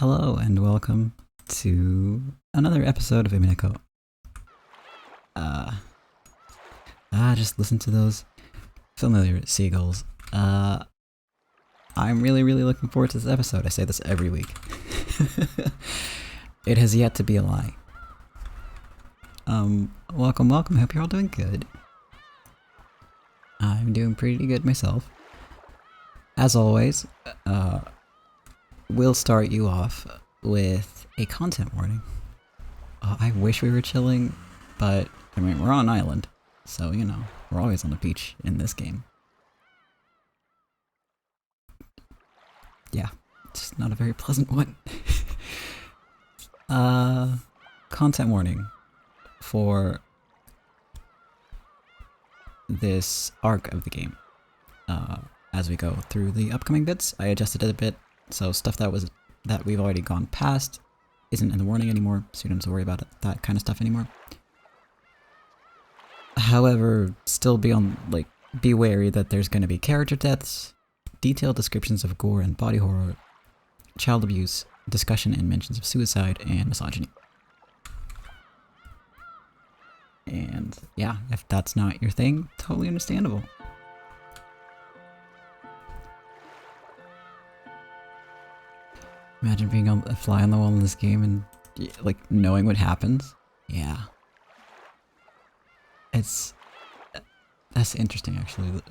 Hello and welcome to another episode of Umineko. Just listen to those familiar seagulls. I'm really looking forward to this episode. I say this every week. It has yet to be a lie. Welcome. I hope you're all doing good. I'm doing pretty good myself. As always, we'll start you off with a content warning. I wish we were chilling, but I mean, we're on an island, so you know, we're always on the beach in this game. Yeah, it's not a very pleasant one. Content warning for this arc of the game. As we go through the upcoming bits, I adjusted it a bit, so stuff that we've already gone past isn't in the warning anymore, so you don't have to worry about that kind of stuff anymore. However, still be wary that there's going to be character deaths, detailed descriptions of gore and body horror, child abuse, discussion and mentions of suicide, and misogyny. And yeah, if that's not your thing, totally understandable. Imagine being a fly on the wall in this game and like knowing what happens. Yeah. That's interesting actually.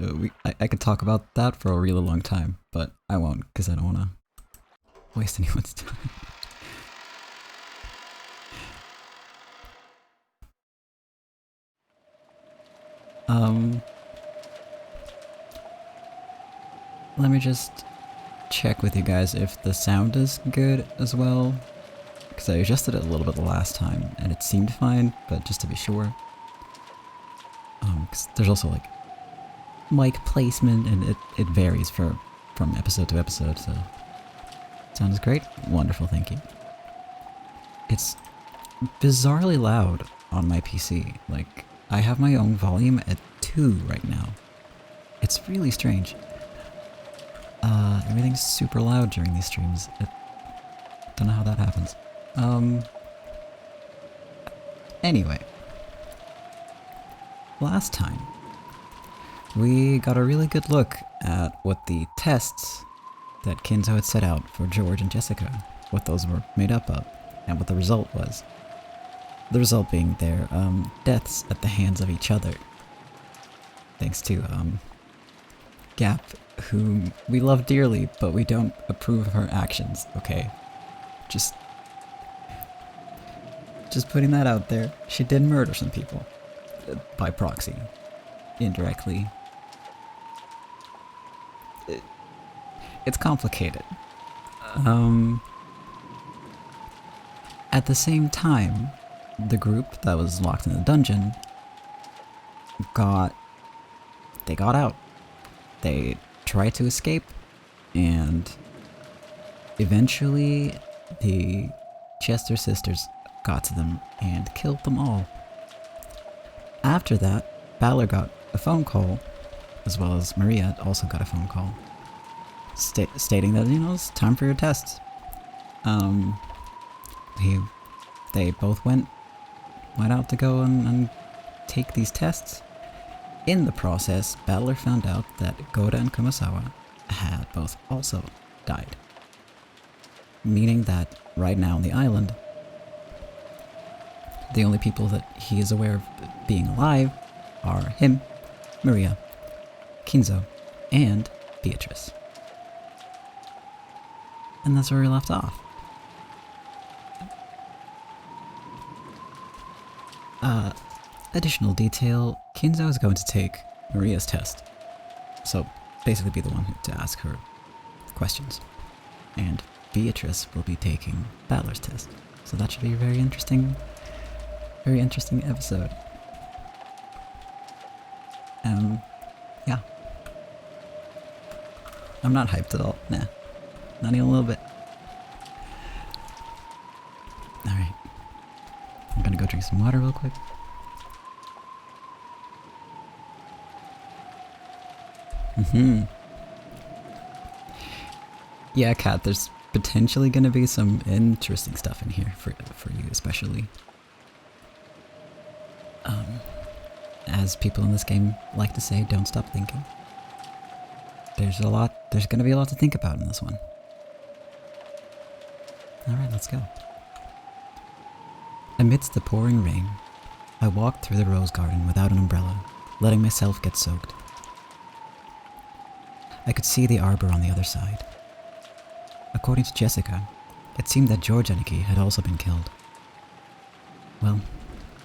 I could talk about that for a really long time, but I won't because I don't want to waste anyone's time. Let me just check with you guys if the sound is good as well, because I adjusted it a little bit the last time and it seemed fine, but just to be sure. Because there's also like mic placement and it varies from episode to episode, so sounds great. Wonderful, thank you. It's bizarrely loud on my PC. Like, I have my own volume at 2 right now. It's really strange. Everything's super loud during these streams. Don't know how that happens. Anyway. Last time, we got a really good look at what the tests that Kinzo had set out for George and Jessica, what those were made up of, and what the result was. The result being their, deaths at the hands of each other. Thanks to, Gap, whom we love dearly, but we don't approve of her actions, okay? Just putting that out there. She did murder some people. By proxy. Indirectly. It's complicated. At the same time, the group that was locked in the dungeon got out. They tried to escape, and eventually the Chester sisters got to them and killed them all. After that, Balor got a phone call, as well as Maria also got a phone call, stating that, you know, it's time for your tests. They both went out to go and take these tests. In the process, Balor found out that Goda and Kumasawa had both also died. Meaning that right now on the island, the only people that he is aware of being alive are him, Maria, Kinzo, and Beatrice. And that's where we left off. Additional detail, Kinzo is going to take Maria's test. So basically be the one to ask her questions. And Beatrice will be taking Balor's test. So that should be a very interesting episode. Yeah. I'm not hyped at all. Nah. Not even a little bit. Alright. I'm gonna go drink some water real quick. Yeah, Kat, there's potentially going to be some interesting stuff in here for you especially. As people in this game like to say, don't stop thinking. There's going to be a lot to think about in this one. Alright, let's go. Amidst the pouring rain, I walked through the rose garden without an umbrella, letting myself get soaked. I could see the arbor on the other side. According to Jessica, it seemed that George Aniki had also been killed. Well,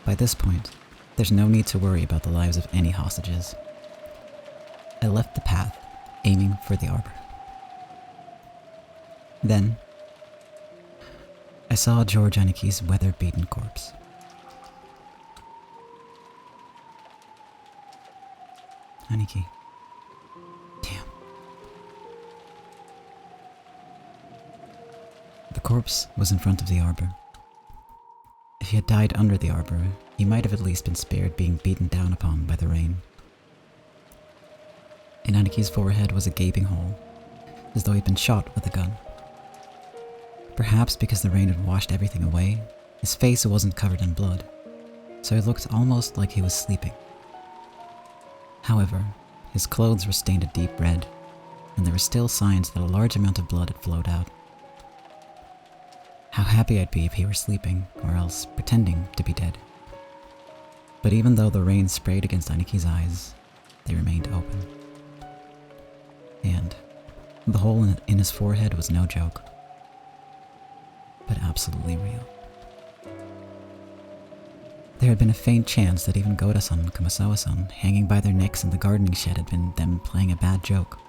by this point, there's no need to worry about the lives of any hostages. I left the path, aiming for the arbor. Then, I saw George Aniki's weather-beaten corpse. Aniki. Damn. The corpse was in front of the arbor. If he had died under the arbor, he might have at least been spared being beaten down upon by the rain. In Aniki's forehead was a gaping hole, as though he'd been shot with a gun. Perhaps because the rain had washed everything away, his face wasn't covered in blood, so it looked almost like he was sleeping. However, his clothes were stained a deep red, and there were still signs that a large amount of blood had flowed out. How happy I'd be if he were sleeping, or else pretending to be dead. But even though the rain sprayed against Aniki's eyes, they remained open. And the hole in his forehead was no joke, but absolutely real. There had been a faint chance that even Goda-san and Kumasawa-san hanging by their necks in the gardening shed had been them playing a bad joke,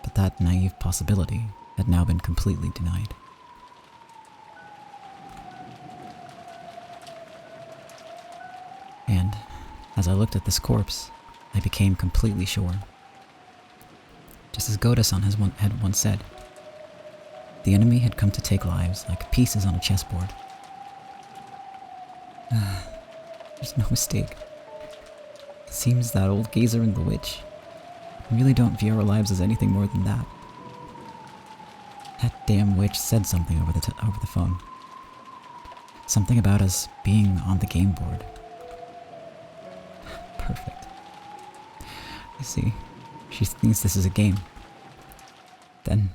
but that naive possibility had now been completely denied. And as I looked at this corpse, I became completely sure. Just as Goda-san had once said, the enemy had come to take lives like pieces on a chessboard. There's no mistake. It seems that old geezer and the witch really don't view our lives as anything more than that. That damn witch said something over the phone. Something about us being on the game board. Perfect. I see. She thinks this is a game. Then,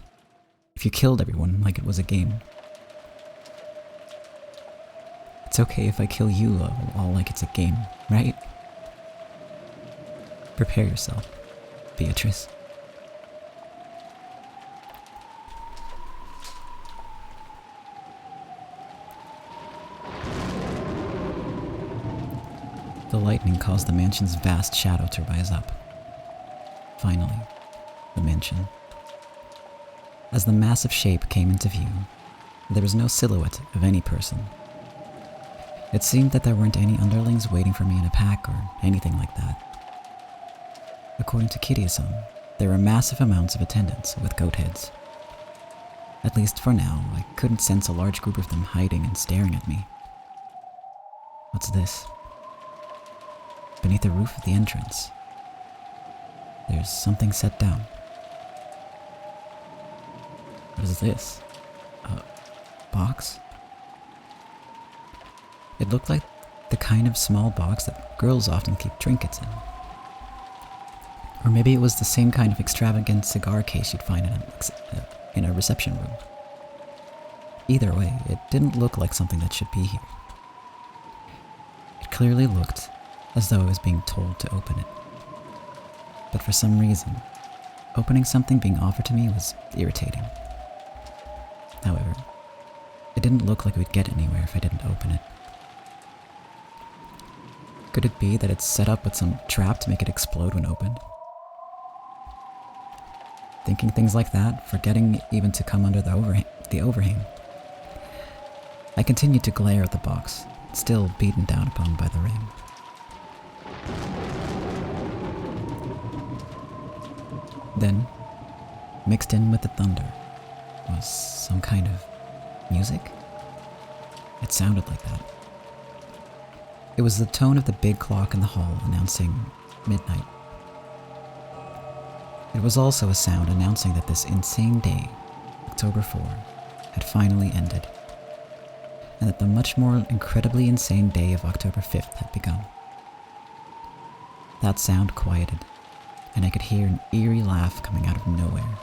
if you killed everyone like it was a game, it's okay if I kill you all like it's a game, right? Prepare yourself, Beatrice. The lightning caused the mansion's vast shadow to rise up. Finally, the mansion. As the massive shape came into view, there was no silhouette of any person. It seemed that there weren't any underlings waiting for me in a pack or anything like that. According to Kiryu-san, there were massive amounts of attendants with goat heads. At least for now, I couldn't sense a large group of them hiding and staring at me. What's this? Beneath the roof of the entrance, there's something set down. What is this? A box? It looked like the kind of small box that girls often keep trinkets in. Or maybe it was the same kind of extravagant cigar case you'd find in a reception room. Either way, it didn't look like something that should be here. It clearly looked as though I was being told to open it. But for some reason, opening something being offered to me was irritating. However, it didn't look like we'd get anywhere if I didn't open it. Could it be that it's set up with some trap to make it explode when opened? Thinking things like that, forgetting even to come under the overhang. I continued to glare at the box, still beaten down upon by the rain. Then, mixed in with the thunder, was some kind of music? It sounded like that. It was the tone of the big clock in the hall announcing midnight. It was also a sound announcing that this insane day, October 4, had finally ended, and that the much more incredibly insane day of October 5th had begun. That sound quieted, and I could hear an eerie laugh coming out of nowhere.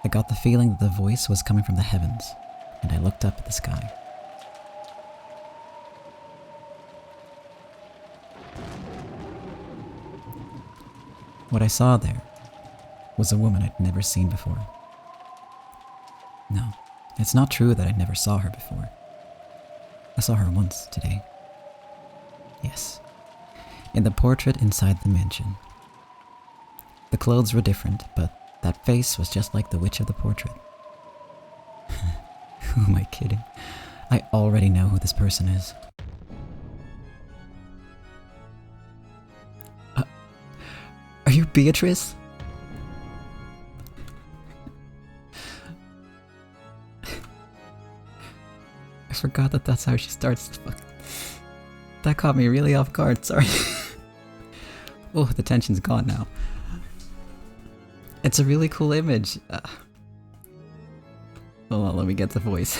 I got the feeling that the voice was coming from the heavens, and I looked up at the sky. What I saw there was a woman I'd never seen before. No, it's not true that I never saw her before. I saw her once today. Yes, in the portrait inside the mansion. The clothes were different, but that face was just like the witch of the portrait. Who am I kidding? I already know who this person is. Are you Beatrice? I forgot that that's how she starts. That caught me really off guard, sorry. Oh, the tension's gone now. It's a really cool image. Hold on, let me get the voice.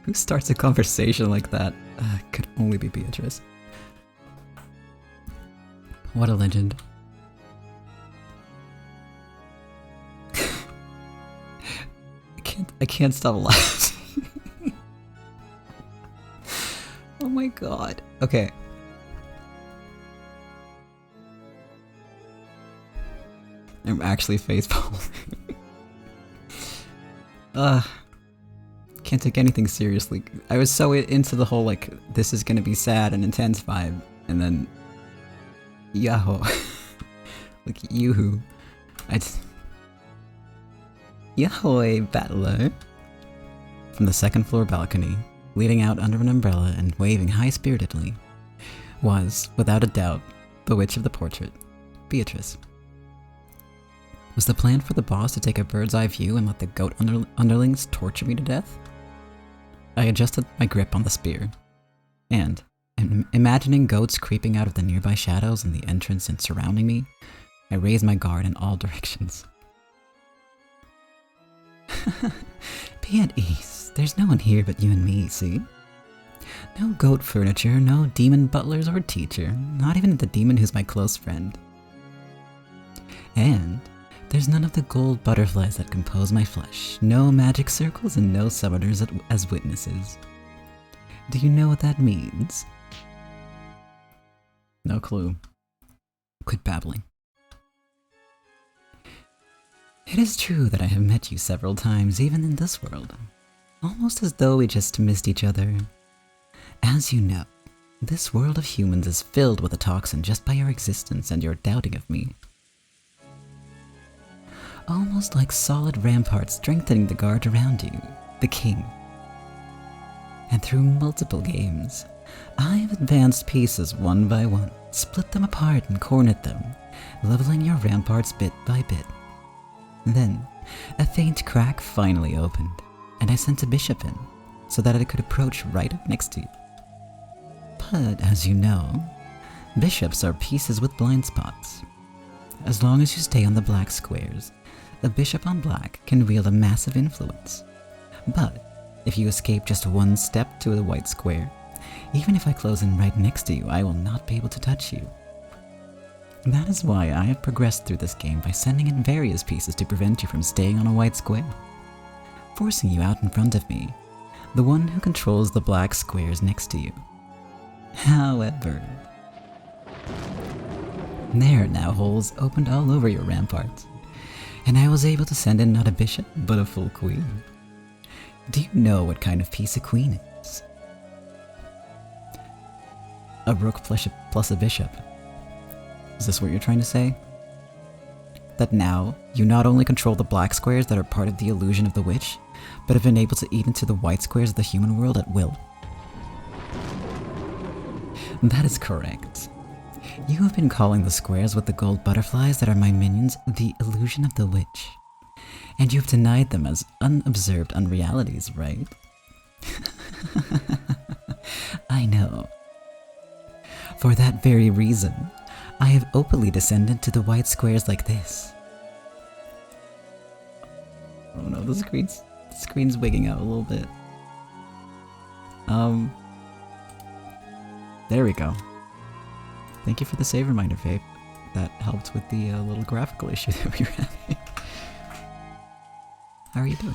Who starts a conversation like that? Could only be Beatrice. What a legend. I can't stop laughing. Oh my god. Okay. I'm actually facepalming. Can't take anything seriously. I was so into the whole, like, this is gonna be sad and intense vibe, and then Yahoo. Like, yoo-hoo. Yahoo, battler. From the second floor balcony, leaning out under an umbrella and waving high-spiritedly, was, without a doubt, the witch of the portrait, Beatrice. Was the plan for the boss to take a bird's-eye view and let the goat underlings torture me to death? I adjusted my grip on the spear, and, imagining goats creeping out of the nearby shadows in the entrance and surrounding me, I raised my guard in all directions. Be at ease. There's no one here but you and me, see? No goat furniture, no demon butlers or teacher, not even the demon who's my close friend. And there's none of the gold butterflies that compose my flesh, no magic circles and no summoners as witnesses. Do you know what that means? No clue. Quit babbling. It is true that I have met you several times, even in this world. Almost as though we just missed each other. As you know, this world of humans is filled with a toxin just by your existence and your doubting of me. Almost like solid ramparts strengthening the guard around you, the king. And through multiple games, I have advanced pieces one by one, split them apart and cornered them, leveling your ramparts bit by bit. Then, a faint crack finally opened, and I sent a bishop in, so that it could approach right up next to you. But, as you know, bishops are pieces with blind spots. As long as you stay on the black squares, a bishop on black can wield a massive influence. But, if you escape just one step to the white square, even if I close in right next to you, I will not be able to touch you. That is why I have progressed through this game by sending in various pieces to prevent you from staying on a white square, forcing you out in front of me, the one who controls the black squares next to you. However, there are now holes opened all over your ramparts, and I was able to send in not a bishop, but a full queen. Do you know what kind of piece a queen is? A rook plus a bishop. Is this what you're trying to say? That now, you not only control the black squares that are part of the illusion of the witch, but have been able to eat into the white squares of the human world at will. That is correct. You have been calling the squares with the gold butterflies that are my minions the illusion of the witch. And you've denied them as unobserved unrealities, right? I know. For that very reason, I have openly descended to the white squares like this. no, the screen's wigging out a little bit. There we go. Thank you for the save reminder, Vape. That helped with the little graphical issue that we were having. How are you doing?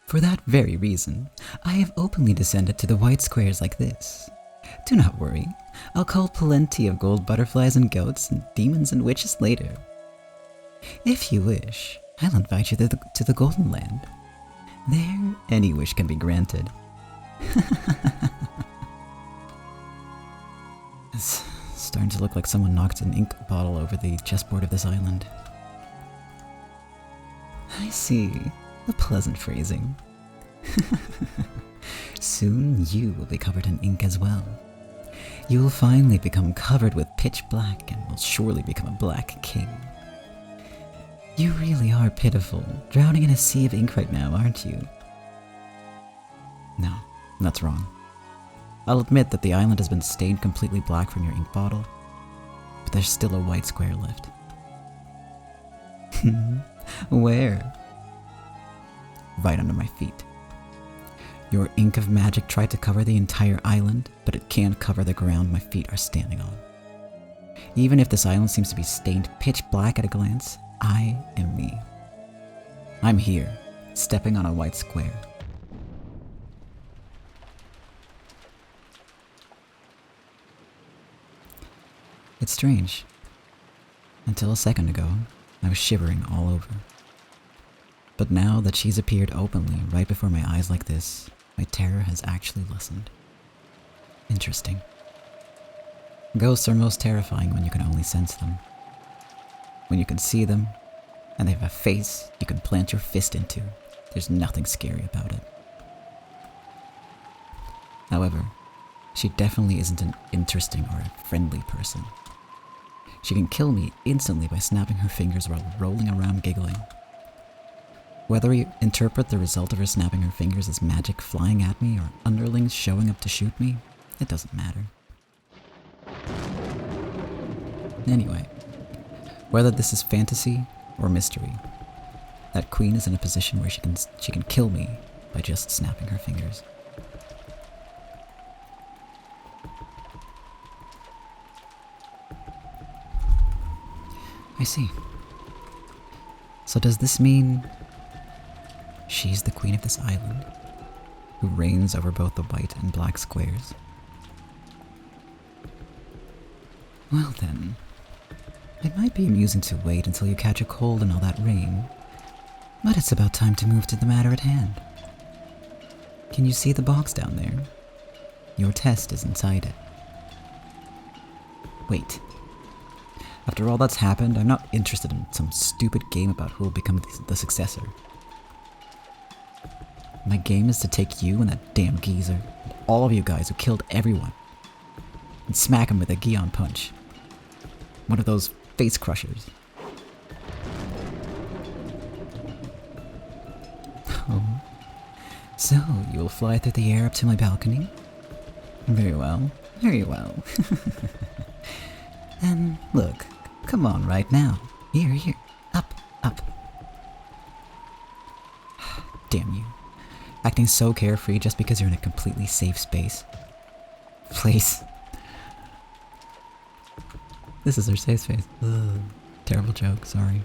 For that very reason, I have openly descended to the white squares like this. Do not worry, I'll call plenty of gold butterflies and goats and demons and witches later. If you wish, I'll invite you to the Golden Land. There, any wish can be granted. It's starting to look like someone knocked an ink bottle over the chessboard of this island. I see. A pleasant phrasing. Soon you will be covered in ink as well. You will finally become covered with pitch black and will surely become a black king. You really are pitiful, drowning in a sea of ink right now, aren't you? No, that's wrong. I'll admit that the island has been stained completely black from your ink bottle, but there's still a white square left. Where? Right under my feet. Your ink of magic tried to cover the entire island, but it can't cover the ground my feet are standing on. Even if this island seems to be stained pitch black at a glance, I am me. I'm here, stepping on a white square. It's strange. Until a second ago, I was shivering all over. But now that she's appeared openly right before my eyes like this, my terror has actually lessened. Interesting. Ghosts are most terrifying when you can only sense them. When you can see them, and they have a face you can plant your fist into, there's nothing scary about it. However, she definitely isn't an interesting or a friendly person. She can kill me instantly by snapping her fingers while rolling around giggling. Whether we interpret the result of her snapping her fingers as magic flying at me or underlings showing up to shoot me, it doesn't matter. Anyway, whether this is fantasy or mystery, that queen is in a position where she can kill me by just snapping her fingers. I see. So does this mean she's the queen of this island, who reigns over both the white and black squares? Well then, it might be amusing to wait until you catch a cold in all that rain, but it's about time to move to the matter at hand. Can you see the box down there? Your test is inside it. Wait. After all that's happened, I'm not interested in some stupid game about who will become the successor. My game is to take you and that damn geezer, and all of you guys who killed everyone, and smack him with a Gion punch. One of those face crushers. Oh. So, you'll fly through the air up to my balcony? Very well, very well. Then, look, come on right now. Here, up. Damn you. Acting so carefree just because you're in a completely safe space. Place. This is her safe space. Ugh. Terrible joke, sorry.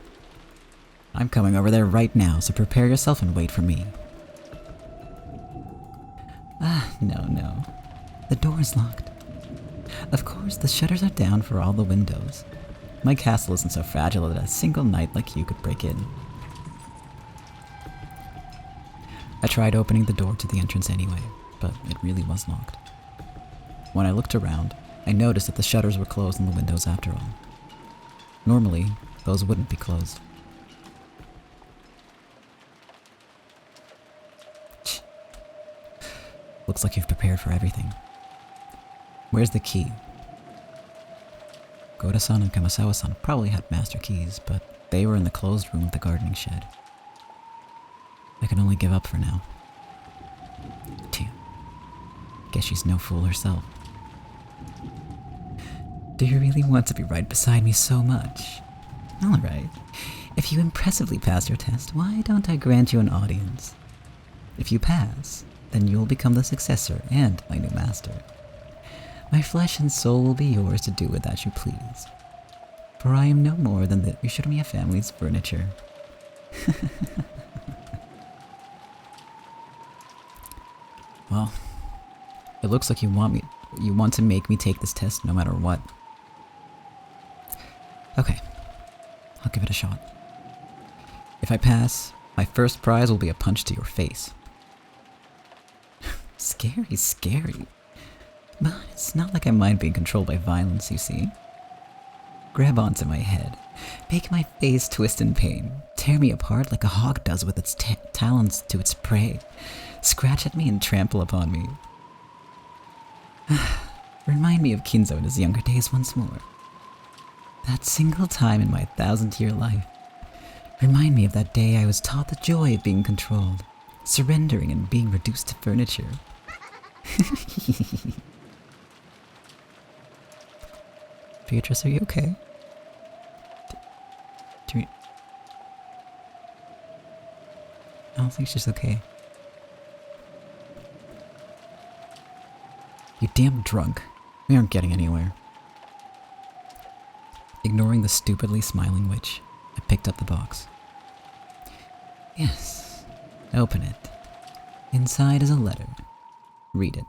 I'm coming over there right now, so prepare yourself and wait for me. No. The door is locked. Of course, the shutters are down for all the windows. My castle isn't so fragile that a single knight like you could break in. I tried opening the door to the entrance anyway, but it really was locked. When I looked around, I noticed that the shutters were closed on the windows after all. Normally, those wouldn't be closed. Looks like you've prepared for everything. Where's the key? Goda-san and Kamasawa-san probably had master keys, but they were in the closed room of the gardening shed. I can only give up for now. Damn. Guess she's no fool herself. Do you really want to be right beside me so much? Alright. If you impressively pass your test, why don't I grant you an audience? If you pass, then you will become the successor and my new master. My flesh and soul will be yours to do with as you please. For I am no more than the Ushirimiya family's furniture. Well, it looks like you want to make me take this test no matter what. Okay, I'll give it a shot. If I pass, my first prize will be a punch to your face. Scary, scary. But it's not like I mind being controlled by violence, you see. Grab onto my head, make my face twist in pain, tear me apart like a hawk does with its talons to its prey, scratch at me and trample upon me. Remind me of Kinzo in his younger days once more. That single time in my 1,000-year life. Remind me of that day I was taught the joy of being controlled, surrendering and being reduced to furniture. Beatrice, are you okay? I don't think she's okay. You damn drunk. We aren't getting anywhere. Ignoring the stupidly smiling witch, I picked up the box. Yes, open it. Inside is a letter. Read it.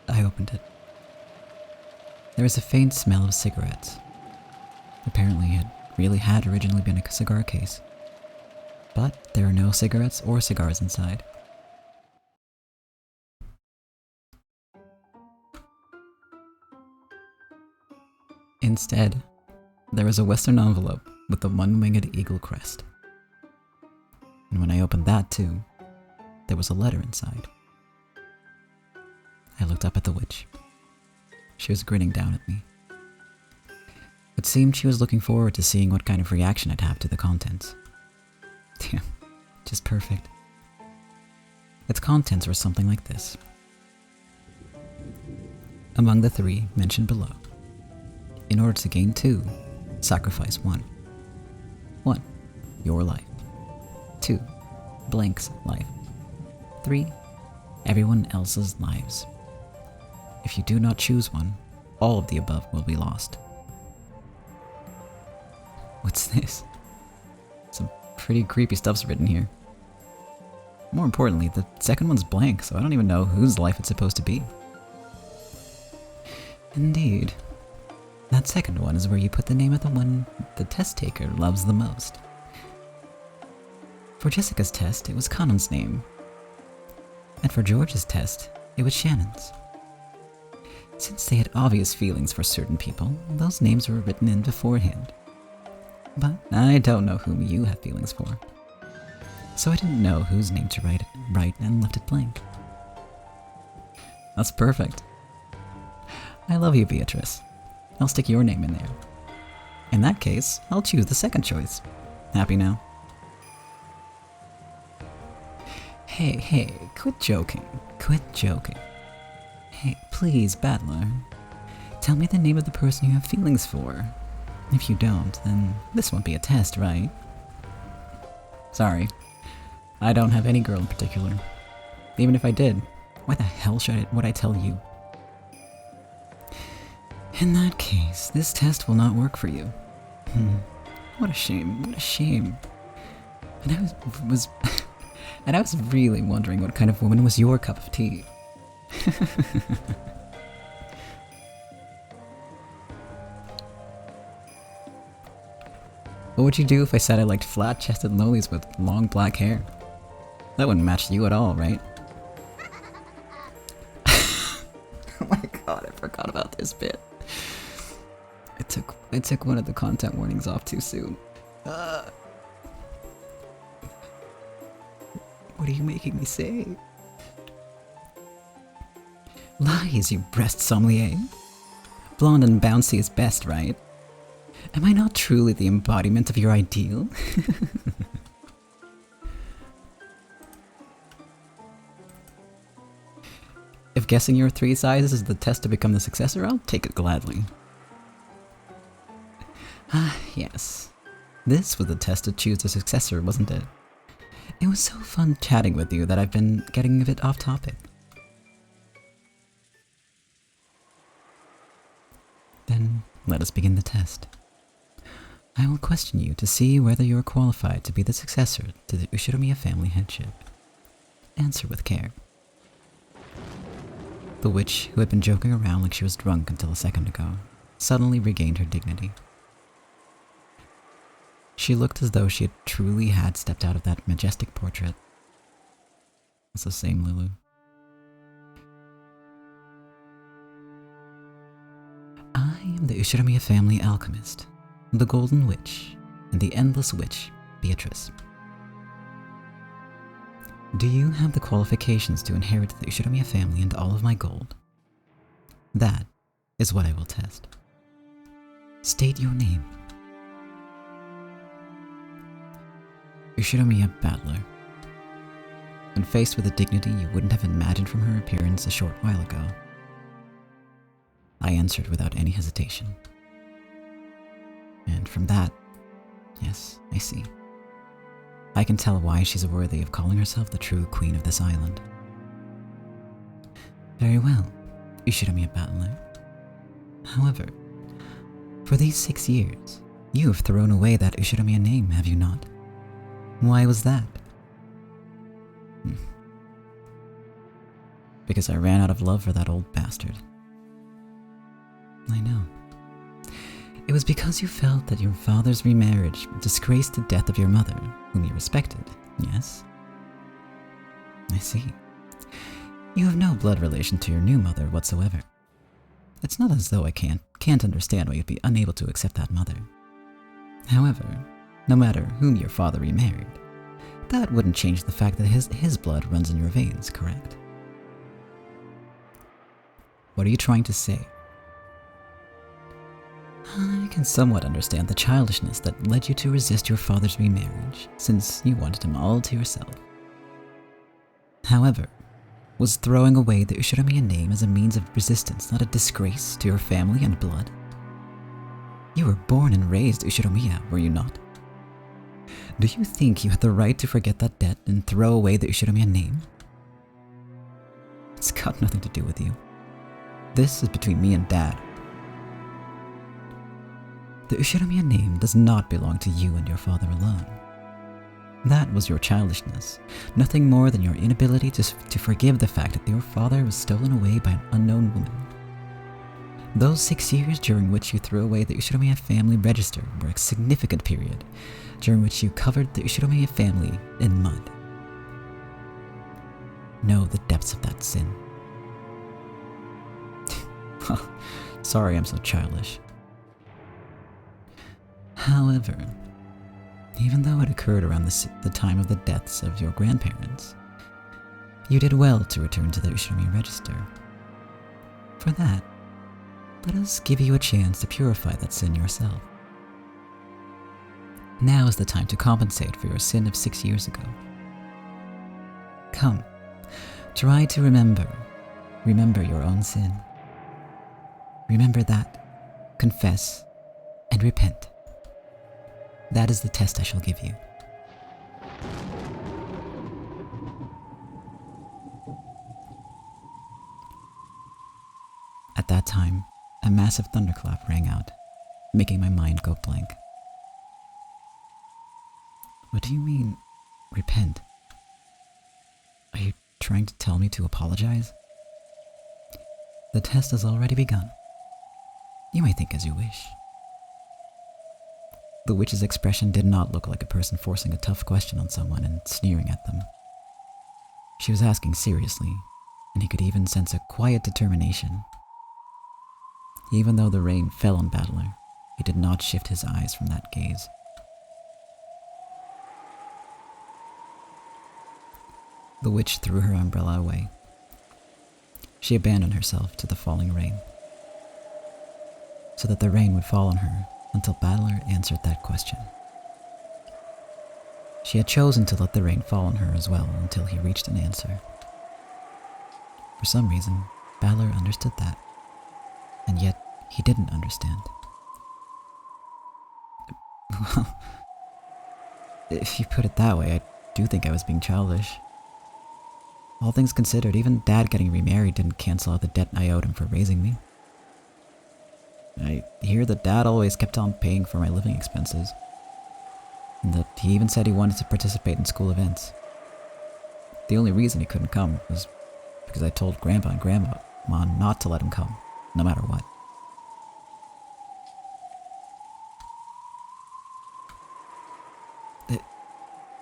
I opened it. There was a faint smell of cigarettes. Apparently it really had originally been a cigar case. But there are no cigarettes or cigars inside. Instead, there was a Western envelope with the one-winged eagle crest. And when I opened that too, there was a letter inside. I looked up at the witch. She was grinning down at me. It seemed she was looking forward to seeing what kind of reaction I'd have to the contents. Damn, just perfect. Its contents were something like this. Among the 3 mentioned below, in order to gain 2, sacrifice 1. 1. Your life. 2. Blank's life. 3. Everyone else's lives. If you do not choose one, all of the above will be lost. What's this? Some pretty creepy stuff's written here. More importantly, the second one's blank, so I don't even know whose life it's supposed to be. Indeed. That second one is where you put the name of the one the test taker loves the most. For Jessica's test, it was Connon's name. And for George's test, it was Shannon's. Since they had obvious feelings for certain people, those names were written in beforehand. But I don't know whom you have feelings for. So I didn't know whose name to write and left it blank. That's perfect. I love you, Beatrice. I'll stick your name in there. In that case, I'll choose the second choice. Happy now? Hey, quit joking. Quit joking. Hey, please, Battler. Tell me the name of the person you have feelings for. If you don't, then this won't be a test, right? Sorry. I don't have any girl in particular. Even if I did, why the hell would I tell you? In that case, this test will not work for you. What a shame, what a shame. And I was really wondering what kind of woman was your cup of tea. What would you do if I said I liked flat-chested lolies with long black hair? That wouldn't match you at all, right? Oh my god, I forgot about this bit. I took one of the content warnings off too soon. What are you making me say? Lies, you breast sommelier. Blonde and bouncy is best, right? Am I not truly the embodiment of your ideal? If If guessing your 3 sizes is the test to become the successor, I'll take it gladly. Ah, yes. This was the test to choose the successor, wasn't it? It was so fun chatting with you that I've been getting a bit off topic. Then let us begin the test. I will question you to see whether you are qualified to be the successor to the Ushiromiya family headship. Answer with care. The witch, who had been joking around like she was drunk until a second ago, suddenly regained her dignity. She looked as though she had truly had stepped out of that majestic portrait. It's the same Lulu. I am the Ushiromiya family alchemist, the Golden Witch, and the Endless Witch, Beatrice. Do you have the qualifications to inherit the Ushiromiya family and all of my gold? That is what I will test. State your name. Ushiromiya Battler. When faced with a dignity you wouldn't have imagined from her appearance a short while ago, I answered without any hesitation. And from that, yes, I see. I can tell why she's worthy of calling herself the true queen of this island. Very well, Ushiromiya Battler. However, for these 6 years, you have thrown away that Ushiromiya name, have you not? Why was that? Because I ran out of love for that old bastard. I know. It was because you felt that your father's remarriage disgraced the death of your mother, whom you respected, yes? I see. You have no blood relation to your new mother whatsoever. It's not as though I can't understand why you'd be unable to accept that mother. However, no matter whom your father remarried, that wouldn't change the fact that his blood runs in your veins, correct? What are you trying to say? I can somewhat understand the childishness that led you to resist your father's remarriage, since you wanted him all to yourself. However, was throwing away the Ushiromiya name as a means of resistance not a disgrace to your family and blood? You were born and raised Ushiromiya, were you not? Do you think you had the right to forget that debt and throw away the Ushiromiya name? It's got nothing to do with you. This is between me and Dad. The Ushiromiya name does not belong to you and your father alone. That was your childishness, nothing more than your inability to forgive the fact that your father was stolen away by an unknown woman. Those 6 years during which you threw away the Ushiromiya family register were a significant period, during which you covered the Ushiromiya family in mud. Know the depths of that sin. Sorry I'm so childish. However, even though it occurred around the time of the deaths of your grandparents, you did well to return to the Ushiromiya register. For that, let us give you a chance to purify that sin yourself. Now is the time to compensate for your sin of 6 years ago. Come, try to remember your own sin. Remember that, confess, and repent. That is the test I shall give you. At that time, a massive thunderclap rang out, making my mind go blank. What do you mean, repent? Are you trying to tell me to apologize? The test has already begun. You may think as you wish. The witch's expression did not look like a person forcing a tough question on someone and sneering at them. She was asking seriously, and he could even sense a quiet determination. Even though the rain fell on Battler, he did not shift his eyes from that gaze. The witch threw her umbrella away. She abandoned herself to the falling rain, so that the rain would fall on her until Battler answered that question. She had chosen to let the rain fall on her as well until he reached an answer. For some reason, Balor understood that, and yet he didn't understand. Well, if you put it that way, I do think I was being childish. All things considered, even Dad getting remarried didn't cancel out the debt I owed him for raising me. I hear that Dad always kept on paying for my living expenses, and that he even said he wanted to participate in school events. The only reason he couldn't come was because I told Grandpa and Grandma not to let him come, no matter what.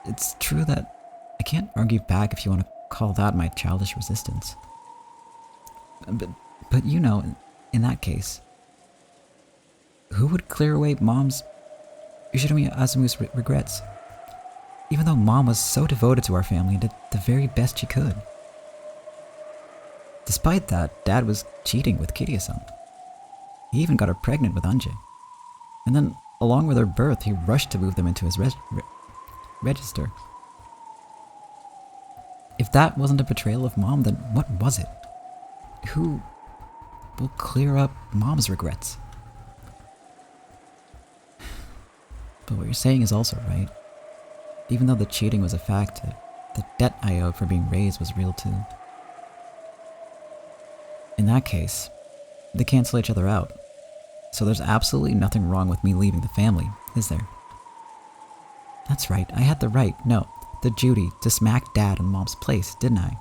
It's true that I can't argue back if you want to call that my childish resistance. But you know, in that case, who would clear away Mom's Ushirumi Azumu's regrets? Even though Mom was so devoted to our family and did the very best she could. Despite that, Dad was cheating with Kiria-san. He even got her pregnant with Anje. And then, along with her birth, he rushed to move them into his register. If that wasn't a betrayal of Mom, then what was it? Who will clear up Mom's regrets? But what you're saying is also right. Even though the cheating was a fact, the debt I owed for being raised was real too. In that case, they cancel each other out. So there's absolutely nothing wrong with me leaving the family, is there? That's right, I had the right, no, the duty to smack Dad in Mom's place, didn't I?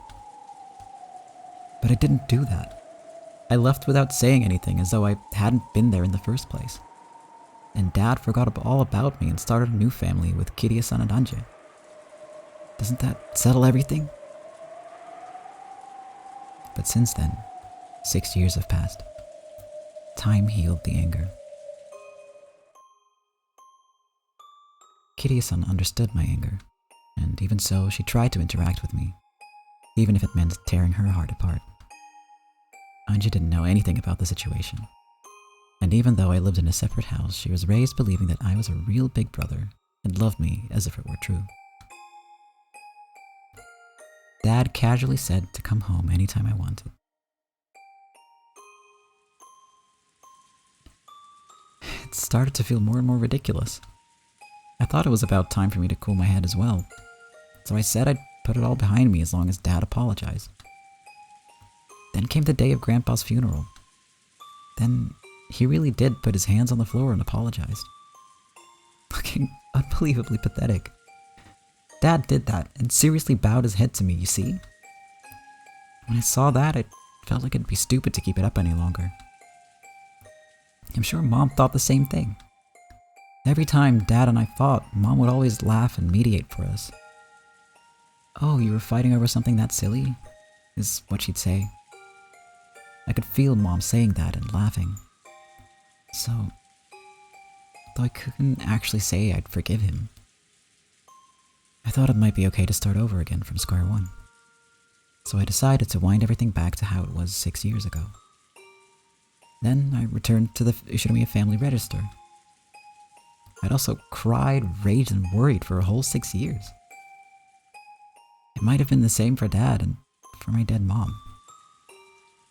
But I didn't do that. I left without saying anything, as though I hadn't been there in the first place. And Dad forgot all about me and started a new family with Kiria-san and Anje. Doesn't that settle everything? But since then, 6 years have passed. Time healed the anger. Kiria-san understood my anger, and even so, she tried to interact with me, even if it meant tearing her heart apart. Anja didn't know anything about the situation, and even though I lived in a separate house, she was raised believing that I was a real big brother and loved me as if it were true. Dad casually said to come home anytime I wanted. It started to feel more and more ridiculous. I thought it was about time for me to cool my head as well, so I said I'd put it all behind me as long as Dad apologized. Then came the day of Grandpa's funeral. Then he really did put his hands on the floor and apologized. Looking unbelievably pathetic. Dad did that and seriously bowed his head to me, you see? When I saw that, I felt like it'd be stupid to keep it up any longer. I'm sure Mom thought the same thing. Every time Dad and I fought, Mom would always laugh and mediate for us. "Oh, you were fighting over something that silly?" is what she'd say. I could feel Mom saying that and laughing. So, though I couldn't actually say I'd forgive him, I thought it might be okay to start over again from square one. So I decided to wind everything back to how it was 6 years ago. Then I returned to the Ushirumi family register. I'd also cried, raged, and worried for a whole 6 years. It might have been the same for Dad and for my dead Mom.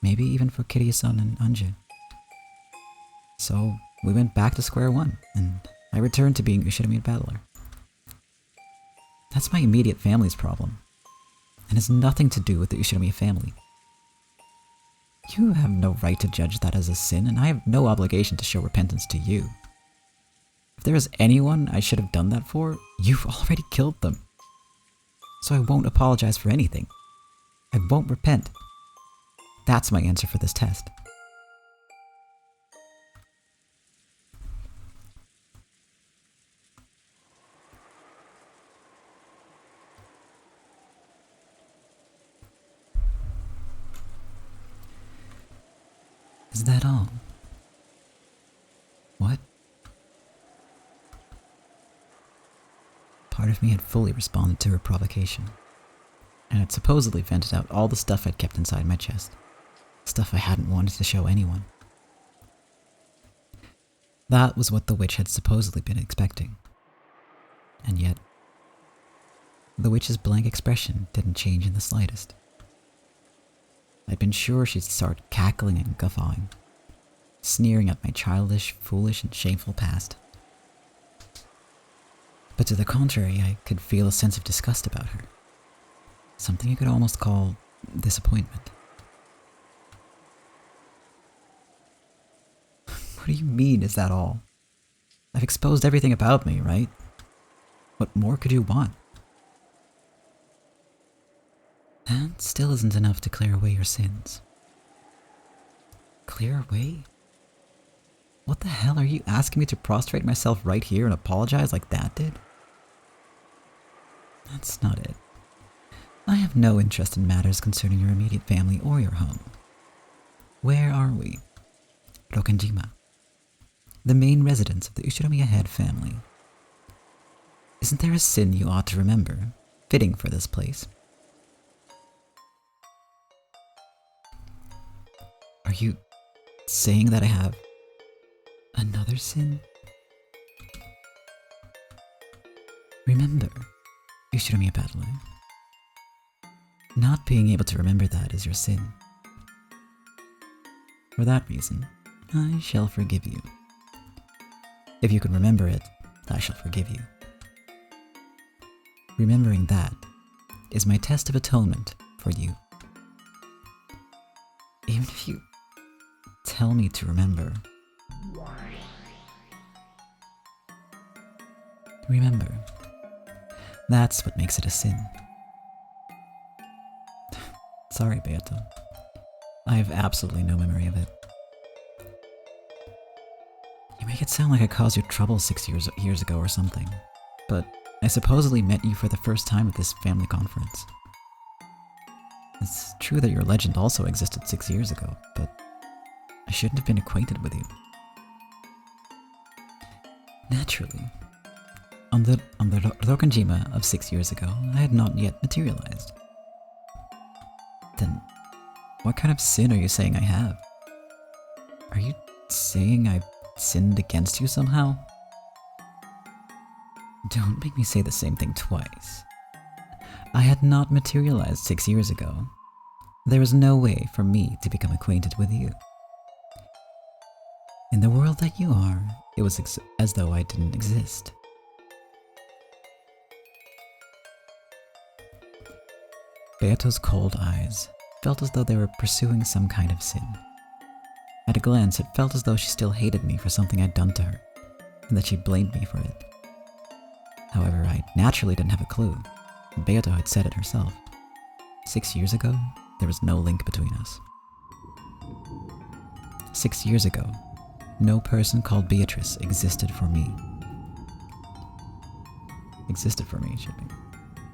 Maybe even for Kiria-san and Anje. So we went back to square one, and I returned to being Ushirumi Battler. That's my immediate family's problem, and has nothing to do with the Ushirumi family. You have no right to judge that as a sin, and I have no obligation to show repentance to you. If there is anyone I should have done that for, you've already killed them. So I won't apologize for anything. I won't repent. That's my answer for this test. Is that all? What? Part of me had fully responded to her provocation, and had supposedly vented out all the stuff I'd kept inside my chest. Stuff I hadn't wanted to show anyone. That was what the witch had supposedly been expecting. And yet, the witch's blank expression didn't change in the slightest. I'd been sure she'd start cackling and guffawing, sneering at my childish, foolish, and shameful past. But to the contrary, I could feel a sense of disgust about her. Something you could almost call disappointment. What do you mean, is that all? I've exposed everything about me, right? What more could you want? That still isn't enough to clear away your sins. Clear away? What the hell, are you asking me to prostrate myself right here and apologize like that did? That's not it. I have no interest in matters concerning your immediate family or your home. Where are we? Rokkenjima, the main residence of the Ushiromiya head family. Isn't there a sin you ought to remember, fitting for this place? Are you saying that I have another sin? Remember, Ushiromiya Battler. Not being able to remember that is your sin. For that reason, I shall forgive you. If you can remember it, I shall forgive you. Remembering that is my test of atonement for you. Even if you tell me to remember. Remember, that's what makes it a sin. Sorry, Beato. I have absolutely no memory of it. You make it sound like I caused you trouble 6 years ago or something, but I supposedly met you for the first time at this family conference. It's true that your legend also existed 6 years ago, but I shouldn't have been acquainted with you. Naturally, on the Rokkenjima of 6 years ago, I had not yet materialized. Then, what kind of sin are you saying I have? Are you saying I've sinned against you somehow? Don't make me say the same thing twice. I had not materialized 6 years ago. There was no way for me to become acquainted with you. In the world that you are, it was as though I didn't exist. Beato's cold eyes felt as though they were pursuing some kind of sin. At a glance, it felt as though she still hated me for something I'd done to her, and that she blamed me for it. However, I naturally didn't have a clue. Beato had said it herself. 6 years ago, there was no link between us. 6 years ago, no person called Beatrice existed for me. Existed for me, should be.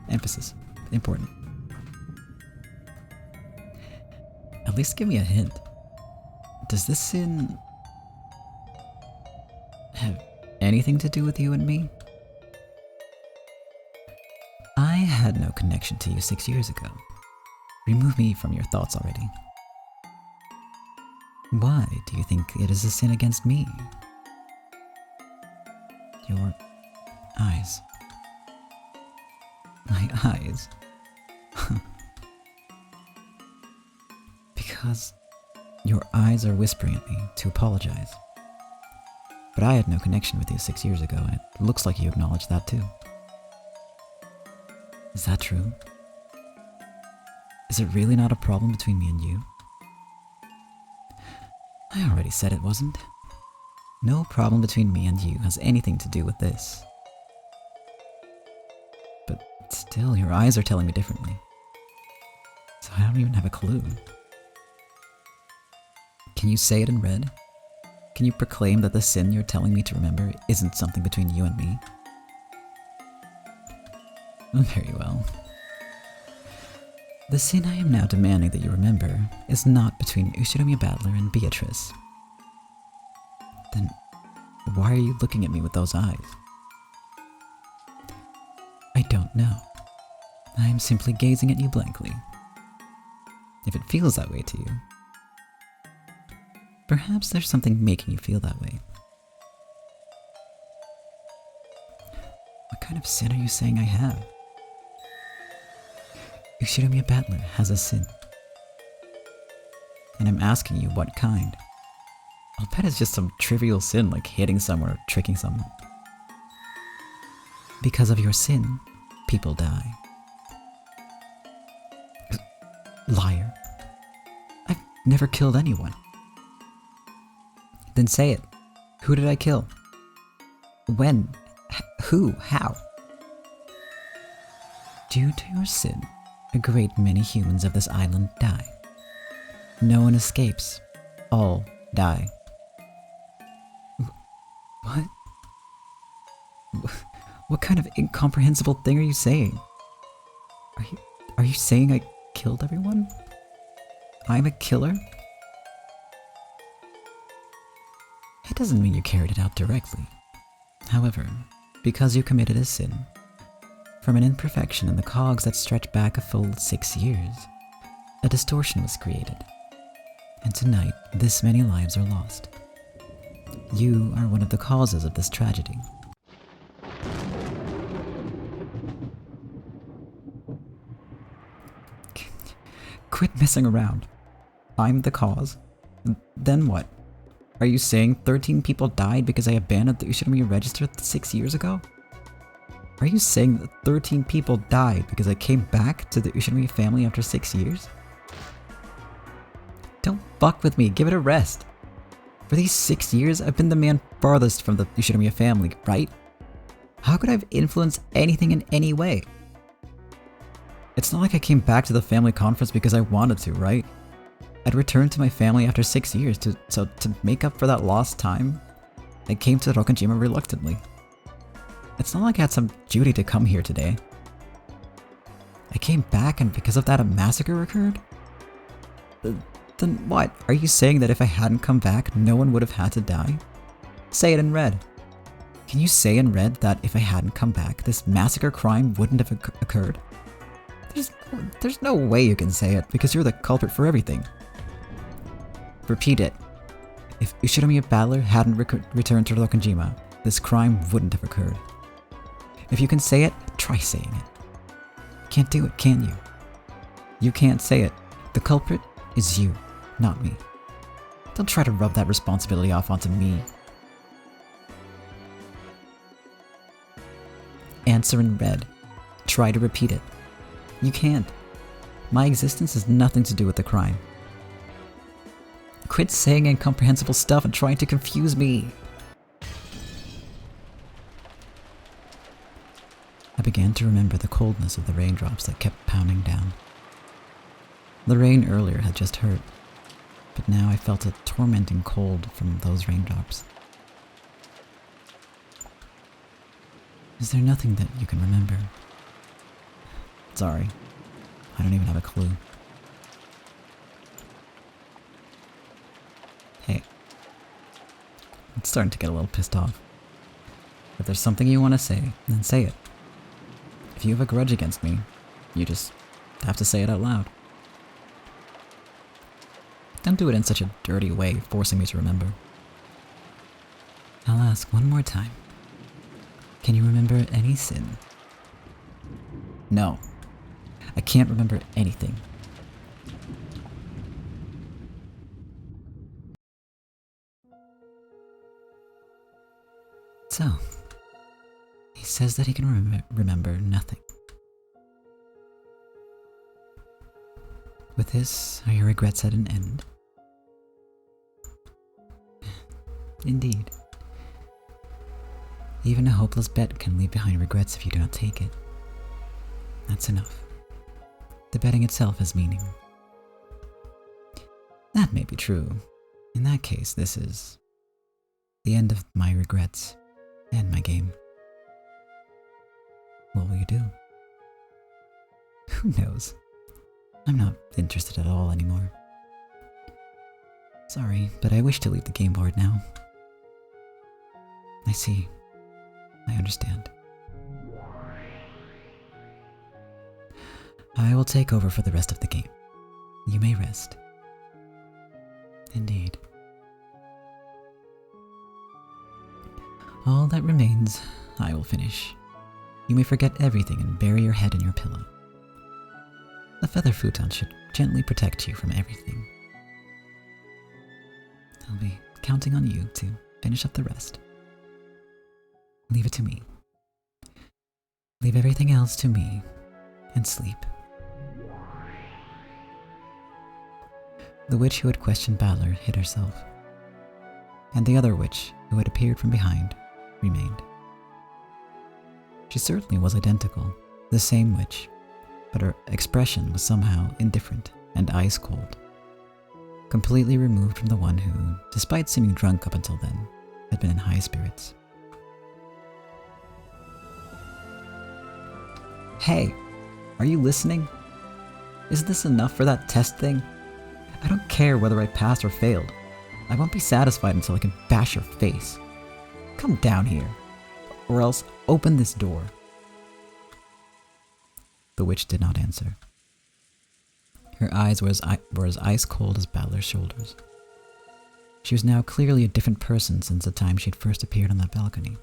Emphasis. Important. At least give me a hint. Does this sin have anything to do with you and me? I had no connection to you 6 years ago. Remove me from your thoughts already. Why do you think it is a sin against me? Your eyes. My eyes? Because your eyes are whispering at me to apologize. But I had no connection with you 6 years ago, and it looks like you acknowledged that too. Is that true? Is it really not a problem between me and you? I already said it wasn't. No problem between me and you has anything to do with this. But still, your eyes are telling me differently. So I don't even have a clue. Can you say it in red? Can you proclaim that the sin you're telling me to remember isn't something between you and me? Very well. The sin I am now demanding that you remember is not between Ushiromiya Battler and Beatrice. Then why are you looking at me with those eyes? I don't know. I am simply gazing at you blankly. If it feels that way to you, perhaps there's something making you feel that way. What kind of sin are you saying I have? Ushiromiya Battler has a sin. And I'm asking you what kind. I'll bet it's just some trivial sin like hitting someone or tricking someone. Because of your sin, people die. Liar. I've never killed anyone. Then say it. Who did I kill? When? Who? How? Due to your sin, a great many humans of this island die. No one escapes. All die. What? What kind of incomprehensible thing are you saying? Are you saying I killed everyone? I'm a killer? It doesn't mean you carried it out directly. However, because you committed a sin, from an imperfection in the cogs that stretch back a full 6 years, a distortion was created. And tonight, this many lives are lost. You are one of the causes of this tragedy. Quit messing around. I'm the cause. Then what? Are you saying 13 people died because I abandoned the Ushinomiya register 6 years ago? Are you saying that 13 people died because I came back to the Ushinomiya family after 6 years? Don't fuck with me, give it a rest. For these 6 years, I've been the man farthest from the Ushinomiya family, right? How could I have influenced anything in any way? It's not like I came back to the family conference because I wanted to, right? I'd returned to my family after 6 years to make up for that lost time. I came to Rokkanjima reluctantly. It's not like I had some duty to come here today. I came back and because of that a massacre occurred? Then what? Are you saying that if I hadn't come back, no one would have had to die? Say it in red. Can you say in red that if I hadn't come back, this massacre crime wouldn't have occurred? There's no way you can say it, because you're the culprit for everything. Repeat it. If Ushinomiya Battler hadn't returned to Rokkanjima, this crime wouldn't have occurred. If you can say it, try saying it. Can't do it, can you? You can't say it. The culprit is you, not me. Don't try to rub that responsibility off onto me. Answer in red. Try to repeat it. You can't. My existence has nothing to do with the crime. Quit saying incomprehensible stuff and trying to confuse me. I began to remember the coldness of the raindrops that kept pounding down. The rain earlier had just hurt, but now I felt a tormenting cold from those raindrops. Is there nothing that you can remember? Sorry, I don't even have a clue. Hey, I'm starting to get a little pissed off. If there's something you want to say, then say it. If you have a grudge against me, you just have to say it out loud. Don't do it in such a dirty way, forcing me to remember. I'll ask one more time. Can you remember any sin? No. I can't remember anything. So, he says that he can remember nothing. With this, are your regrets at an end? Indeed. Even a hopeless bet can leave behind regrets if you do not take it. That's enough. The betting itself has meaning. That may be true. In that case, this is the end of my regrets and my game. What will you do? Who knows? I'm not interested at all anymore. Sorry, but I wish to leave the game board now. I see. I understand. I will take over for the rest of the game. You may rest. Indeed. All that remains, I will finish. You may forget everything and bury your head in your pillow. A feather futon should gently protect you from everything. I'll be counting on you to finish up the rest. Leave it to me. Leave everything else to me, and sleep. The witch who had questioned Balor hid herself, and the other witch, who had appeared from behind, remained. She certainly was identical, the same witch, but her expression was somehow indifferent and ice cold, completely removed from the one who, despite seeming drunk up until then, had been in high spirits. Hey, are you listening? Isn't this enough for that test thing? I don't care whether I passed or failed. I won't be satisfied until I can bash your face. Come down here, or else open this door. The witch did not answer. Her eyes were as ice cold as Balor's shoulders. She was now clearly a different person since the time she had first appeared on that balcony.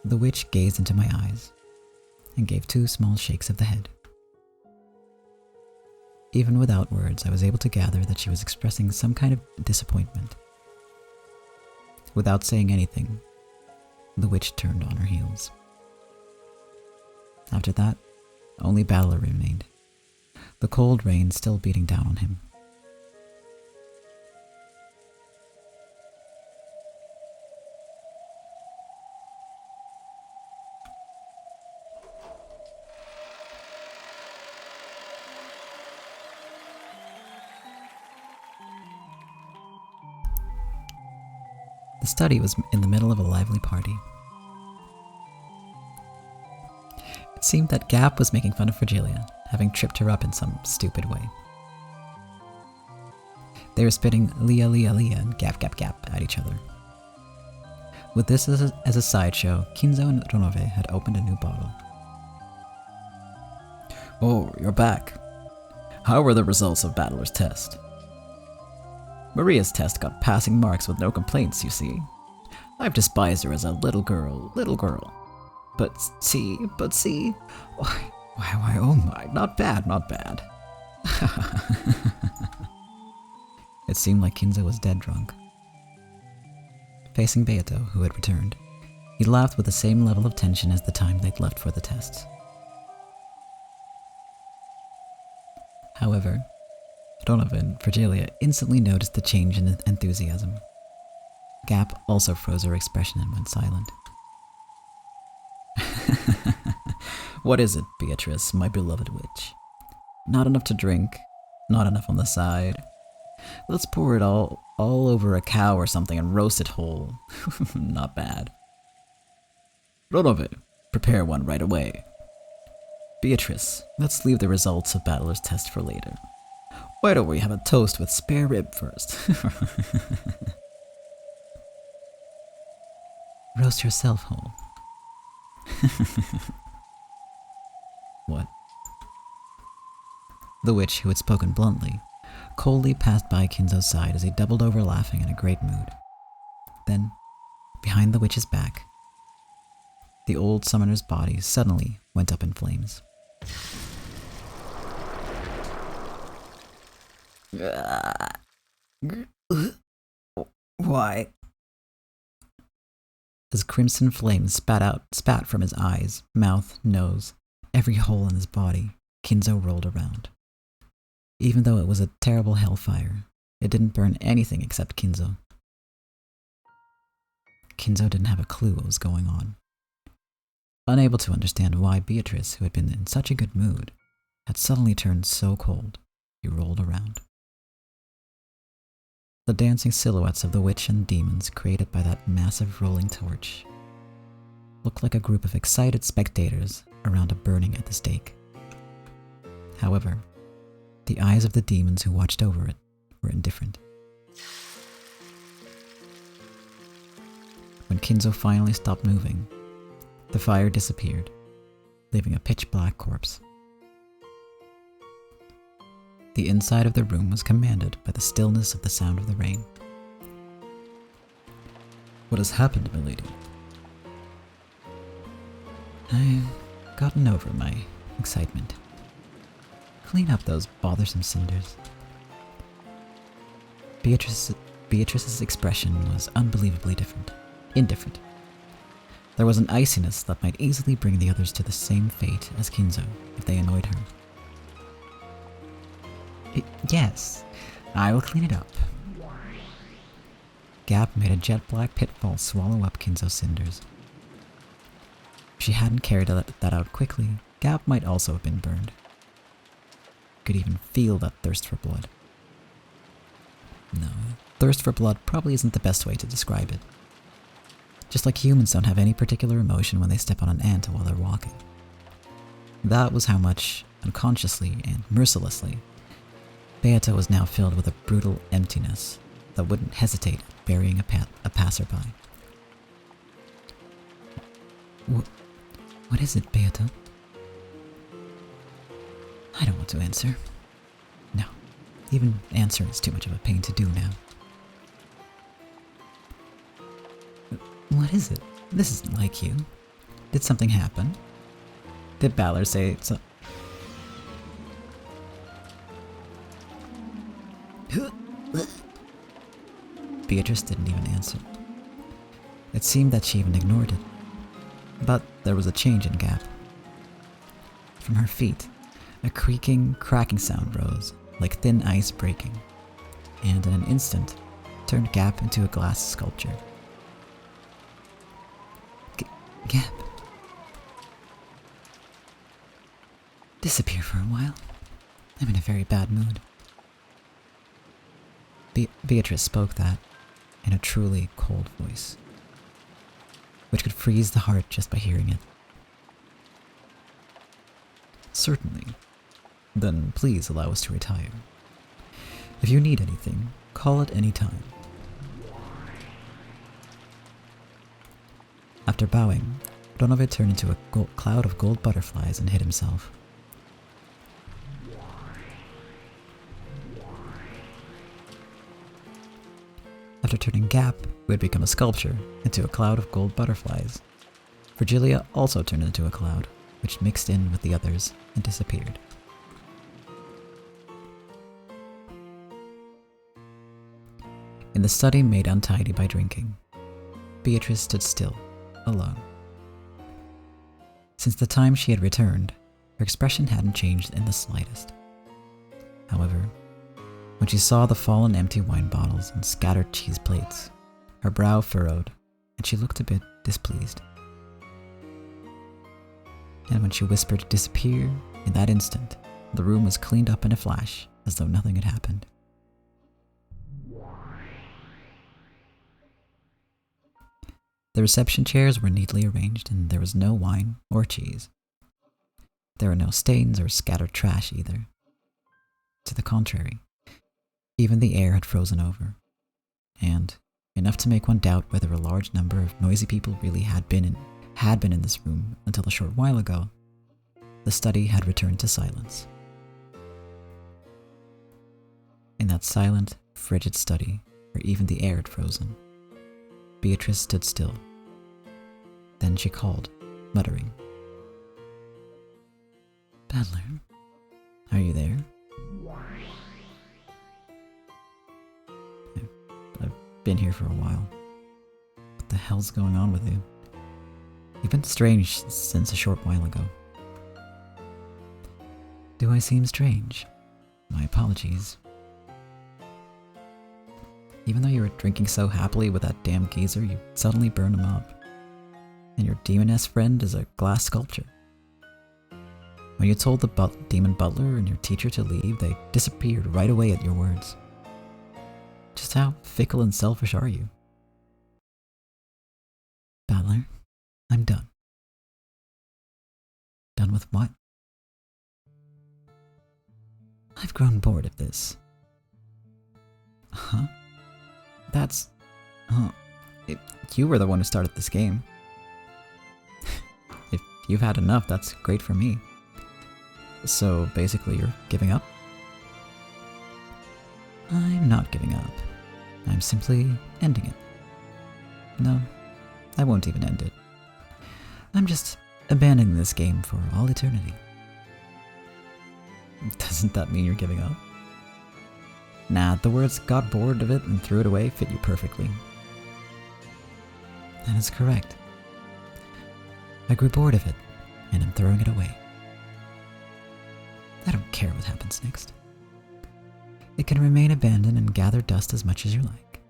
The witch gazed into my eyes and gave 2 small shakes of the head. Even without words, I was able to gather that she was expressing some kind of disappointment. Without saying anything, the witch turned on her heels. After that, only Balor remained, the cold rain still beating down on him. The study was in the middle of a lively party. It seemed that Gap was making fun of Frigilia, having tripped her up in some stupid way. They were spitting Lia Lia Lia and Gap Gap Gap at each other. With this as a sideshow, Kinzo and Ronove had opened a new bottle. Oh, you're back. How were the results of Battler's test? Maria's test got passing marks with no complaints, you see. I've despised her as a little girl. But see, why, oh my, not bad. It seemed like Kinzo was dead drunk. Facing Beato, who had returned, he laughed with the same level of tension as the time they'd left for the tests. However, Ronove and Frigilia instantly noticed the change in enthusiasm. Gap also froze her expression and went silent. What is it, Beatrice, my beloved witch? Not enough to drink? Not enough on the side? Let's pour it all over a cow or something and roast it whole. Not bad. Ronove, prepare one right away. Beatrice, let's leave the results of Battler's test for later. Why don't we have a toast with spare rib first? Roast yourself whole. What? The witch, who had spoken bluntly, coldly passed by Kinzo's side as he doubled over laughing in a great mood. Then, behind the witch's back, the old summoner's body suddenly went up in flames. Why? As crimson flames spat from his eyes, mouth, nose, every hole in his body, Kinzo rolled around. Even though it was a terrible hellfire, it didn't burn anything except Kinzo. Kinzo didn't have a clue what was going on. Unable to understand why Beatrice, who had been in such a good mood, had suddenly turned so cold, he rolled around. The dancing silhouettes of the witch and demons created by that massive rolling torch looked like a group of excited spectators around a burning at the stake. However, the eyes of the demons who watched over it were indifferent. When Kinzo finally stopped moving, the fire disappeared, leaving a pitch-black corpse. The inside of the room was commanded by the stillness of the sound of the rain. What has happened, milady? I've gotten over my excitement. Clean up those bothersome cinders. Beatrice's expression was unbelievably indifferent. There was an iciness that might easily bring the others to the same fate as Kinzo if they annoyed her. Yes, I will clean it up. Gap made a jet-black pitfall swallow up Kinzo's cinders. If she hadn't carried that out quickly, Gap might also have been burned. Could even feel that thirst for blood. No, thirst for blood probably isn't the best way to describe it. Just like humans don't have any particular emotion when they step on an ant while they're walking. That was how much, unconsciously and mercilessly, Beata was now filled with a brutal emptiness that wouldn't hesitate at burying a passerby. What is it, Beata? I don't want to answer. No, even answering is too much of a pain to do now. What is it? This isn't like you. Did something happen? Did Balor say so? Beatrice didn't even answer. It seemed that she even ignored it. But there was a change in Gap. From her feet, a creaking, cracking sound rose, like thin ice breaking, and in an instant, turned Gap into a glass sculpture. Gap. Disappear for a while. I'm in a very bad mood. Beatrice spoke that in a truly cold voice, which could freeze the heart just by hearing it. Certainly. Then please allow us to retire. If you need anything, call at any time. After bowing, Donovan turned into a cloud of gold butterflies and hid himself. After turning Gap, who had become a sculpture, into a cloud of gold butterflies, Virgilia also turned into a cloud, which mixed in with the others and disappeared. In the study made untidy by drinking, Beatrice stood still, alone. Since the time she had returned, her expression hadn't changed in the slightest. However, when she saw the fallen empty wine bottles and scattered cheese plates, her brow furrowed, and she looked a bit displeased. And when she whispered disappear, in that instant, the room was cleaned up in a flash, as though nothing had happened. The reception chairs were neatly arranged, and there was no wine or cheese. There were no stains or scattered trash either. To the contrary, even the air had frozen over, and enough to make one doubt whether a large number of noisy people really had been in this room until a short while ago. The study had returned to silence. In that silent, frigid study, where even the air had frozen, Beatrice stood still. Then she called, muttering, "Battler, are you there?" I've been here for a while. What the hell's going on with you? You've been strange since a short while ago. Do I seem strange? My apologies. Even though you were drinking so happily with that damn geezer, you suddenly burn him up. And your demoness friend is a glass sculpture. When you told the demon butler and your teacher to leave, they disappeared right away at your words. Just how fickle and selfish are you? Battler, I'm done. Done with what? I've grown bored of this. Huh? You were the one who started this game. If you've had enough, that's great for me. So basically you're giving up? I'm not giving up. I'm simply ending it. No, I won't even end it. I'm just abandoning this game for all eternity. Doesn't that mean you're giving up? Nah, the words "got bored of it and threw it away" fit you perfectly. That is correct. I grew bored of it, and I'm throwing it away. I don't care what happens next. It can remain abandoned and gather dust as much as you like.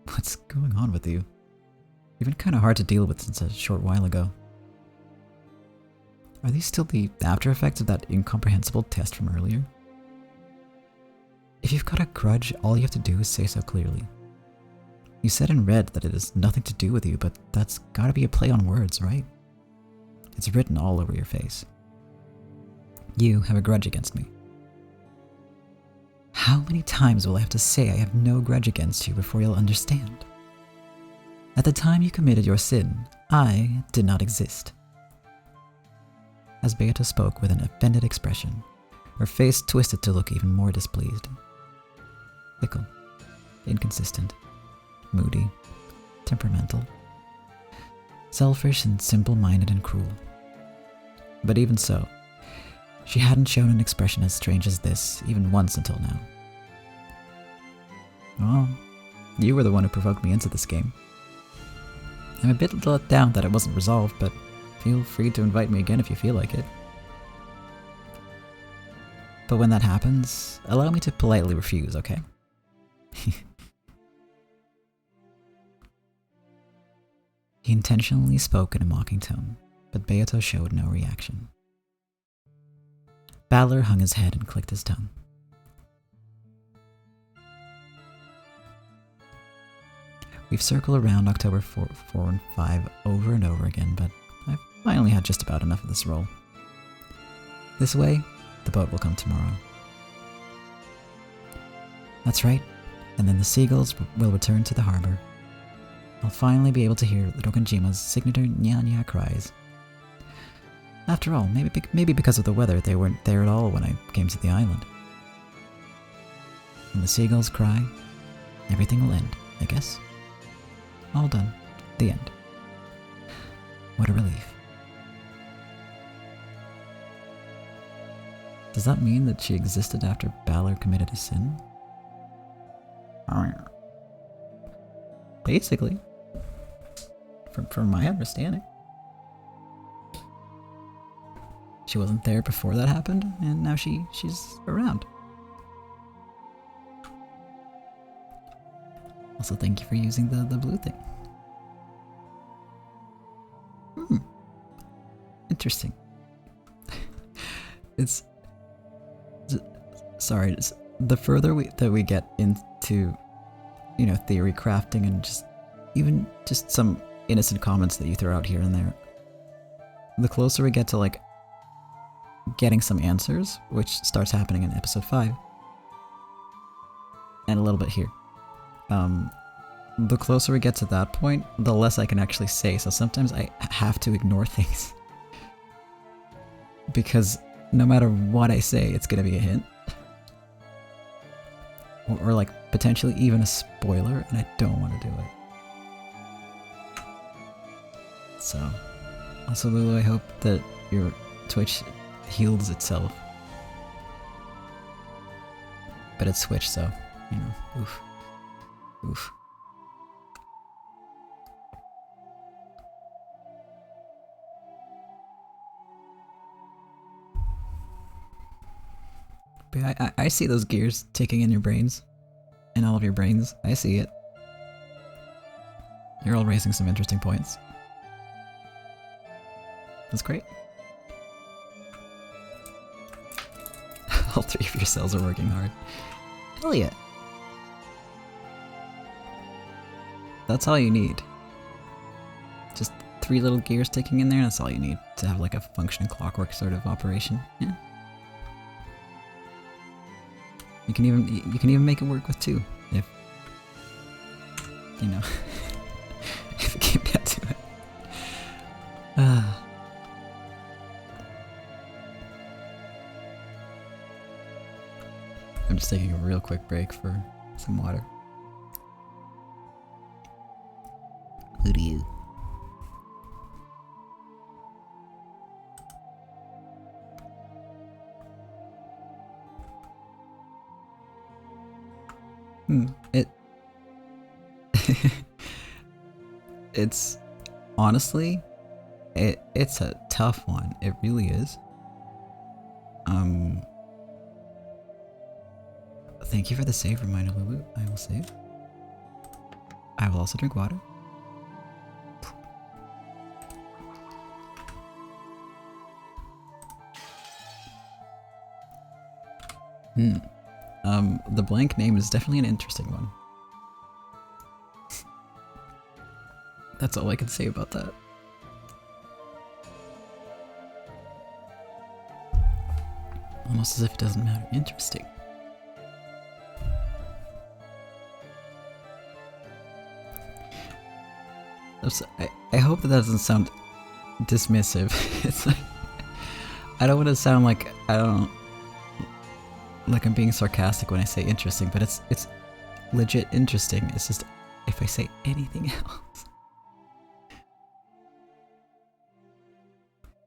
What's going on with you? You've been kind of hard to deal with since a short while ago. Are these still the after effects of that incomprehensible test from earlier? If you've got a grudge, all you have to do is say so clearly. You said in red that it has nothing to do with you, but that's gotta be a play on words, right? It's written all over your face. You have a grudge against me. How many times will I have to say I have no grudge against you before you'll understand? At the time you committed your sin, I did not exist. As Beata spoke with an offended expression, her face twisted to look even more displeased. Fickle, inconsistent, moody, temperamental, selfish and simple-minded and cruel. But even so, she hadn't shown an expression as strange as this even once until now. Well, you were the one who provoked me into this game. I'm a bit let down that it wasn't resolved, but feel free to invite me again if you feel like it. But when that happens, allow me to politely refuse, okay? He intentionally spoke in a mocking tone, but Beato showed no reaction. Balor hung his head and clicked his tongue. We've circled around October 4 and 5 over and over again, but I've finally had just about enough of this role. This way, the boat will come tomorrow. That's right, and then the Seagulls will return to the harbor. I'll finally be able to hear the Rokenjima's signature nya-nya cries. After all, maybe because of the weather, they weren't there at all when I came to the island. When the seagulls cry, everything will end, I guess. All done. The end. What a relief. Does that mean that she existed after Balor committed a sin? Basically. From my understanding. She wasn't there before that happened, and now she's around. Also, thank you for using the blue thing. Interesting. Sorry, the further that we get into, theory crafting and just some innocent comments that you throw out here and there, the closer we get to getting some answers, which starts happening in episode 5, and a little bit here. The closer we get to that point, the less I can actually say, so sometimes I have to ignore things. Because no matter what I say, it's gonna be a hint. Or potentially even a spoiler, and I don't want to do it. So, also Lulu, I hope that your Twitch heals itself. But it's Switch, so, oof. Oof. But I see those gears ticking in your brains. In all of your brains. I see it. You're all raising some interesting points. That's great. All 3 of your cells are working hard. Hell yeah. That's all you need. Just 3 little gears ticking in there, that's all you need to have a functioning clockwork sort of operation. Yeah. You can even make it work with 2 if if it came down to it. I'm just taking a real quick break for some water. Who do you? It... it's... Honestly, it's a tough one. It really is. Thank you for the save reminder, Lulu. I will save. I will also drink water. The blank name is definitely an interesting one. That's all I can say about that. Almost as if it doesn't matter. Interesting. I hope that doesn't sound dismissive. It's like, I don't want to sound like, like I'm being sarcastic when I say interesting, but it's legit interesting. It's just, if I say anything else.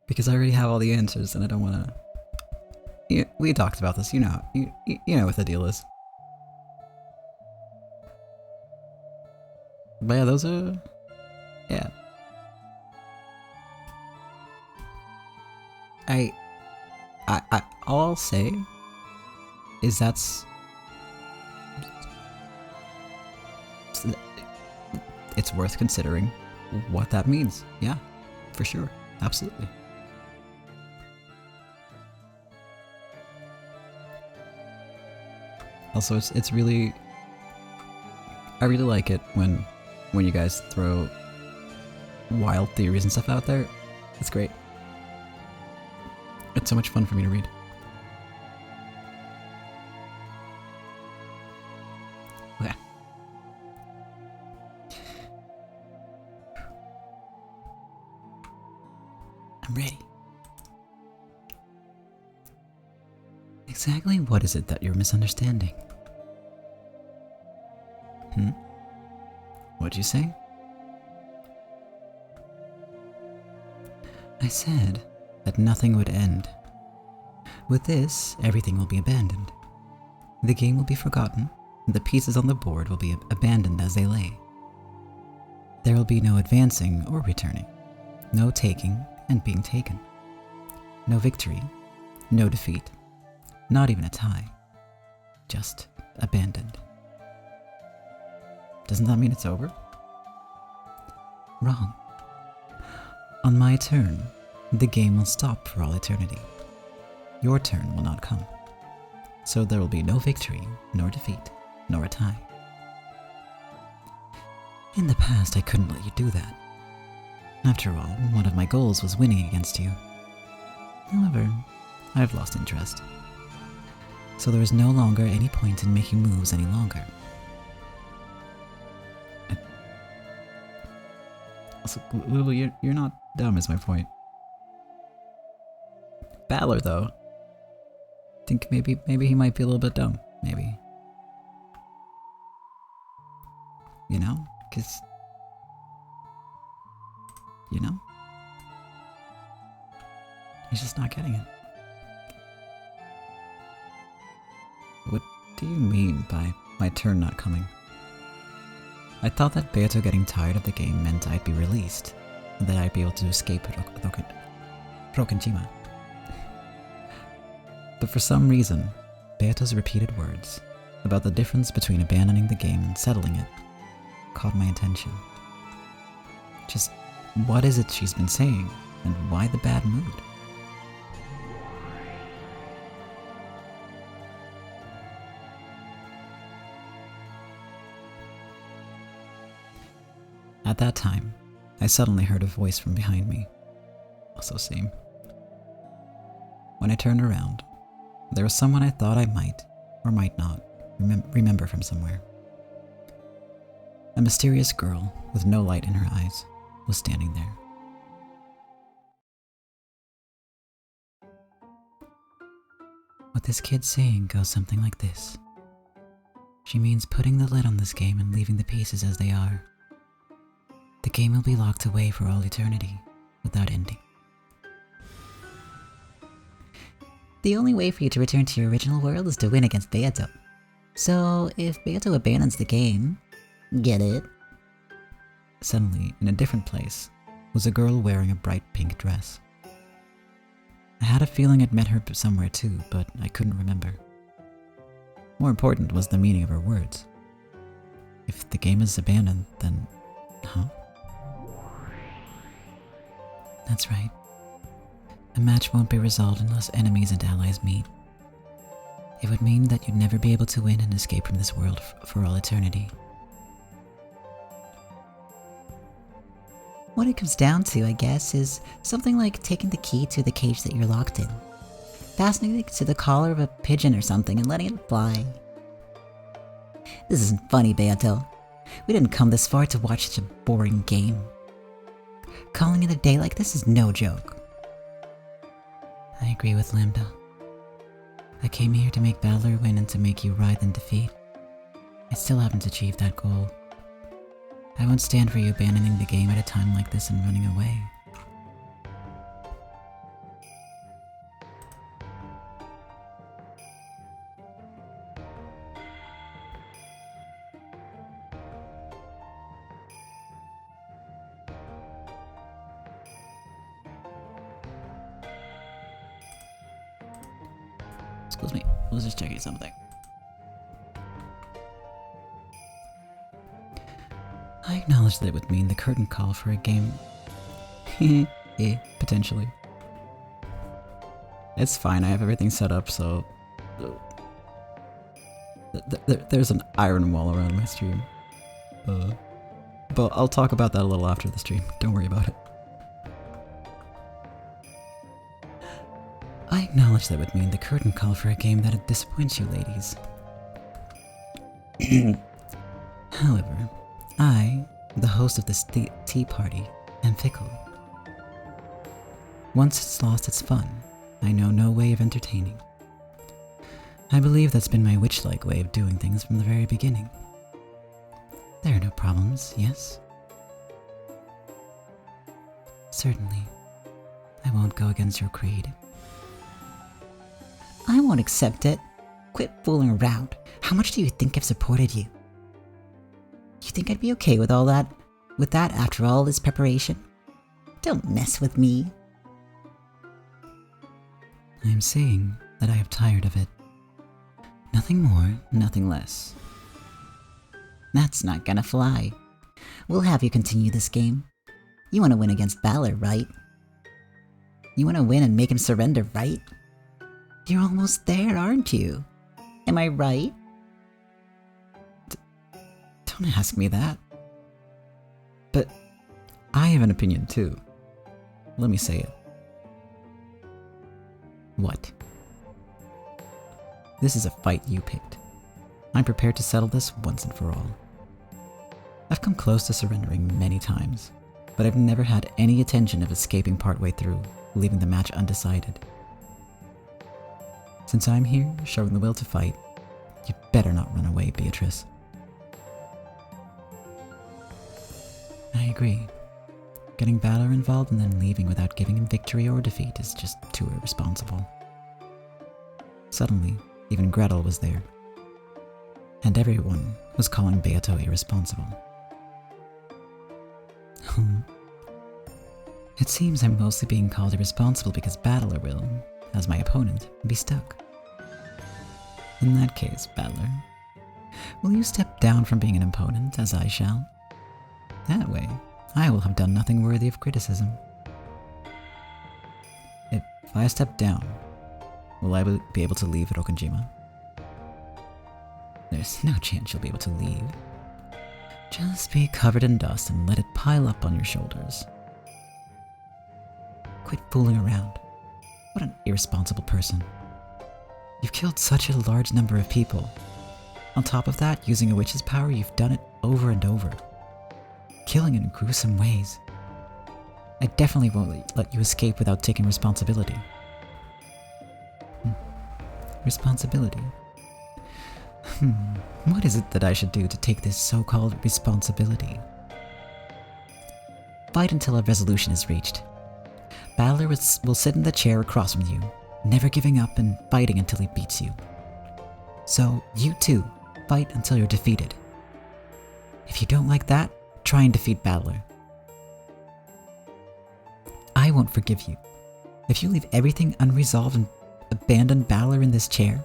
Because I already have all the answers and I don't want to... We talked about this, you know what the deal is. But yeah, those are... Yeah. All I'll say is it's worth considering what that means. Yeah, for sure. Absolutely. Also, it's really... I really like it when you guys throw wild theories and stuff out there. It's great. It's so much fun for me to read. Okay. I'm ready. Exactly what is it that you're misunderstanding? What'd you say? I said that nothing would end. With this, everything will be abandoned. The game will be forgotten, and the pieces on the board will be abandoned as they lay. There will be no advancing or returning, no taking and being taken, no victory, no defeat, not even a tie, just abandoned. Doesn't that mean it's over? Wrong. On my turn, the game will stop for all eternity. Your turn will not come. So there will be no victory, nor defeat, nor a tie. In the past, I couldn't let you do that. After all, one of my goals was winning against you. However, I've lost interest. So there is no longer any point in making moves any longer. Also, Lulu, you're not dumb is my point. Balor, though. I think maybe he might be a little bit dumb. Maybe. You know? 'Cause... You know? He's just not getting it. What do you mean by my turn not coming? I thought that Beato getting tired of the game meant I'd be released, and that I'd be able to escape Rokenjima. But for some reason, Beato's repeated words about the difference between abandoning the game and settling it caught my attention. Just what is it she's been saying, and why the bad mood? At that time, I suddenly heard a voice from behind me. Also same. When I turned around, there was someone I thought I might, or might not, remember from somewhere. A mysterious girl with no light in her eyes was standing there. What this kid's saying goes something like this. She means putting the lid on this game and leaving the pieces as they are. The game will be locked away for all eternity, without ending. The only way for you to return to your original world is to win against Beato. So, if Beato abandons the game, get it? Suddenly, in a different place, was a girl wearing a bright pink dress. I had a feeling I'd met her somewhere too, but I couldn't remember. More important was the meaning of her words. If the game is abandoned, then... huh? That's right. A match won't be resolved unless enemies and allies meet. It would mean that you'd never be able to win and escape from this world for all eternity. What it comes down to, I guess, is something like taking the key to the cage that you're locked in, fastening it to the collar of a pigeon or something and letting it fly. This isn't funny, Beato. We didn't come this far to watch such a boring game. Calling it a day like this is no joke. I agree with Lambda. I came here to make Battler win and to make you writhe in defeat. I still haven't achieved that goal. I won't stand for you abandoning the game at a time like this and running away. Excuse me, I was just checking something. I acknowledge that it would mean the curtain call for a game. Potentially. It's fine, I have everything set up, so... There's an iron wall around my stream. But I'll talk about that a little after the stream, don't worry about it. I acknowledge that would mean the curtain call for a game that'd disappoint you ladies. However, I, the host of this tea party, am fickle. Once it's lost its fun, I know no way of entertaining. I believe that's been my witch-like way of doing things from the very beginning. There are no problems, yes? Certainly. I won't go against your creed. I won't accept it. Quit fooling around. How much do you think I've supported you? You think I'd be okay with all that? With that after all this preparation? Don't mess with me. I am saying that I am tired of it. Nothing more, nothing less. That's not gonna fly. We'll have you continue this game. You wanna win against Balor, right? You wanna win and make him surrender, right? You're almost there, aren't you? Am I right? Don't ask me that. But I have an opinion too. Let me say it. What? This is a fight you picked. I'm prepared to settle this once and for all. I've come close to surrendering many times, but I've never had any intention of escaping partway through, leaving the match undecided. Since I'm here, showing the will to fight, you'd better not run away, Beatrice. I agree. Getting Balor involved and then leaving without giving him victory or defeat is just too irresponsible. Suddenly, even Gretel was there. And everyone was calling Beato irresponsible. It seems I'm mostly being called irresponsible because Battler will, as my opponent, be stuck. In that case, Battler, will you step down from being an opponent, as I shall? That way, I will have done nothing worthy of criticism. If I step down, will I be able to leave Rokujima? There's no chance you'll be able to leave. Just be covered in dust and let it pile up on your shoulders. Quit fooling around. What an irresponsible person. You've killed such a large number of people. On top of that, using a witch's power, you've done it over and over. Killing in gruesome ways. I definitely won't let you escape without taking responsibility. Responsibility? What is it that I should do to take this so-called responsibility? Fight until a resolution is reached. Battler will sit in the chair across from you, never giving up and fighting until he beats you. So, you too, fight until you're defeated. If you don't like that, try and defeat Battler. I won't forgive you. If you leave everything unresolved and abandon Battler in this chair,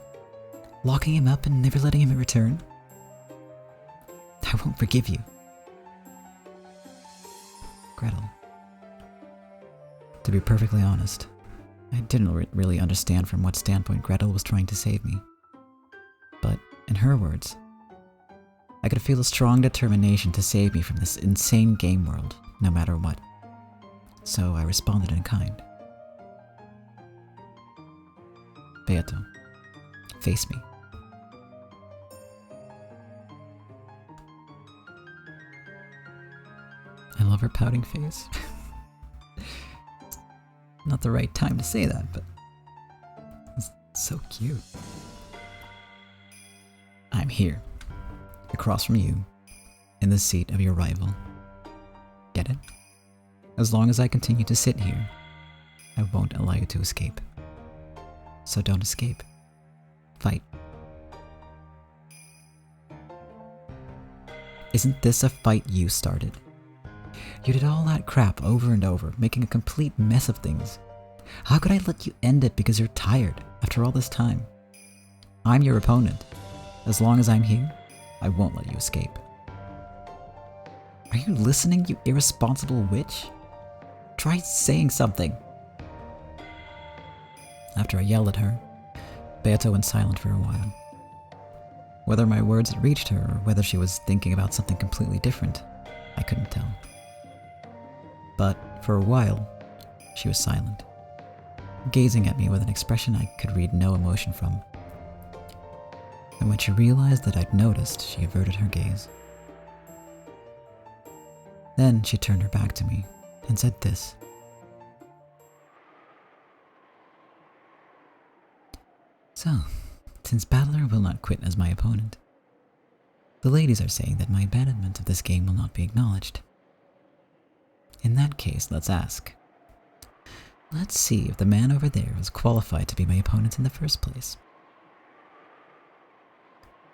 locking him up and never letting him return, I won't forgive you. Gretel. To be perfectly honest, I didn't really understand from what standpoint Gretel was trying to save me. But, in her words, I could feel a strong determination to save me from this insane game world, no matter what. So I responded in kind. Beato, face me. I love her pouting face. Not the right time to say that, but it's so cute. I'm here, across from you, in the seat of your rival. Get it? As long as I continue to sit here, I won't allow you to escape. So don't escape. Fight. Isn't this a fight you started? You did all that crap over and over, making a complete mess of things. How could I let you end it because you're tired after all this time? I'm your opponent. As long as I'm here, I won't let you escape. Are you listening, you irresponsible witch? Try saying something. After I yelled at her, Beato went silent for a while. Whether my words had reached her or whether she was thinking about something completely different, I couldn't tell. But for a while, she was silent, gazing at me with an expression I could read no emotion from. And when she realized that I'd noticed, she averted her gaze. Then she turned her back to me and said this. So, since Battler will not quit as my opponent, the ladies are saying that my abandonment of this game will not be acknowledged. In that case, let's ask. Let's see if the man over there is qualified to be my opponent in the first place.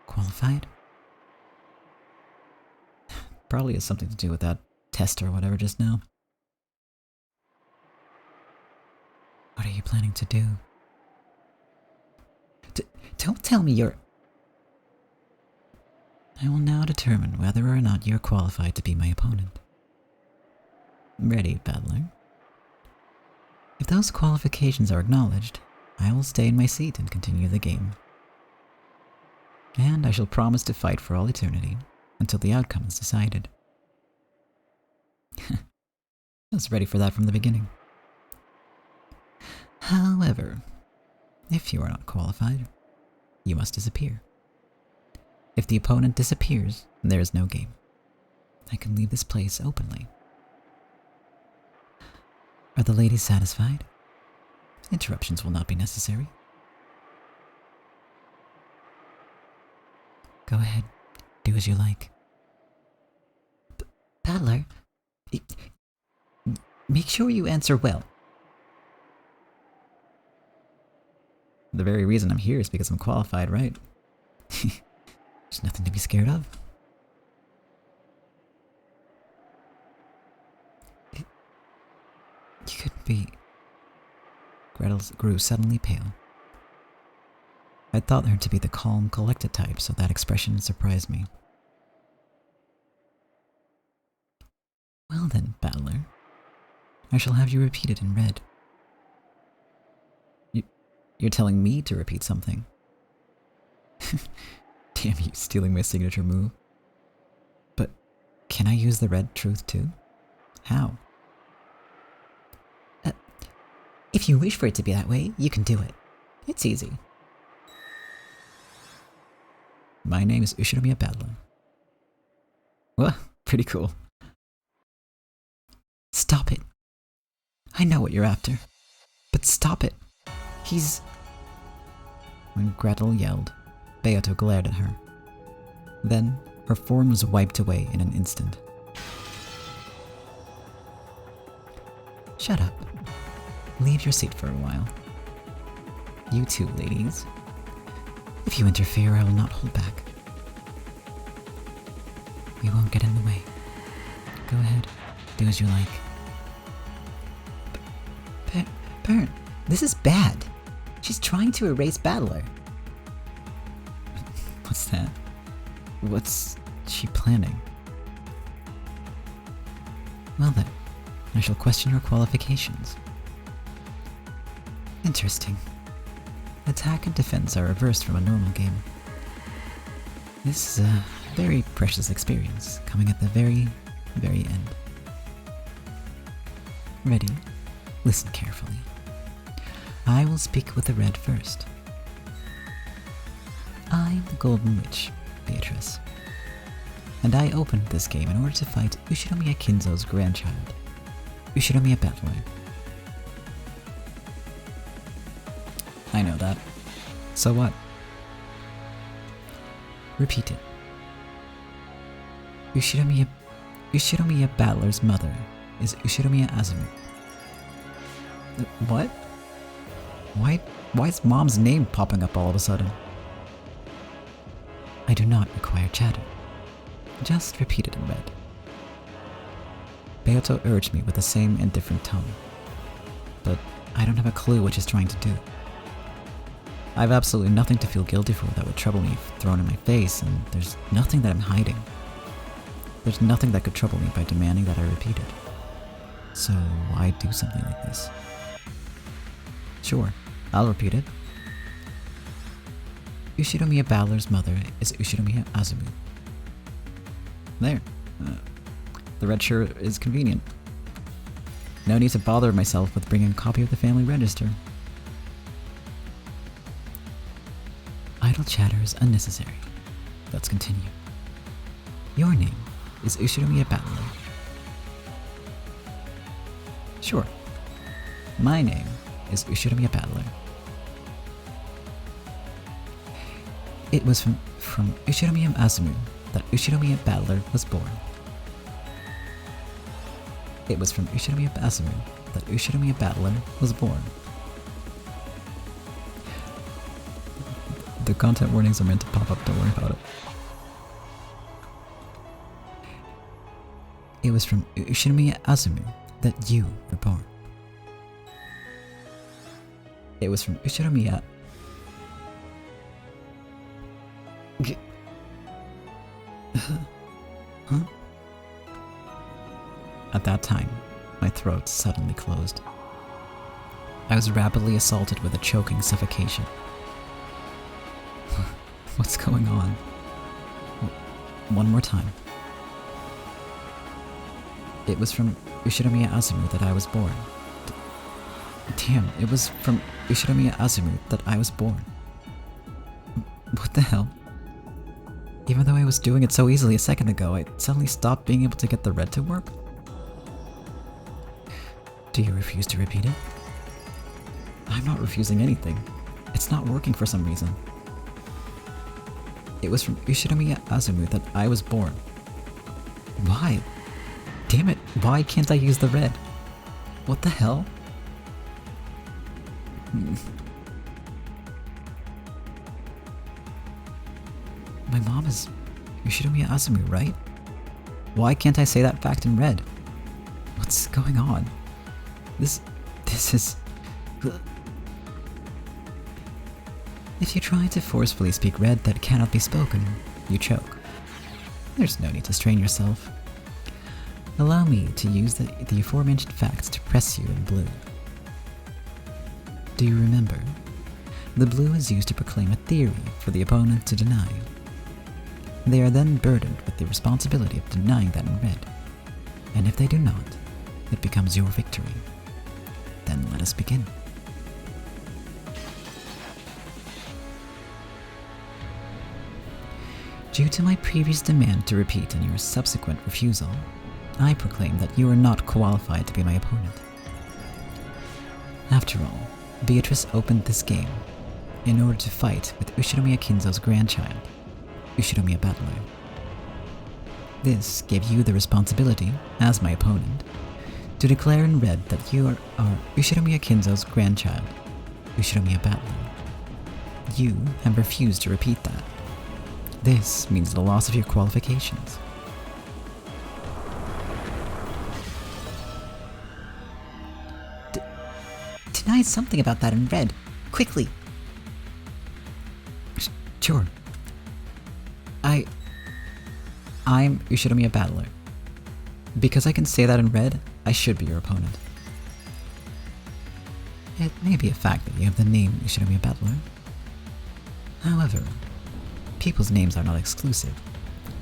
Qualified? Probably has something to do with that test or whatever just now. What are you planning to do? Don't tell me you're... I will now determine whether or not you're qualified to be my opponent. Ready, Battler? If those qualifications are acknowledged, I will stay in my seat and continue the game. And I shall promise to fight for all eternity, until the outcome is decided. I was ready for that from the beginning. However, if you are not qualified, you must disappear. If the opponent disappears, there is no game. I can leave this place openly. Are the ladies satisfied? Interruptions will not be necessary. Go ahead, do as you like. Battler, make sure you answer well. The very reason I'm here is because I'm qualified, right? There's nothing to be scared of. You could be... Gretel grew suddenly pale. I thought her to be the calm, collected type, so that expression surprised me. Well then, Battler. I shall have you repeat it in red. You're telling me to repeat something. Damn you, stealing my signature move. But can I use the red truth too? How? If you wish for it to be that way, you can do it. It's easy. My name is Ushinomiya Battler. Well, pretty cool. Stop it. I know what you're after. But stop it. He's... When Gretel yelled, Beato glared at her. Then, her form was wiped away in an instant. Shut up. Leave your seat for a while. You too, ladies. If you interfere, I will not hold back. We won't get in the way. Go ahead. Do as you like. Parent, this is bad. She's trying to erase Battler. What's that? What's she planning? Well then, I shall question your qualifications. Interesting. Attack and defense are reversed from a normal game. This is a very precious experience, coming at the very, very end. Ready? Listen carefully. I will speak with the red first. I am the Golden Witch, Beatrice. And I opened this game in order to fight Ushinomiya Kinzo's grandchild, Ushinomiya Battler. I know that. So what? Repeat it. Ushinomiya Battler's mother is Ushinomiya Azumi. What? Why is Mom's name popping up all of a sudden? I do not require chatter. Just repeat it in red. Beoto urged me with the same indifferent tone, but I don't have a clue what she's trying to do. I have absolutely nothing to feel guilty for that would trouble me if thrown in my face, and there's nothing that I'm hiding. There's nothing that could trouble me by demanding that I repeat it. So why do something like this? Sure, I'll repeat it. Ushinomiya Battler's mother is Ushinomiya Azumi. There. The red shirt is convenient. No need to bother myself with bringing a copy of the family register. Idle chatter is unnecessary. Let's continue. Your name is Ushinomiya Battler. Sure. My name is Ushinomiya Battler. It was from Ushinomiya Azumi that Ushinomiya Battler was born. It was from Ushinomiya Azumi that Ushinomiya Battler was born. The content warnings are meant to pop up, don't worry about it. It was from Ushinomiya Azumi that you were born. It was from Ushinomiya... Huh? At that time, my throat suddenly closed. I was rapidly assaulted with a choking suffocation. What's going on? One more time. It was from Ushinomiya Azumi that I was born. Damn, it was from Ushinomiya Azumi that I was born. What the hell? Even though I was doing it so easily a second ago, I suddenly stopped being able to get the red to work? Do you refuse to repeat it? I'm not refusing anything. It's not working for some reason. It was from Ushinomiya Azumi that I was born. Why? Damn it, why can't I use the red? What the hell? My mom is Ushinomiya Azumi, right? Why can't I say that fact in red? What's going on? This is... If you try to forcefully speak red that cannot be spoken, you choke. There's no need to strain yourself. Allow me to use the aforementioned facts to press you in blue. Do you remember? The blue is used to proclaim a theory for the opponent to deny. They are then burdened with the responsibility of denying that in red. And if they do not, it becomes your victory. Then let us begin. Due to my previous demand to repeat and your subsequent refusal, I proclaim that you are not qualified to be my opponent. After all, Beatrice opened this game in order to fight with Ushinomiya Kinzo's grandchild, Ushinomiya Battler. This gave you the responsibility, as my opponent, to declare in red that you are Ushinomiya Kinzo's grandchild, Ushinomiya Battler. You have refused to repeat that. This means the loss of your qualifications. Deny something about that in red. Quickly. Sure. I'm Ushinomiya Battler. Because I can say that in red, I should be your opponent. It may be a fact that you have the name Ushinomiya Battler. However, people's names are not exclusive.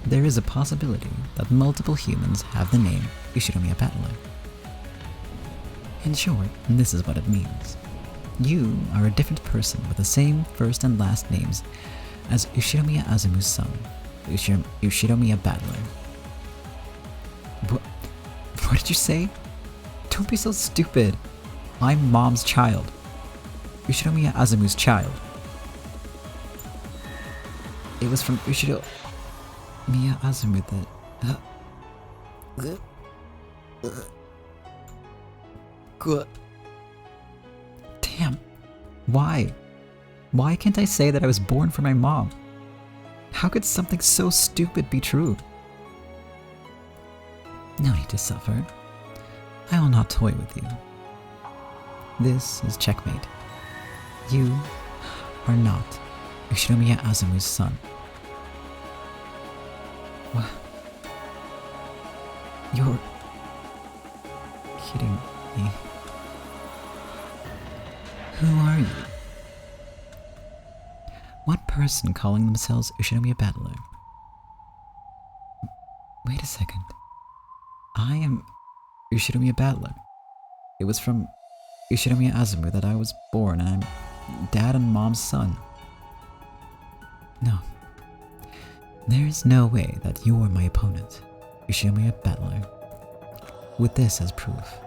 There is a possibility that multiple humans have the name Ushinomiya Battler. In short, this is what it means. You are a different person with the same first and last names as Ushinomiya Azumu's son, Ushinomiya Battler. What did you say? Don't be so stupid. I'm Mom's child. Ushinomiya Azumu's child. It was from Ushinomiya Azumu that... Damn. Why? Why can't I say that I was born from my mom? How could something so stupid be true? No need to suffer. I will not toy with you. This is checkmate. You are not Ushinomiya Azumu's son. What? You're kidding me. Who are you? What person calling themselves Ushinomiya Battler? Wait a second. I am Ushinomiya Battler. It was from Ushinomiya Azumu that I was born, and I'm Dad and Mom's son. No. There is no way that you are my opponent, Ushinomiya Battler. With this as proof.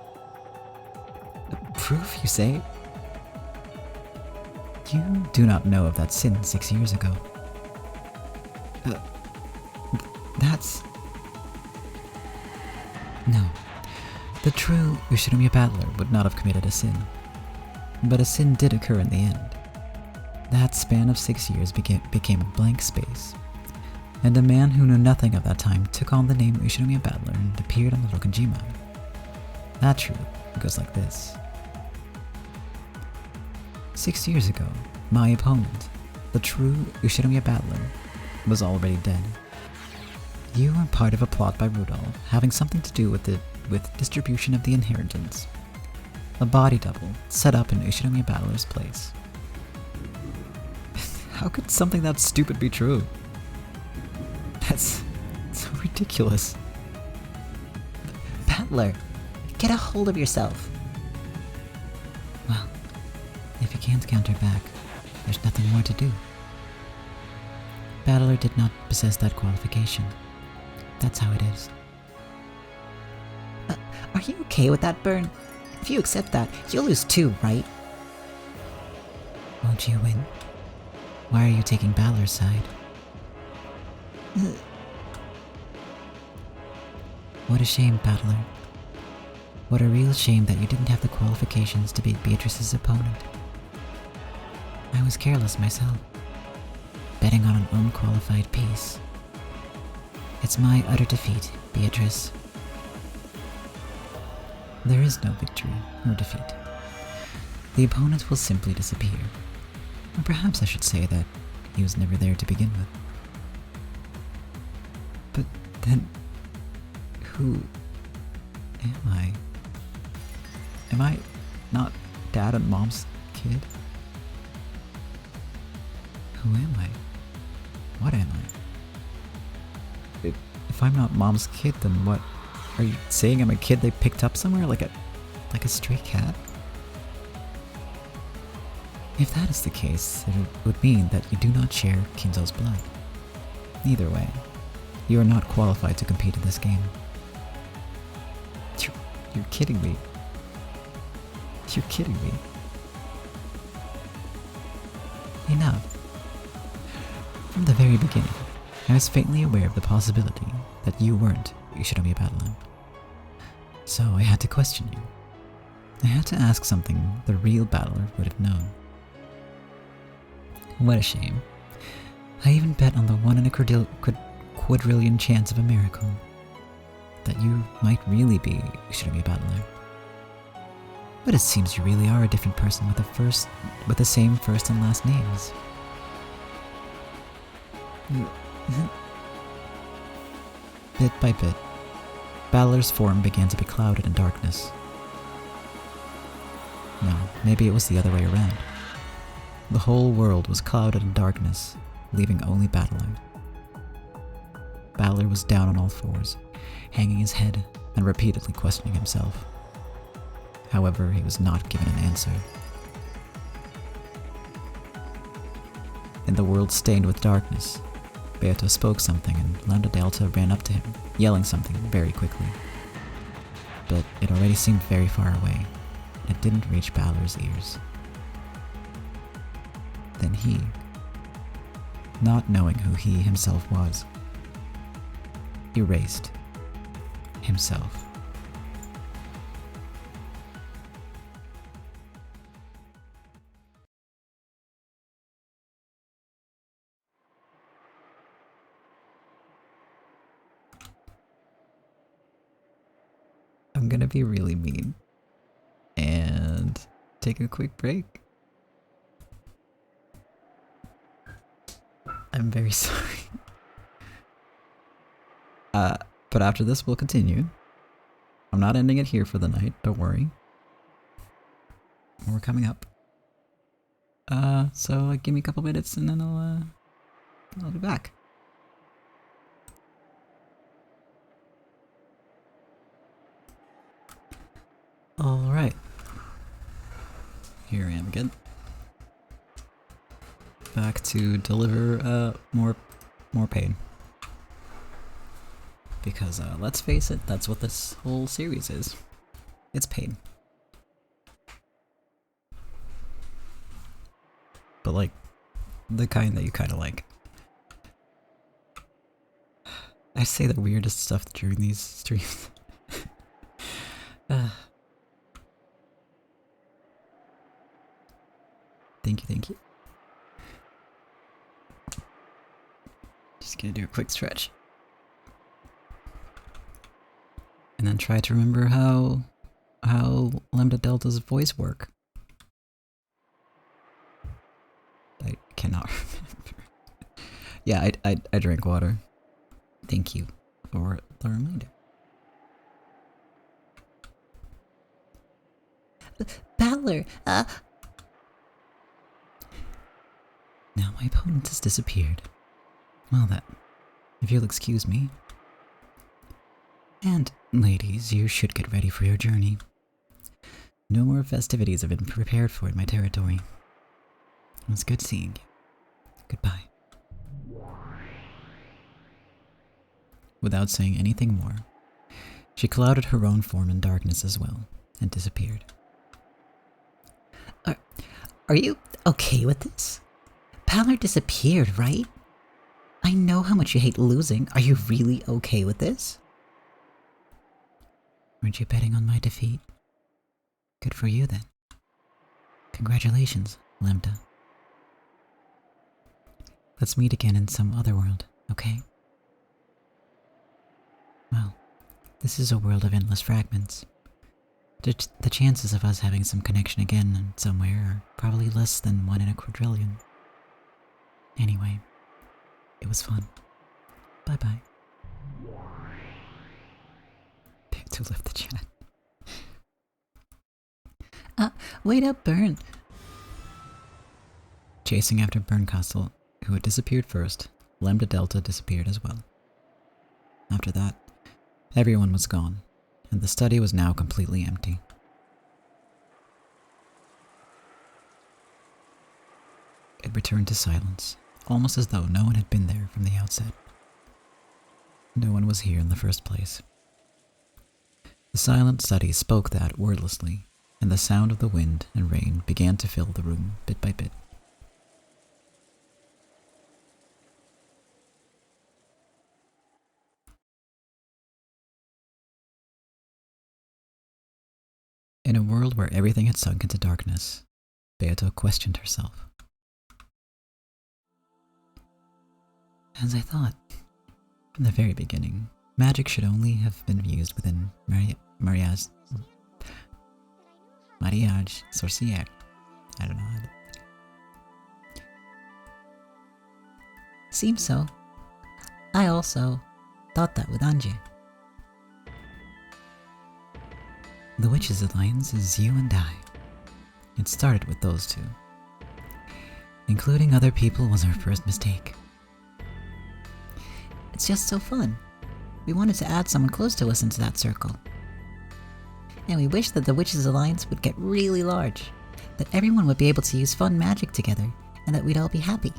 Proof, you say? You do not know of that sin 6 years ago. That's... No. The true Ushinomiya Battler would not have committed a sin. But a sin did occur in the end. That span of 6 years became a blank space. And a man who knew nothing of that time took on the name Ushinomiya Battler and appeared on the Rokunjima. That truth goes like this. 6 years ago, my opponent, the true Ushinomiya Battler, was already dead. You are part of a plot by Rudolph having something to do with distribution of the inheritance. A body double set up in Ushinomiya Battler's place. How could something that stupid be true? That's so ridiculous. Battler, get a hold of yourself. Well, if you can't counter back, there's nothing more to do. Battler did not possess that qualification. That's how it is. Are you okay with that, Burn? If you accept that, you'll lose too, right? Won't you win? Why are you taking Battler's side? What a shame, Battler. What a real shame that you didn't have the qualifications to beat Beatrice's opponent. I was careless myself, betting on an unqualified piece. It's my utter defeat, Beatrice. There is no victory or defeat. The opponent will simply disappear. Or perhaps I should say that he was never there to begin with. But then, who am I? Am I not Dad and Mom's kid? Who am I? What am I? If I'm not Mom's kid, then what? Are you saying I'm a kid they picked up somewhere, like a stray cat? If that is the case, it would mean that you do not share Kinzo's blood. Either way, you are not qualified to compete in this game. You're kidding me. You're kidding me. Enough. From the very beginning, I was faintly aware of the possibility that you weren't Ushinomiya Battler. So I had to question you. I had to ask something the real Battler would have known. What a shame. I even bet on the 1 in a quadrillion chance of a miracle that you might really be Ushinomiya Battler. But it seems you really are a different person with the same first and last names. Bit by bit, Balor's form began to be clouded in darkness. No, maybe it was the other way around. The whole world was clouded in darkness, leaving only Balor. Balor was down on all fours, hanging his head and repeatedly questioning himself. However, he was not given an answer. In the world stained with darkness, Beato spoke something and Lambdadelta ran up to him, yelling something very quickly. But it already seemed very far away, and it didn't reach Balor's ears. Then he, not knowing who he himself was, erased himself. I'm gonna be really mean and take a quick break. I'm very sorry. But after this, we'll continue. I'm not ending it here for the night, don't worry. We're coming up. So give me a couple minutes and then I'll be back. Alright. Here I am again. Back to deliver more pain. Because let's face it, that's what this whole series is. It's pain. But like the kind that you kinda like. I say the weirdest stuff during these streams. Thank you. Just gonna do a quick stretch. And then try to remember how Lambdadelta's voice work. I cannot remember. Yeah, I drank water. Thank you for the reminder. Balor, Now my opponent has disappeared. Well then, if you'll excuse me. And, ladies, you should get ready for your journey. No more festivities have been prepared for in my territory. It was good seeing you. Goodbye. Without saying anything more, she clouded her own form in darkness as well, and disappeared. are you okay with this? Balor disappeared, right? I know how much you hate losing. Are you really okay with this? Weren't you betting on my defeat? Good for you then. Congratulations, Lambda. Let's meet again in some other world, okay? Well, this is a world of endless fragments. The chances of us having some connection again somewhere are probably less than 1 in a quadrillion. Anyway, it was fun. Bye-bye. Back to lift the chat. Wait up, Burn. Chasing after Burncastle, who had disappeared first, Lambdadelta disappeared as well. After that, everyone was gone, and the study was now completely empty. It returned to silence, almost as though no one had been there from the outset. No one was here in the first place. The silent study spoke that wordlessly, and the sound of the wind and rain began to fill the room bit by bit. In a world where everything had sunk into darkness, Beato questioned herself. As I thought, from the very beginning, magic should only have been used within Mariage sorcière. I don't know. Seems so. I also thought that with Anje. The Witches' Alliance is you and I. It started with those two. Including other people was our first mistake. It's just so fun. We wanted to add someone close to us into that circle. And we wish that the Witches' Alliance would get really large, that everyone would be able to use fun magic together, and that we'd all be happy.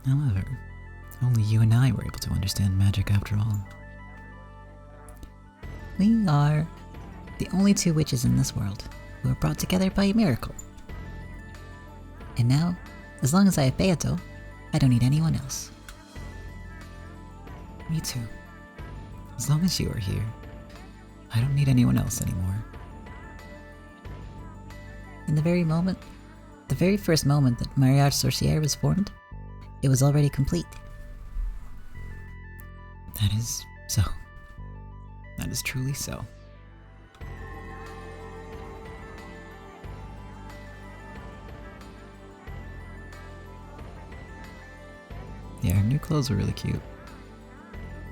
However, only you and I were able to understand magic after all. We are the only two witches in this world who are brought together by a miracle. And now, as long as I have Beato, I don't need anyone else. Me too. As long as you are here, I don't need anyone else anymore. In the very first moment that Mariage Sorcière was formed, it was already complete. That is so. That is truly so. Yeah, her new clothes were really cute.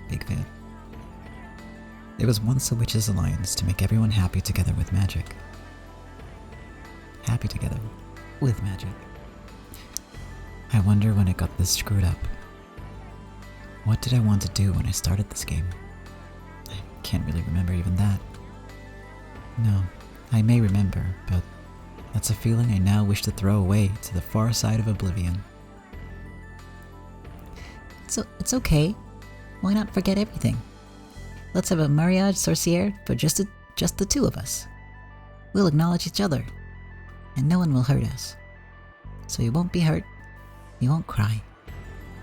Big fan. It was once a Witches' Alliance to make everyone happy together with magic. Happy together with magic. I wonder when it got this screwed up. What did I want to do when I started this game? I can't really remember even that. No, I may remember, but that's a feeling I now wish to throw away to the far side of oblivion. So it's okay. Why not forget everything? Let's have a mariage sorcière for just the two of us. We'll acknowledge each other, and no one will hurt us. So you won't be hurt, you won't cry.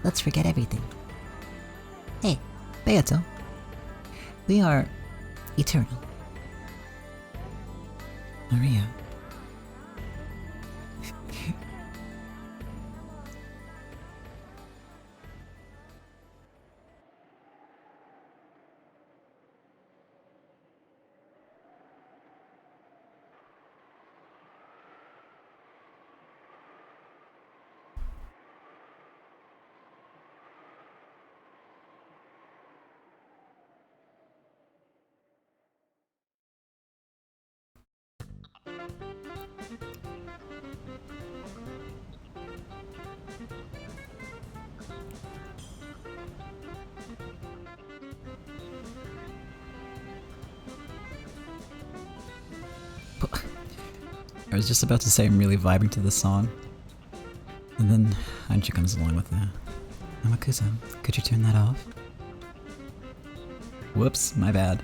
Let's forget everything. Hey, Beato. We are eternal. Maria. I was just about to say I'm really vibing to this song. And then Anji comes along with that. Amakusa, could you turn that off? Whoops, my bad.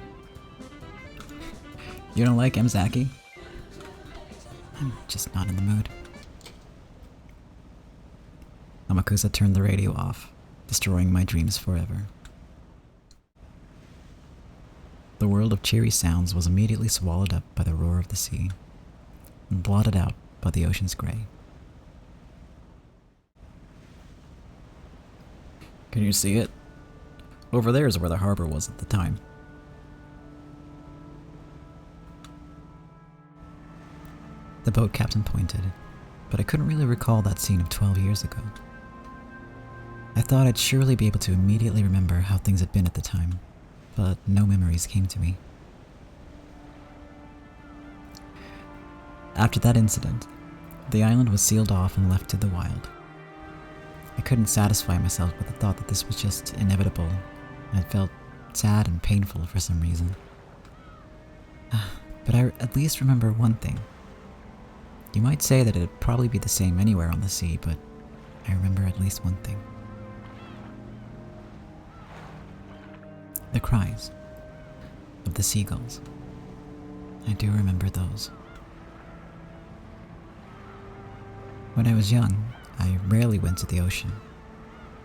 You don't like Mzaki? I'm just not in the mood. Amakusa turned the radio off, destroying my dreams forever. The world of cheery sounds was immediately swallowed up by the roar of the sea, and blotted out by the ocean's gray. Can you see it? Over there is where the harbor was at the time. The boat captain pointed, but I couldn't really recall that scene of 12 years ago. I thought I'd surely be able to immediately remember how things had been at the time, but no memories came to me. After that incident, the island was sealed off and left to the wild. I couldn't satisfy myself with the thought that this was just inevitable, and it felt sad and painful for some reason. But I at least remember one thing. You might say that it'd probably be the same anywhere on the sea, but I remember at least one thing. The cries of the seagulls. I do remember those. When I was young, I rarely went to the ocean,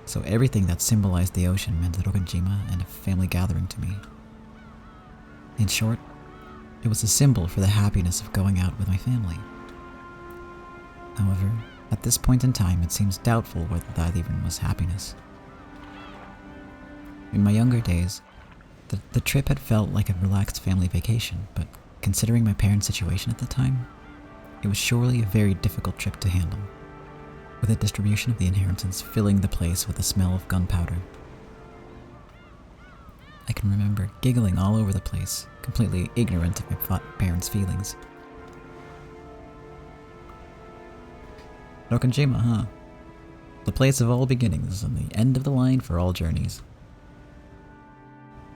so everything that symbolized the ocean meant Rogenjima and a family gathering to me. In short, it was a symbol for the happiness of going out with my family. However, at this point in time, it seems doubtful whether that even was happiness. In my younger days, the trip had felt like a relaxed family vacation, but considering my parents' situation at the time, it was surely a very difficult trip to handle, with the distribution of the inheritance filling the place with the smell of gunpowder. I can remember giggling all over the place, completely ignorant of my parents' feelings. Rokonjima, huh? The place of all beginnings and the end of the line for all journeys.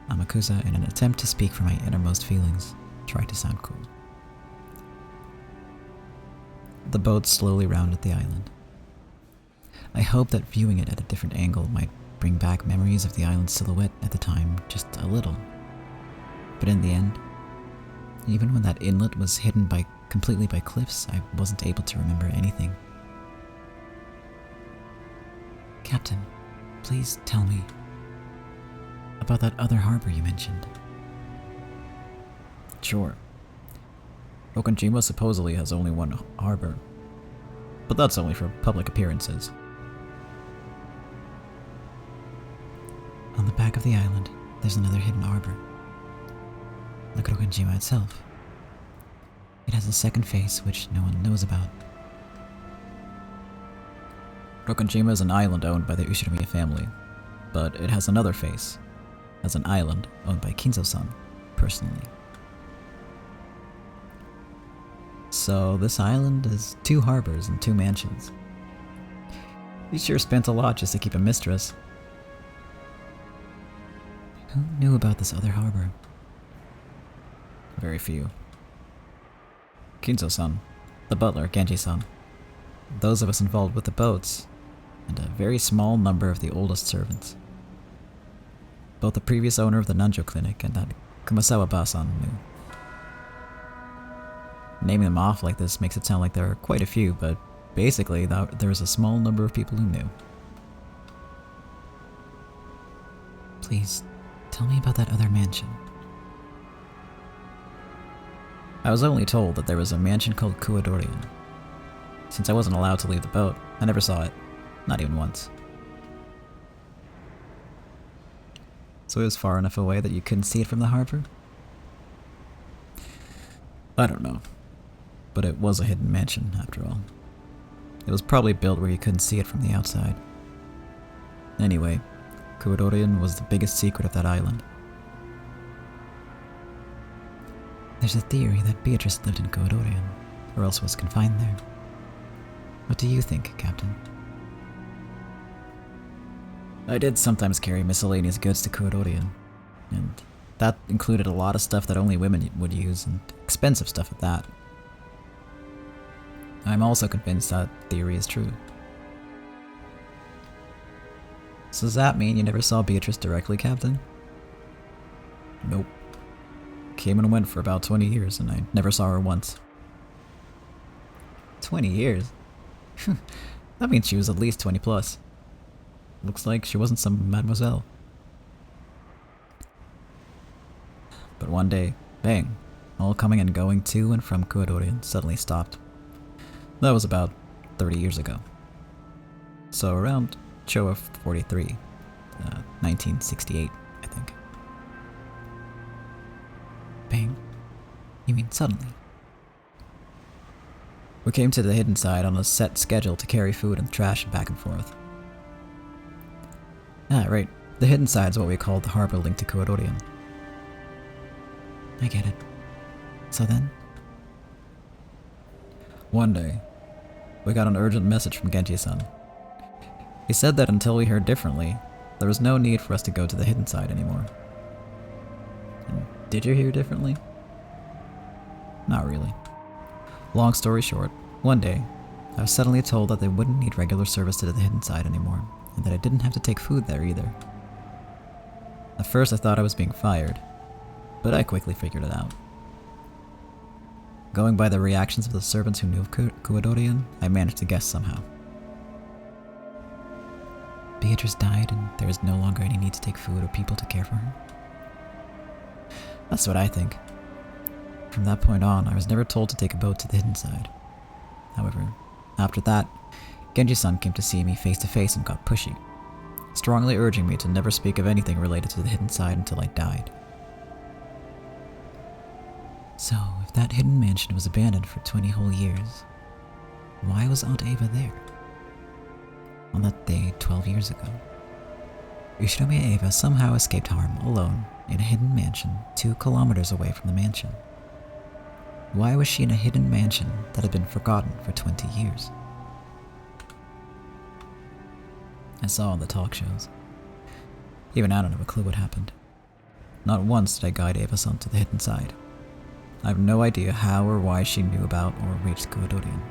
Amakusa, in an attempt to speak from my innermost feelings, tried to sound cool. The boat slowly rounded the island. I hoped that viewing it at a different angle might bring back memories of the island's silhouette at the time just a little. But in the end, even when that inlet was hidden completely by cliffs, I wasn't able to remember anything. Captain, please tell me about that other harbor you mentioned. Sure. Rokonjima supposedly has only one harbor, but that's only for public appearances. On the back of the island, there's another hidden harbor, like Rokonjima itself. It has a second face which no one knows about. Rokonjima is an island owned by the Ushinomiya family, but it has another face, as an island owned by Kinzo-san, personally. So this island is 2 harbors and 2 mansions. He sure spent a lot just to keep a mistress. Who knew about this other harbor? Very few. Kinzo-san, the butler, Genji-san, those of us involved with the boats, and a very small number of the oldest servants. Both the previous owner of the Nanjo Clinic and that Kumasawa-ba-san knew. Naming them off like this makes it sound like there are quite a few, but basically there is a small number of people who knew. Please, tell me about that other mansion. I was only told that there was a mansion called Kuadorian. Since I wasn't allowed to leave the boat, I never saw it. Not even once. So it was far enough away that you couldn't see it from the harbor? I don't know. But it was a hidden mansion, after all. It was probably built where you couldn't see it from the outside. Anyway, Kuadorian was the biggest secret of that island. There's a theory that Beatrice lived in Kuadorian, or else was confined there. What do you think, Captain? I did sometimes carry miscellaneous goods to Kuadorian, and that included a lot of stuff that only women would use, and expensive stuff at that. I'm also convinced that theory is true. So does that mean you never saw Beatrice directly, Captain? Nope. Came and went for about 20 years, and I never saw her once. 20 years? That means she was at least 20 plus. Looks like she wasn't some mademoiselle. But one day, bang, all coming and going to and from Kuadorian suddenly stopped. That was about 30 years ago. So around Showa 43, 1968, I think. Bang? You mean suddenly? We came to the hidden side on a set schedule to carry food and trash back and forth. Ah, right. The hidden side is what we call the harbor link to Kuadorian. I get it. So then? One day, we got an urgent message from Genji-san. He said that until we heard differently, there was no need for us to go to the hidden side anymore. And did you hear differently? Not really. Long story short, one day, I was suddenly told that they wouldn't need regular service to the hidden side anymore, and that I didn't have to take food there either. At first I thought I was being fired, but I quickly figured it out. Going by the reactions of the servants who knew of Kuadorian, I managed to guess somehow. Beatrice died and there is no longer any need to take food or people to care for her? That's what I think. From that point on, I was never told to take a boat to the hidden side. However, after that, Genji-san came to see me face to face and got pushy, strongly urging me to never speak of anything related to the hidden side until I died. So, if that hidden mansion was abandoned for 20 whole years, why was Aunt Ava there? On that day 12 years ago, Ushinomiya Ava somehow escaped harm alone in a hidden mansion 2 kilometers away from the mansion. Why was she in a hidden mansion that had been forgotten for 20 years? I saw on the talk shows. Even I don't have a clue what happened. Not once did I guide Ava-san to the hidden side. I have no idea how or why she knew about or reached Kuodorian.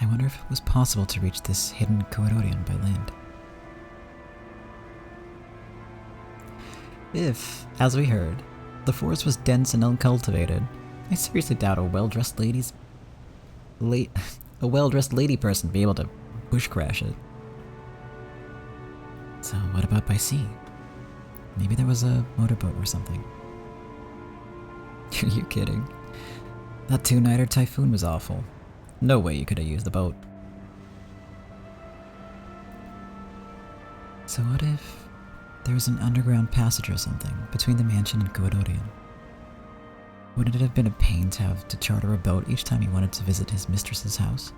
I wonder if it was possible to reach this hidden Kuodorian by land. If, as we heard, the forest was dense and uncultivated, I seriously doubt a well-dressed lady person be able to bush crash it. So what about by sea? Maybe there was a motorboat or something. Are you kidding? That 2-nighter typhoon was awful. No way you could have used the boat. So what if there was an underground passage or something between the mansion and Kuodorian? Wouldn't it have been a pain to have to charter a boat each time he wanted to visit his mistress's house?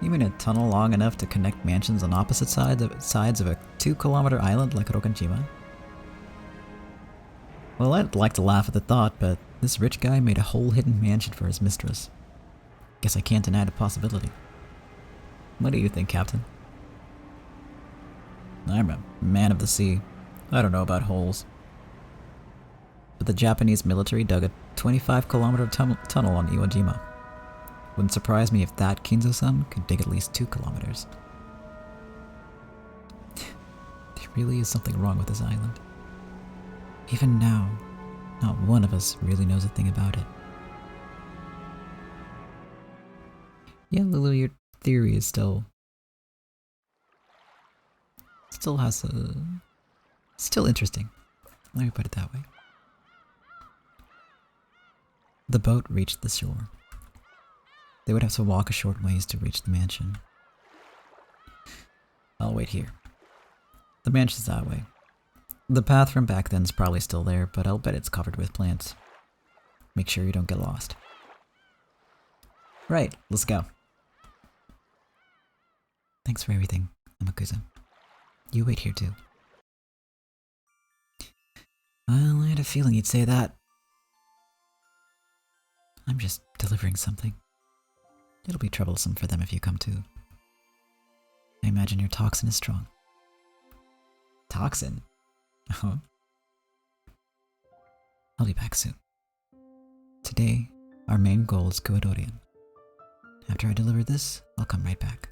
You mean a tunnel long enough to connect mansions on opposite sides of a 2-kilometer island like Rokanjima? Well, I'd like to laugh at the thought, but this rich guy made a whole hidden mansion for his mistress. Guess I can't deny the possibility. What do you think, Captain? I'm a man of the sea. I don't know about holes. But the Japanese military dug a 25-kilometer tunnel on Iwo Jima. Wouldn't surprise me if that Kinzo-san could dig at least 2 kilometers. There really is something wrong with this island. Even now, not one of us really knows a thing about it. Yeah, Lulu, your theory is still interesting. Let me put it that way. The boat reached the shore. They would have to walk a short ways to reach the mansion. I'll wait here. The mansion's that way. The path from back then's probably still there, but I'll bet it's covered with plants. Make sure you don't get lost. Right, let's go. Thanks for everything, Amakusa. You wait here too. Well, I had a feeling you'd say that. I'm just delivering something. It'll be troublesome for them if you come too. I imagine your toxin is strong. Toxin? Oh. I'll be back soon. Today, our main goal is Kuodorian. After I deliver this, I'll come right back.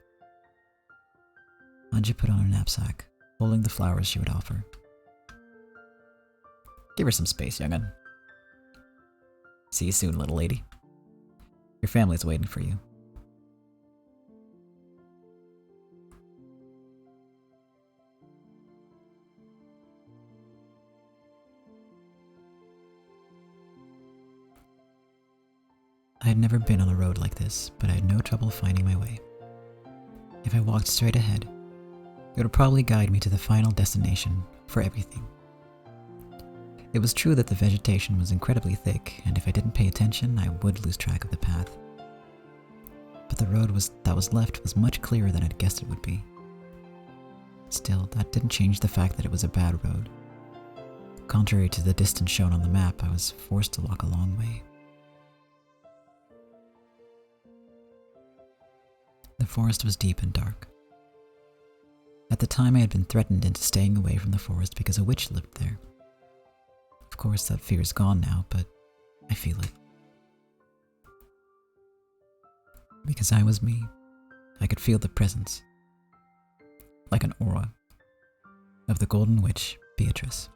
Anji put on her knapsack, holding the flowers she would offer. Give her some space, young'un. See you soon, little lady. Your family's waiting for you. I had never been on a road like this, but I had no trouble finding my way. If I walked straight ahead, it would probably guide me to the final destination for everything. It was true that the vegetation was incredibly thick, and if I didn't pay attention, I would lose track of the path. But the road that was left was much clearer than I'd guessed it would be. Still, that didn't change the fact that it was a bad road. Contrary to the distance shown on the map, I was forced to walk a long way. The forest was deep and dark. At the time, I had been threatened into staying away from the forest because a witch lived there. Of course, that fear is gone now, but I feel it. Because I was me, I could feel the presence, like an aura, of the golden witch, Beatrice.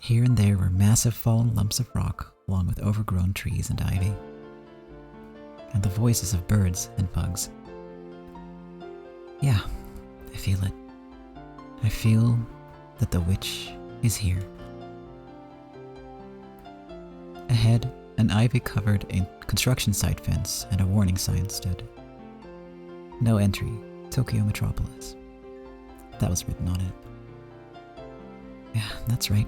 Here and there were massive fallen lumps of rock, along with overgrown trees and ivy, and the voices of birds and bugs. Yeah, I feel it. I feel that the witch is here. Ahead, an ivy-covered construction site fence and a warning sign stood. No entry, Tokyo Metropolis. That was written on it. Yeah, that's right.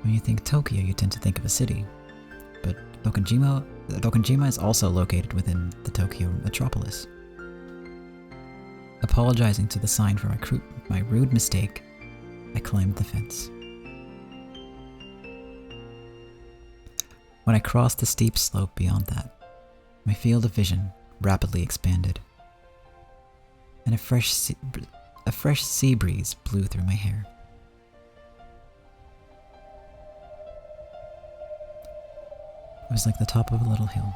When you think Tokyo, you tend to think of a city. But Dokonjima is also located within the Tokyo metropolis. Apologizing to the sign for my rude mistake, I climbed the fence. When I crossed the steep slope beyond that, my field of vision rapidly expanded, and a fresh sea breeze blew through my hair. It was like the top of a little hill.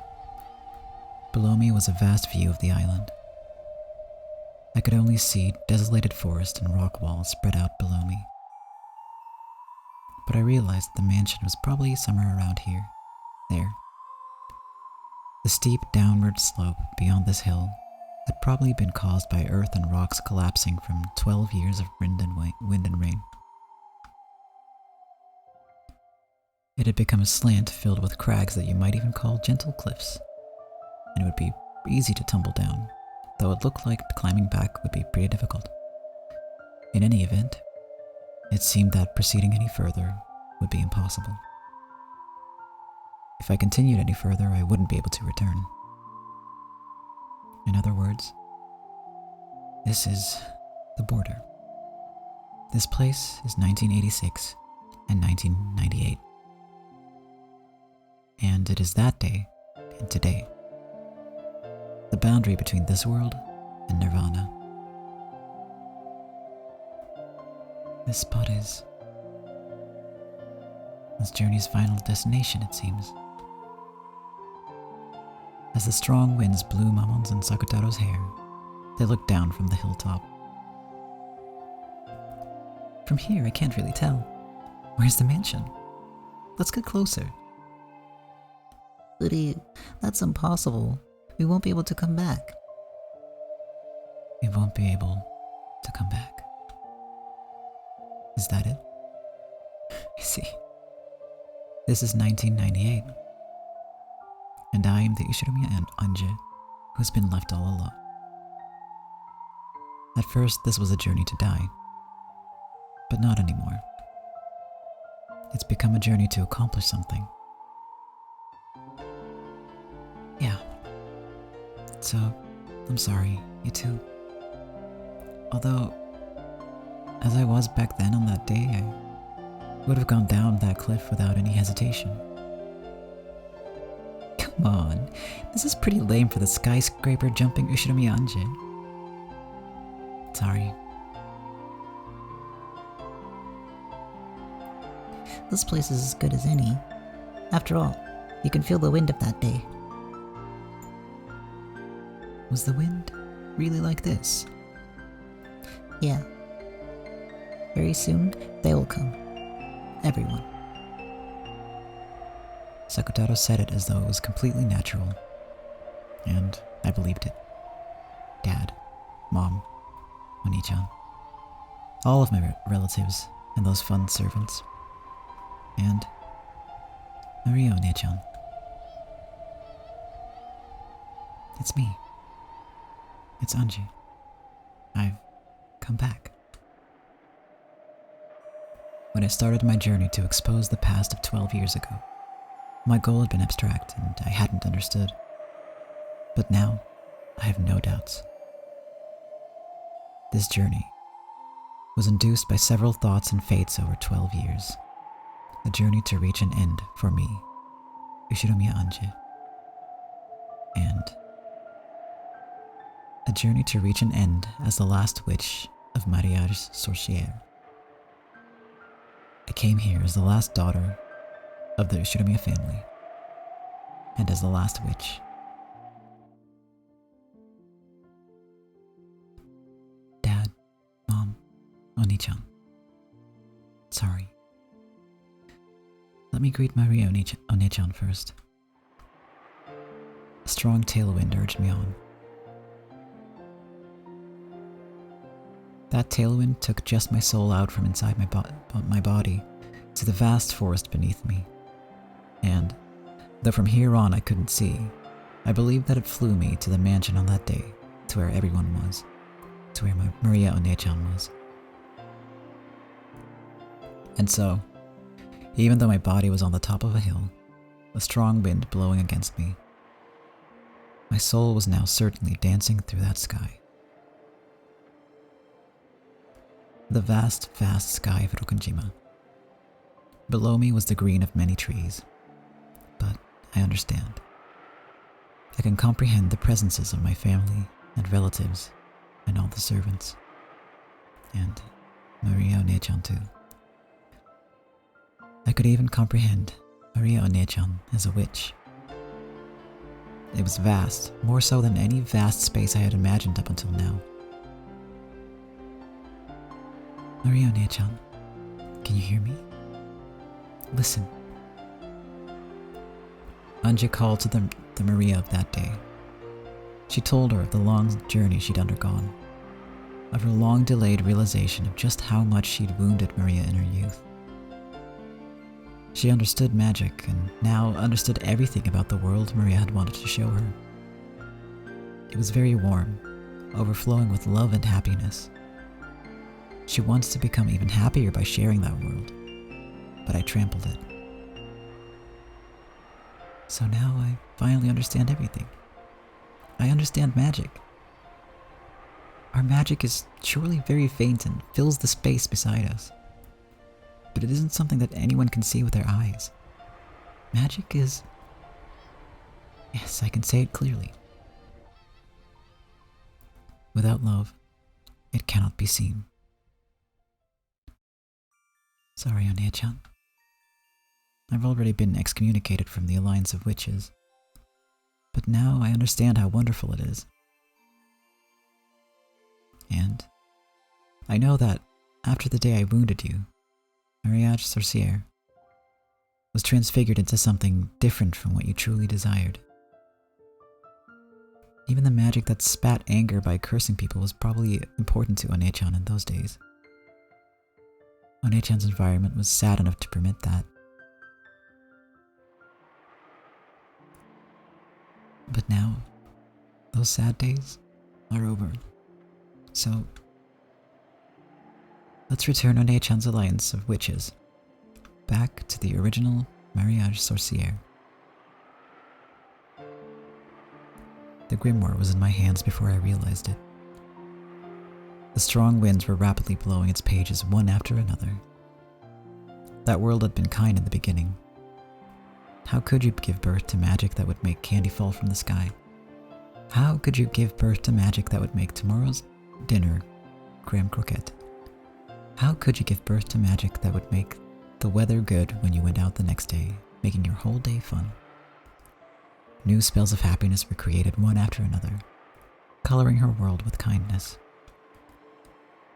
Below me was a vast view of the island. I could only see desolated forest and rock walls spread out below me. But I realized the mansion was probably somewhere around here. There. The steep downward slope beyond this hill had probably been caused by earth and rocks collapsing from 12 years of wind and rain. It had become a slant filled with crags that you might even call gentle cliffs, and it would be easy to tumble down, though it looked like climbing back would be pretty difficult. In any event, it seemed that proceeding any further would be impossible. If I continued any further, I wouldn't be able to return. In other words, this is the border. This place is 1986 and 1998. And it is that day and today. The boundary between this world and Nirvana. This spot is this journey's final destination, it seems. As the strong winds blew Mamon's and Sakutaro's hair, they looked down from the hilltop. From here, I can't really tell. Where's the mansion? Let's get closer. Uri, that's impossible. We won't be able to come back. We won't be able to come back. Is that it? I see. This is 1998. And I am the Ishinomiya and Anje who has been left all alone. At first, this was a journey to die. But not anymore. It's become a journey to accomplish something. Yeah. So, I'm sorry, you too. Although, as I was back then on that day, I would have gone down that cliff without any hesitation. Come on, this is pretty lame for the skyscraper jumping Ushinomiya Anje. Sorry. This place is as good as any. After all, you can feel the wind of that day. Was the wind really like this? Yeah. Very soon, they will come. Everyone. Sakutaro said it as though it was completely natural. And I believed it. Dad, Mom, Oni-chan. All of my relatives and those fun servants. And Maria Oni-chan. It's me. It's Anji. I've come back. When I started my journey to expose the past of 12 years ago, my goal had been abstract and I hadn't understood. But now, I have no doubts. This journey was induced by several thoughts and fates over 12 years. A journey to reach an end for me, Ushinomiya Anje. And a journey to reach an end as the last witch of Mariage's Sorcière. I came here as the last daughter of the Ushinomiya family, and as the last witch. Dad, Mom, Oni-chan. Sorry. Let me greet Maria Oni-chan first. A strong tailwind urged me on. That tailwind took just my soul out from inside my body to the vast forest beneath me. And, though from here on I couldn't see, I believed that it flew me to the mansion on that day, to where everyone was, to where Maria Oni-chan was. And so, even though my body was on the top of a hill, a strong wind blowing against me, my soul was now certainly dancing through that sky. The vast, vast sky of Rokkenjima. Below me was the green of many trees, but I understand. I can comprehend the presences of my family and relatives and all the servants, and Maria One-chan too. I could even comprehend Maria One-chan as a witch. It was vast, more so than any vast space I had imagined up until now. Maria One-chan, can you hear me? Listen. Anja called to the Maria of that day. She told her of the long journey she'd undergone, of her long-delayed realization of just how much she'd wounded Maria in her youth. She understood magic and now understood everything about the world Maria had wanted to show her. It was very warm, overflowing with love and happiness. She wants to become even happier by sharing that world, but I trampled it. So now I finally understand everything. I understand magic. Our magic is surely very faint and fills the space beside us. But it isn't something that anyone can see with their eyes. Magic is... Yes, I can say it clearly. Without love, it cannot be seen. Sorry, One-chan. I've already been excommunicated from the Alliance of Witches. But now I understand how wonderful it is. And I know that after the day I wounded you, Mariage Sorcière was transfigured into something different from what you truly desired. Even the magic that spat anger by cursing people was probably important to One-chan in those days. One-chan's environment was sad enough to permit that. But now, those sad days are over. So, let's return One-chan's Alliance of Witches back to the original Mariage Sorcière. The grimoire was in my hands before I realized it. The strong winds were rapidly blowing its pages one after another. That world had been kind in the beginning. How could you give birth to magic that would make candy fall from the sky? How could you give birth to magic that would make tomorrow's dinner crème croquette? How could you give birth to magic that would make the weather good when you went out the next day, making your whole day fun? New spells of happiness were created one after another, coloring her world with kindness.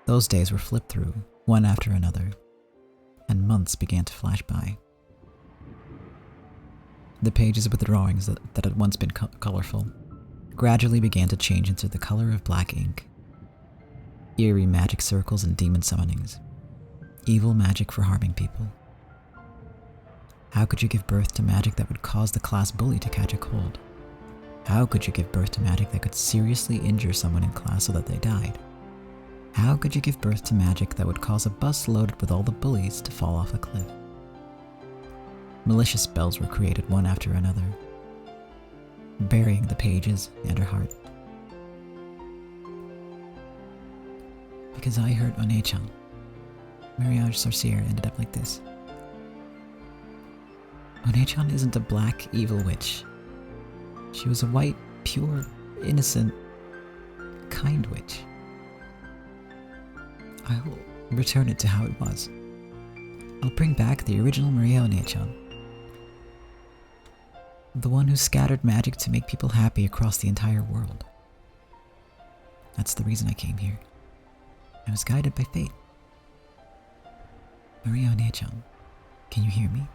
Those days were flipped through, one after another, and months began to flash by. The pages with the drawings that had once been colorful gradually began to change into the color of black ink. Eerie magic circles and demon summonings. Evil magic for harming people. How could you give birth to magic that would cause the class bully to catch a cold? How could you give birth to magic that could seriously injure someone in class so that they died? How could you give birth to magic that would cause a bus loaded with all the bullies to fall off a cliff? Malicious spells were created one after another, burying the pages and her heart. Because I hurt One-chan, Mariage Sorcière ended up like this. One-chan isn't a black, evil witch. She was a white, pure, innocent, kind witch. I'll return it to how it was. I'll bring back the original Maria One-chan. The one who scattered magic to make people happy across the entire world. That's the reason I came here. I was guided by fate. Maria One-chan, can you hear me?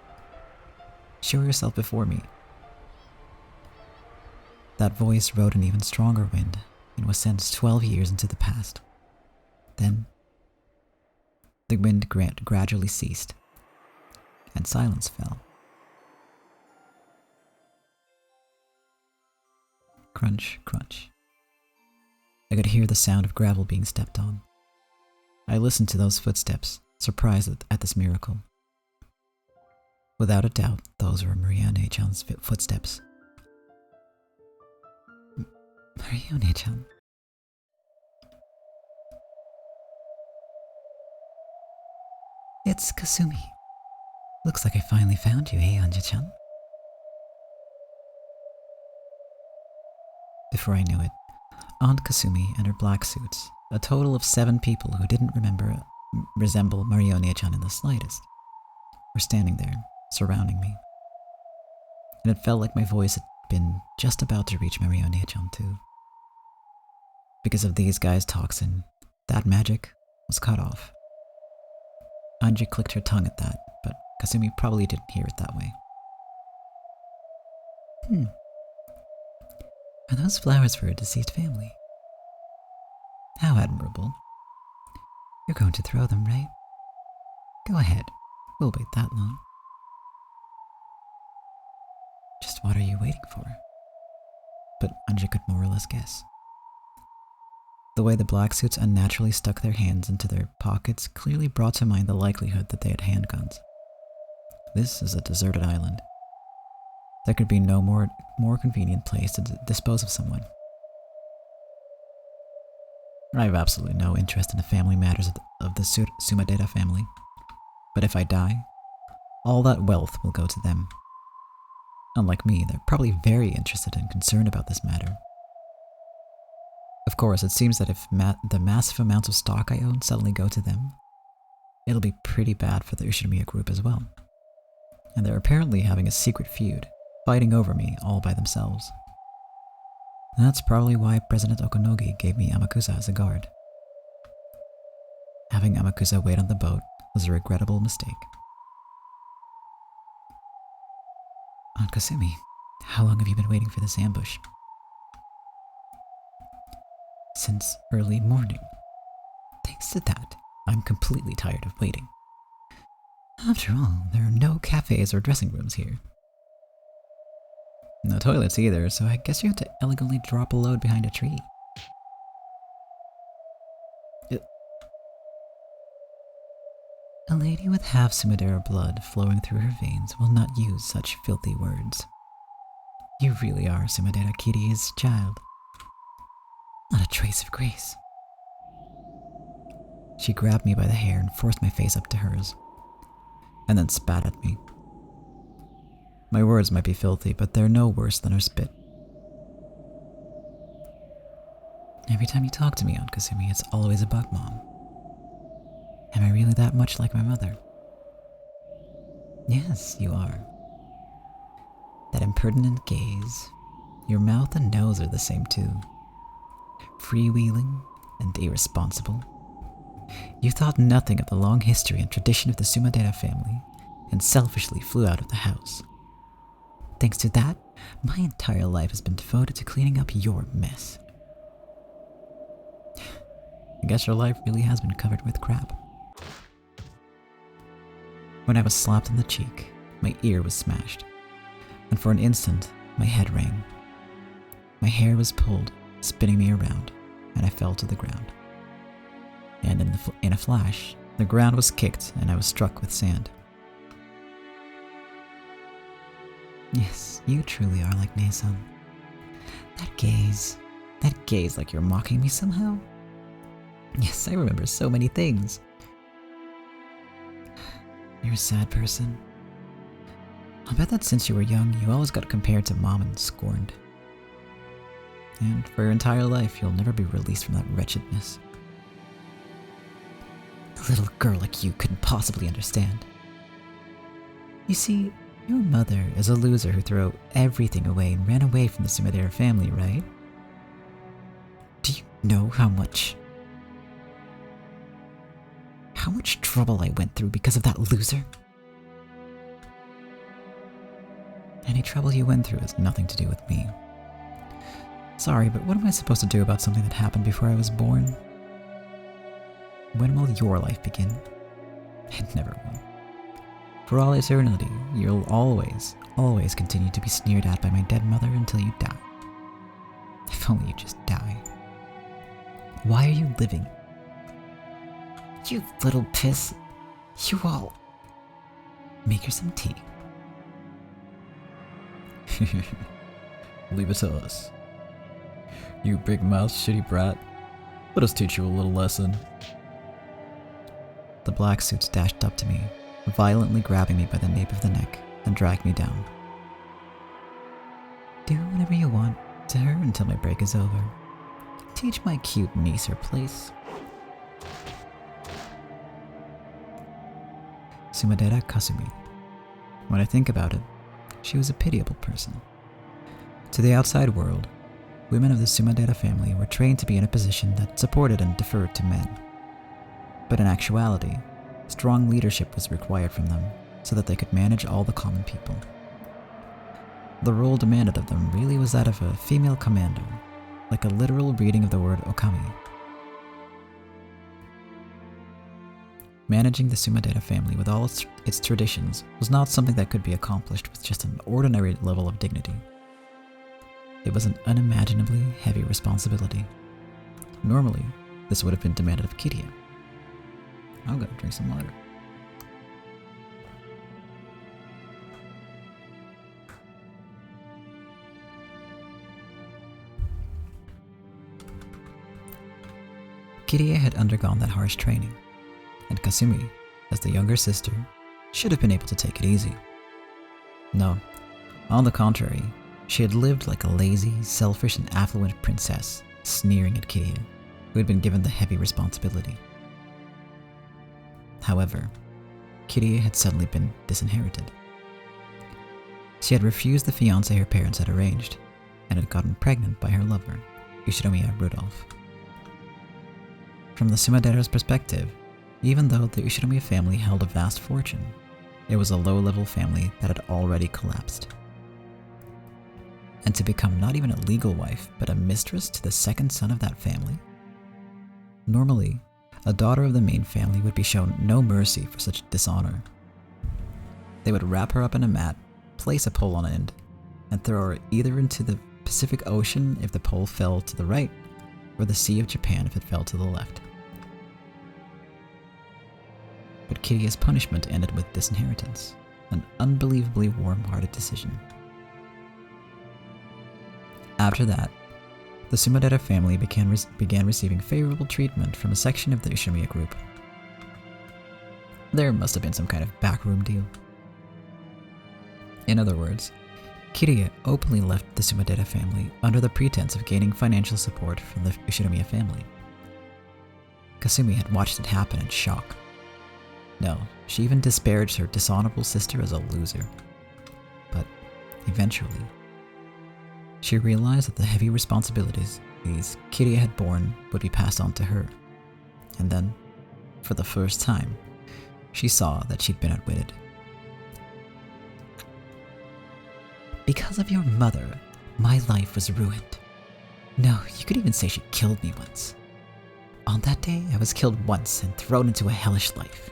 Show yourself before me. That voice rode an even stronger wind and was sent 12 years into the past. Then, the wind gradually ceased, and silence fell. Crunch, crunch. I could hear the sound of gravel being stepped on. I listened to those footsteps, surprised at this miracle. Without a doubt, those were Marione-chan's footsteps. Marione-chan? It's Kasumi. Looks like I finally found you, eh, Anja-chan? Before I knew it, Aunt Kasumi and her black suits, a total of 7 people who didn't resemble Marione-chan in the slightest, were standing there, surrounding me. And it felt like my voice had been just about to reach Marione-chan too. Because of these guys' toxin, that magic was cut off. Anji clicked her tongue at that, but Kasumi probably didn't hear it that way. Are those flowers for a deceased family? How admirable. You're going to throw them, right? Go ahead. We'll wait that long. Just what are you waiting for? But Anji could more or less guess. The way the black suits unnaturally stuck their hands into their pockets clearly brought to mind the likelihood that they had handguns. This is a deserted island. There could be no more convenient place to dispose of someone. I have absolutely no interest in the family matters of the Sumadera family, but if I die, all that wealth will go to them. Unlike me, they're probably very interested and concerned about this matter. Of course, it seems that if the massive amounts of stock I own suddenly go to them, it'll be pretty bad for the Ushimiya group as well. And they're apparently having a secret feud, fighting over me all by themselves. That's probably why President Okonogi gave me Amakusa as a guard. Having Amakusa wait on the boat was a regrettable mistake. Aunt Kasumi, how long have you been waiting for this ambush? Since early morning. Thanks to that, I'm completely tired of waiting. After all, there are no cafes or dressing rooms here. No toilets either, so I guess you had to elegantly drop a load behind a tree. A lady with half Sumadera blood flowing through her veins will not use such filthy words. You really are Sumadera Kiri's child. Not a trace of grace. She grabbed me by the hair and forced my face up to hers, and then spat at me. My words might be filthy, but they're no worse than her spit. Every time you talk to me, Aunt Kasumi, it's always about Mom. Am I really that much like my mother? Yes, you are. That impertinent gaze. Your mouth and nose are the same too. Freewheeling and irresponsible. You thought nothing of the long history and tradition of the Sumadera family, and selfishly flew out of the house. Thanks to that, my entire life has been devoted to cleaning up your mess. I guess your life really has been covered with crap. When I was slapped on the cheek, my ear was smashed, and for an instant, my head rang. My hair was pulled, spinning me around, and I fell to the ground. And in a flash, the ground was kicked and I was struck with sand. Yes, you truly are like Nei-san. That gaze like you're mocking me somehow. Yes, I remember so many things. You're a sad person. I'll bet that since you were young, you always got compared to Mom and scorned. And for your entire life, you'll never be released from that wretchedness. A little girl like you couldn't possibly understand. You see, your mother is a loser who threw everything away and ran away from the Sumadera family, right? Do you know how much trouble I went through because of that loser? Any trouble you went through has nothing to do with me. Sorry, but what am I supposed to do about something that happened before I was born? When will your life begin? It never will. For all eternity, you'll always continue to be sneered at by my dead mother until you die. If only you just die. Why are you living? You little piss. You all... Make her some tea. Leave it to us. You big mouth shitty brat. Let us teach you a little lesson. The black suits dashed up to me, violently grabbing me by the nape of the neck and dragged me down. Do whatever you want to her Until my break is over. Teach my cute niece her place. Sumadera Kasumi. When I think about it, she was a pitiable person. To the outside world, women of the Sumadera family were trained to be in a position that supported and deferred to men. But in actuality, strong leadership was required from them so that they could manage all the common people. The role demanded of them really was that of a female commander, like a literal reading of the word okami. Managing the Sumadera family with all its traditions was not something that could be accomplished with just an ordinary level of dignity. It was an unimaginably heavy responsibility. Normally, this would have been demanded of Kiria. I'll go drink some water. Kiria had undergone that harsh training, and Kasumi, as the younger sister, should have been able to take it easy. No, on the contrary, she had lived like a lazy, selfish, and affluent princess, sneering at Kiria, who had been given the heavy responsibility. However, Kiria had suddenly been disinherited. She had refused the fiancé her parents had arranged, and had gotten pregnant by her lover, Ushinomiya Rudolph. From the Sumadera's perspective, even though the Ushinomiya family held a vast fortune, it was a low-level family that had already collapsed. And to become not even a legal wife, but a mistress to the second son of that family? Normally, a daughter of the main family would be shown no mercy for such dishonor. They would wrap her up in a mat, place a pole on end, and throw her either into the Pacific Ocean if the pole fell to the right, or the Sea of Japan if it fell to the left. But Kiria's punishment ended with disinheritance, an unbelievably warm-hearted decision. After that, the Sumadera family began receiving favorable treatment from a section of the Ushinomiya group. There must have been some kind of backroom deal. In other words, Kiria openly left the Sumadera family under the pretense of gaining financial support from the Ushinomiya family. Kasumi had watched it happen in shock. No, she even disparaged her dishonorable sister as a loser. But eventually, she realized that the heavy responsibilities Kiria had borne would be passed on to her. And then, for the first time, she saw that she'd been outwitted. Because of your mother, my life was ruined. No, you could even say she killed me once. On that day, I was killed once and thrown into a hellish life.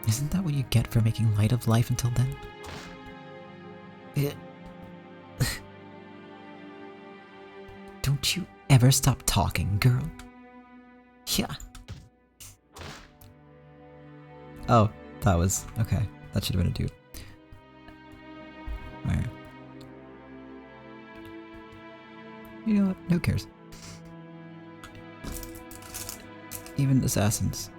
Isn't that what you get for making light of life until then? Don't you ever stop talking, girl. Yeah. Oh, that was... okay. That should have been a dude. Alright. You know what? Who cares? Even assassins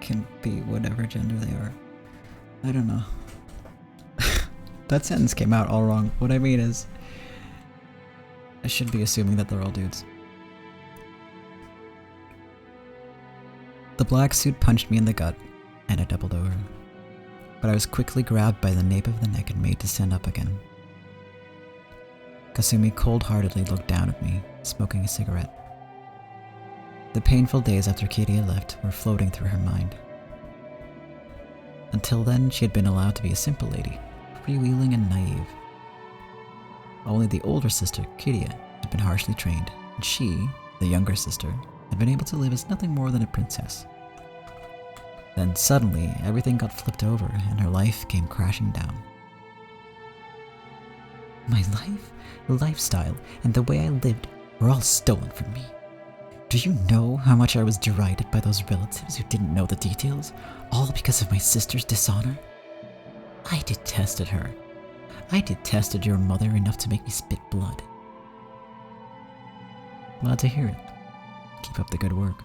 can be whatever gender they are. I don't know. That sentence came out all wrong. What I mean is, I should be assuming that they're all dudes. The black suit punched me in the gut, and I doubled over. But I was quickly grabbed by the nape of the neck and made to stand up again. Kasumi cold-heartedly looked down at me, smoking a cigarette. The painful days after Kiria left were floating through her mind. Until then, she had been allowed to be a simple lady, freewheeling and naive. Only the older sister, Kiria, had been harshly trained, and she, the younger sister, had been able to live as nothing more than a princess. Then suddenly, everything got flipped over, and her life came crashing down. My life, lifestyle, and the way I lived were all stolen from me. Do you know how much I was derided by those relatives who didn't know the details, all because of my sister's dishonor? I detested her. I detested your mother enough to make me spit blood. Glad to hear it. Keep up the good work.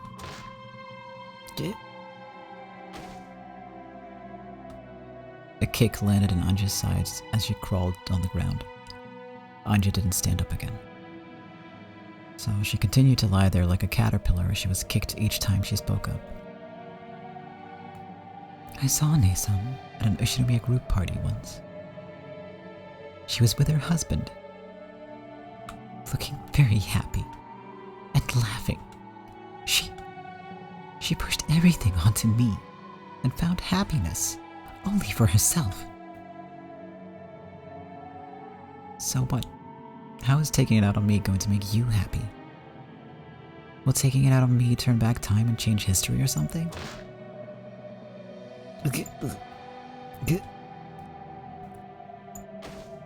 A kick landed in Anja's sides as she crawled on the ground. Anja didn't stand up again. So she continued to lie there like a caterpillar as she was kicked each time she spoke up. I saw Ne-san at an Ushinomiya group party once. She was with her husband, looking very happy and laughing. She pushed everything onto me and found happiness only for herself. So what? How is taking it out on me going to make you happy? Will taking it out on me turn back time and change history or something?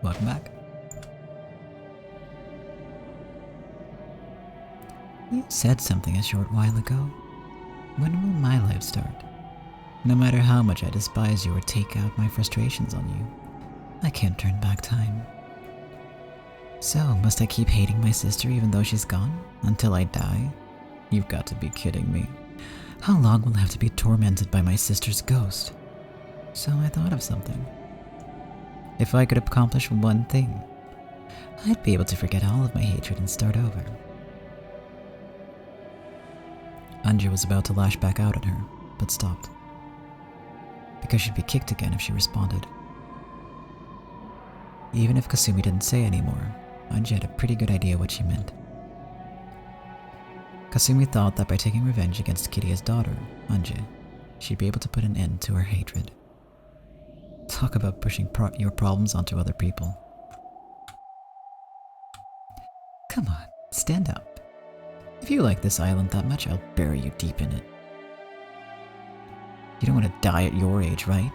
Welcome back. You said something a short while ago. When will my life start? No matter how much I despise you or take out my frustrations on you, I can't turn back time. So, must I keep hating my sister even though she's gone? Until I die? You've got to be kidding me. How long will I have to be tormented by my sister's ghost? So I thought of something. If I could accomplish one thing, I'd be able to forget all of my hatred and start over. Anja was about to lash back out at her, but stopped. Because she'd be kicked again if she responded. Even if Kasumi didn't say anymore, Anja had a pretty good idea what she meant. Kasumi thought that by taking revenge against Kiria's daughter, Anja, she'd be able to put an end to her hatred. Talk about pushing your problems onto other people. Come on, stand up. If you like this island that much, I'll bury you deep in it. You don't want to die at your age, right?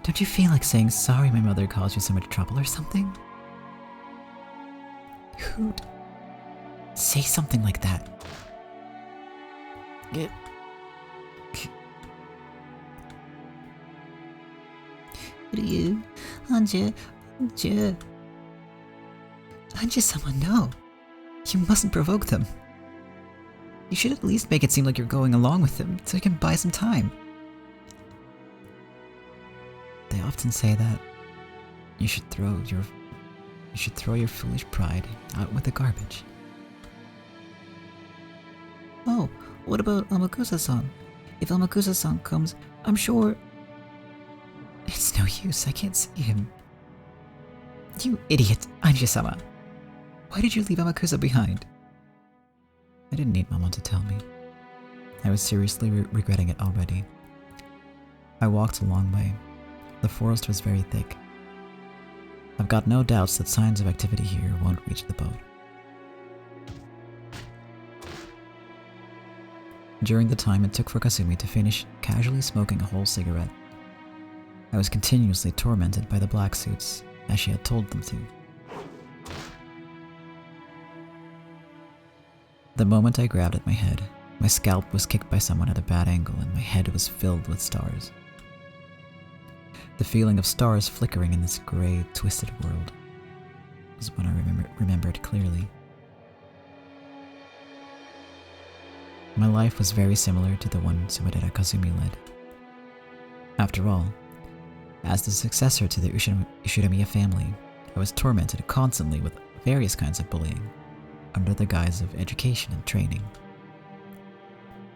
Don't you feel like saying sorry my mother caused you so much trouble or something? Who'd say something like that? Ryu, Anja, someone no. You mustn't provoke them. You should at least make it seem like you're going along with them so you can buy some time. They often say that you should throw your foolish pride out with the garbage. Oh, what about Amakusa-san? If Amakusa-san comes, I'm sure... It's no use, I can't see him. You idiot, Anja-sama. Why did you leave Amakusa behind? I didn't need Mama to tell me. I was seriously regretting it already. I walked a long way. The forest was very thick. I've got no doubts that signs of activity here won't reach the boat. During the time it took for Kasumi to finish casually smoking a whole cigarette, I was continuously tormented by the black suits, as she had told them to. The moment I grabbed at my head, my scalp was kicked by someone at a bad angle and my head was filled with stars. The feeling of stars flickering in this grey, twisted world was when I remembered clearly. My life was very similar to the one Sumadera Kasumi led. After all, as the successor to the Ushinomiya family, I was tormented constantly with various kinds of bullying, under the guise of education and training.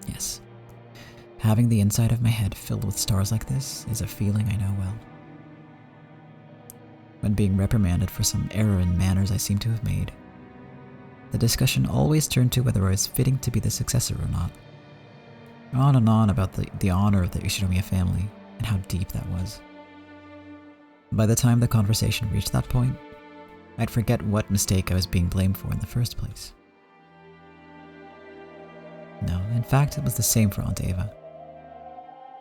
Yes, having the inside of my head filled with stars like this is a feeling I know well. When being reprimanded for some error in manners I seem to have made, the discussion always turned to whether I was fitting to be the successor or not. On and on about the honor of the Ushinomiya family and how deep that was. By the time the conversation reached that point, I'd forget what mistake I was being blamed for in the first place. No, in fact, it was the same for Aunt Eva.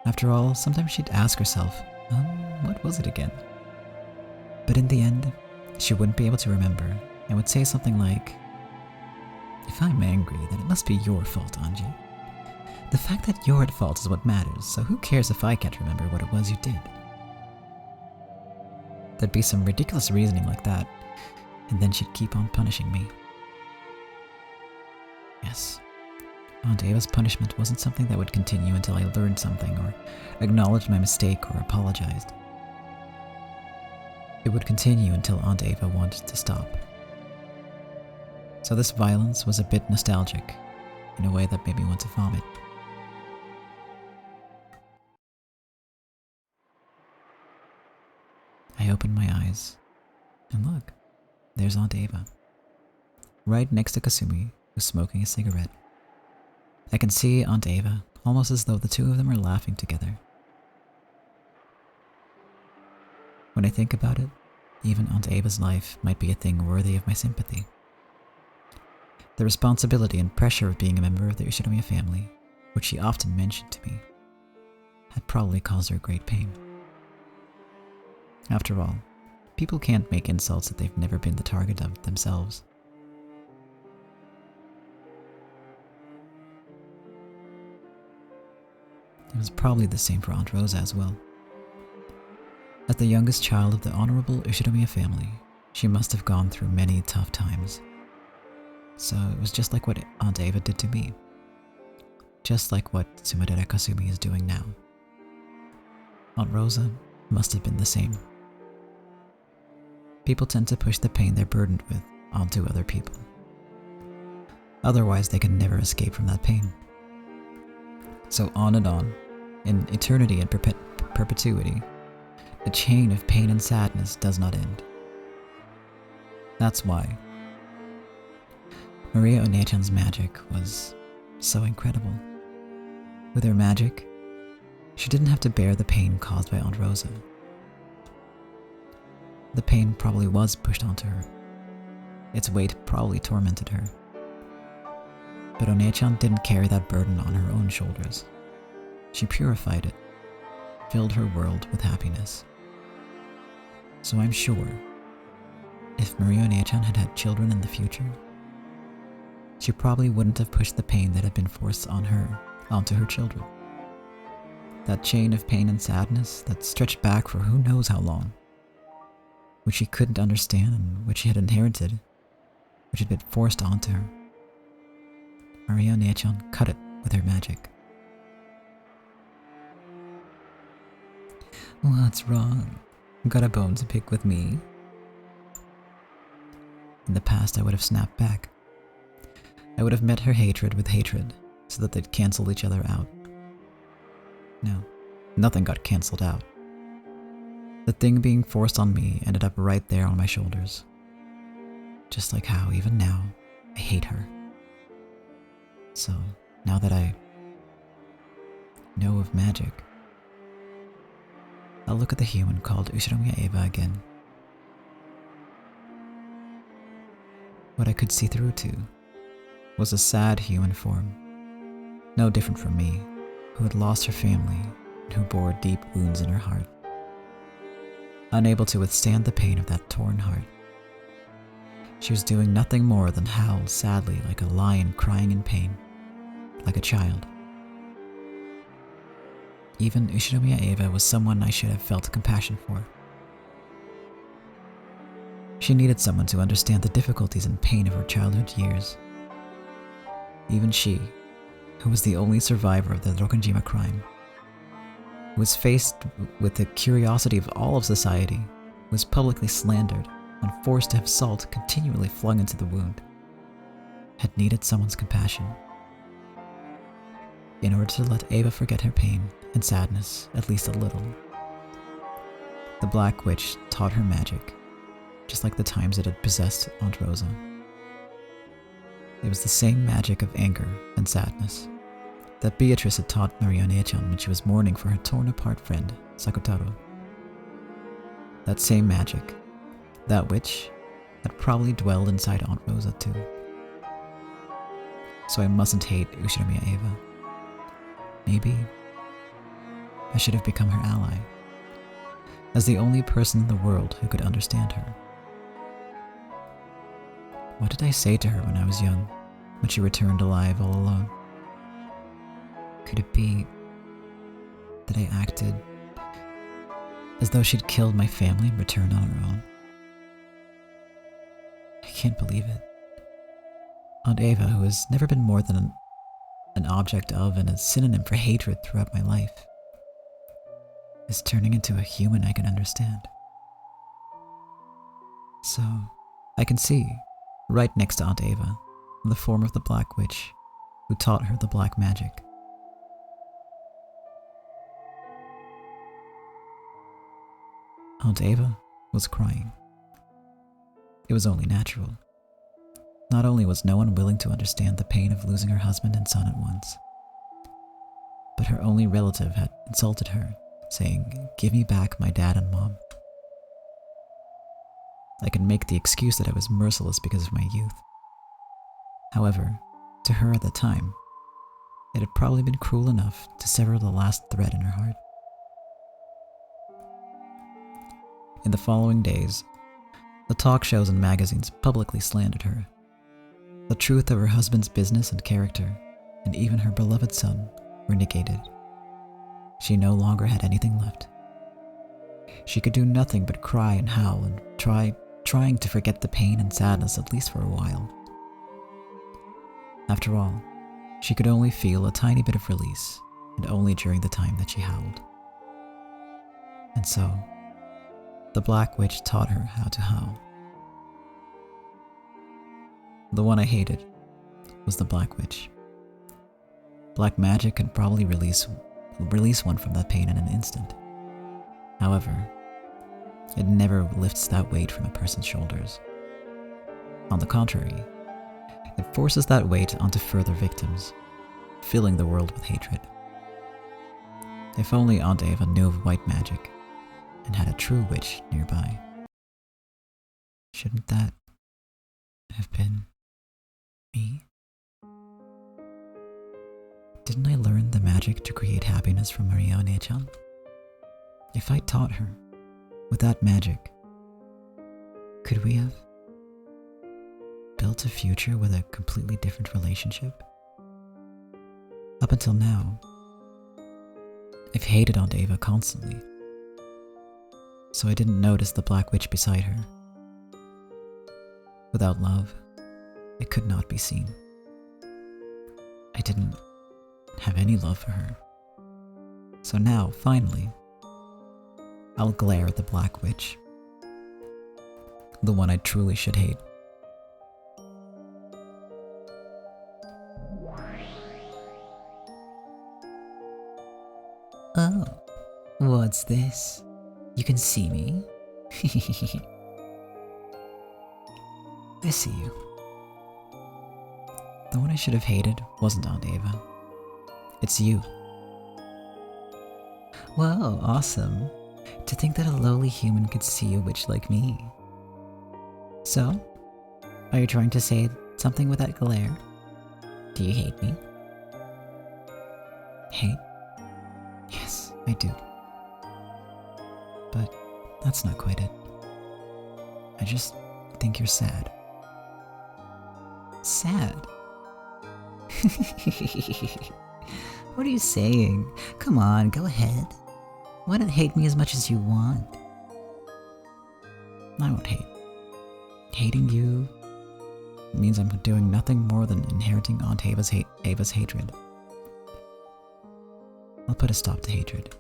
After all, sometimes she'd ask herself, what was it again? But in the end, she wouldn't be able to remember and would say something like, If I'm angry, then it must be your fault, Anji. The fact that you're at fault is what matters, so who cares if I can't remember what it was you did? There'd be some ridiculous reasoning like that, and then she'd keep on punishing me. Yes, Aunt Ava's punishment wasn't something that would continue until I learned something, or acknowledged my mistake, or apologized. It would continue until Aunt Ava wanted to stop. So this violence was a bit nostalgic, in a way that made me want to vomit. I opened my eyes, and look, there's Aunt Ava. Right next to Kasumi, who's smoking a cigarette. I can see Aunt Ava, almost as though the two of them are laughing together. When I think about it, even Aunt Ava's life might be a thing worthy of my sympathy. The responsibility and pressure of being a member of the Ushinomiya family, which she often mentioned to me, had probably caused her great pain. After all, people can't make insults that they've never been the target of themselves. It was probably the same for Aunt Rosa as well. As the youngest child of the honorable Ushinomiya family, she must have gone through many tough times. So it was just like what Aunt Ava did to me. Just like what Tsumadera Kasumi is doing now. Aunt Rosa must have been the same. People tend to push the pain they're burdened with onto other people. Otherwise, they can never escape from that pain. So on and on, in eternity and perpetuity, the chain of pain and sadness does not end. That's why Maria Onechan's magic was so incredible. With her magic, she didn't have to bear the pain caused by Aunt Rosa. The pain probably was pushed onto her. Its weight probably tormented her. But Onechan didn't carry that burden on her own shoulders. She purified it, filled her world with happiness. So I'm sure, if Maria Onechan had had children in the future, she probably wouldn't have pushed the pain that had been forced on her onto her children. That chain of pain and sadness that stretched back for who knows how long, which she couldn't understand and which she had inherited, which had been forced onto her. Maria Onechan cut it with her magic. What's wrong? Got a bone to pick with me? In the past, I would have snapped back. I would have met her hatred with hatred, so that they'd cancel each other out. No, nothing got cancelled out. The thing being forced on me ended up right there on my shoulders. Just like how, even now, I hate her. So, now that I know of magic, I'll look at the human called Ushinomiya Eva again. What I could see through to was a sad human form, no different from me, who had lost her family and who bore deep wounds in her heart. Unable to withstand the pain of that torn heart, she was doing nothing more than howl sadly like a lion crying in pain, like a child. Even Ushinomiya Eva was someone I should have felt compassion for. She needed someone to understand the difficulties and pain of her childhood years. Even she, who was the only survivor of the Rokkenjima crime, who was faced with the curiosity of all of society, was publicly slandered and forced to have salt continually flung into the wound, had needed someone's compassion. In order to let Eva forget her pain and sadness at least a little, the Black Witch taught her magic, just like the times it had possessed Aunt Rosa. It was the same magic of anger and sadness that Beatrice had taught Maria Onechan when she was mourning for her torn-apart friend, Sakutaro. That same magic, that witch, had probably dwelled inside Aunt Rosa too. So I mustn't hate Ushinomiya Eva. Maybe I should have become her ally, as the only person in the world who could understand her. What did I say to her when I was young, but she returned alive all alone. Could it be that I acted as though she'd killed my family and returned on her own? I can't believe it. Aunt Ava, who has never been more than an object of and a synonym for hatred throughout my life, is turning into a human I can understand. So, I can see, right next to Aunt Ava, the form of the Black Witch who taught her the black magic. Aunt Ava was crying. It was only natural. Not only was no one willing to understand the pain of losing her husband and son at once, but her only relative had insulted her, saying, "Give me back my dad and mom." I can make the excuse that I was merciless because of my youth. However, to her at the time, it had probably been cruel enough to sever the last thread in her heart. In the following days, the talk shows and magazines publicly slandered her. The truth of her husband's business and character, and even her beloved son, were negated. She no longer had anything left. She could do nothing but cry and howl and trying to forget the pain and sadness at least for a while. After all, she could only feel a tiny bit of release, and only during the time that she howled. And so, the Black Witch taught her how to howl. The one I hated was the Black Witch. Black magic could probably release one from that pain in an instant. However, it never lifts that weight from a person's shoulders. On the contrary, it forces that weight onto further victims, filling the world with hatred. If only Aunt Ava knew of white magic and had a true witch nearby. Shouldn't that have been me? Didn't I learn the magic to create happiness from Maria One-chan? If I taught her with that magic, could we have built a future with a completely different relationship? Up until now, I've hated Aunt Ava constantly, so I didn't notice the Black Witch beside her. Without love, it could not be seen. I didn't have any love for her. So now, finally, I'll glare at the Black Witch, the one I truly should hate. Oh, what's this? You can see me? I see you. The one I should have hated wasn't Aunt Ava. It's you. Whoa, awesome. To think that a lowly human could see a witch like me. So, are you trying to say something with that glare? Do you hate me? Hate? Yes, I do. But that's not quite it. I just think you're sad. Sad? What are you saying? Come on, go ahead. Why not hate me as much as you want? I won't hate. Hating you means I'm doing nothing more than inheriting Aunt Ava's hatred. I'll put a stop to hatred.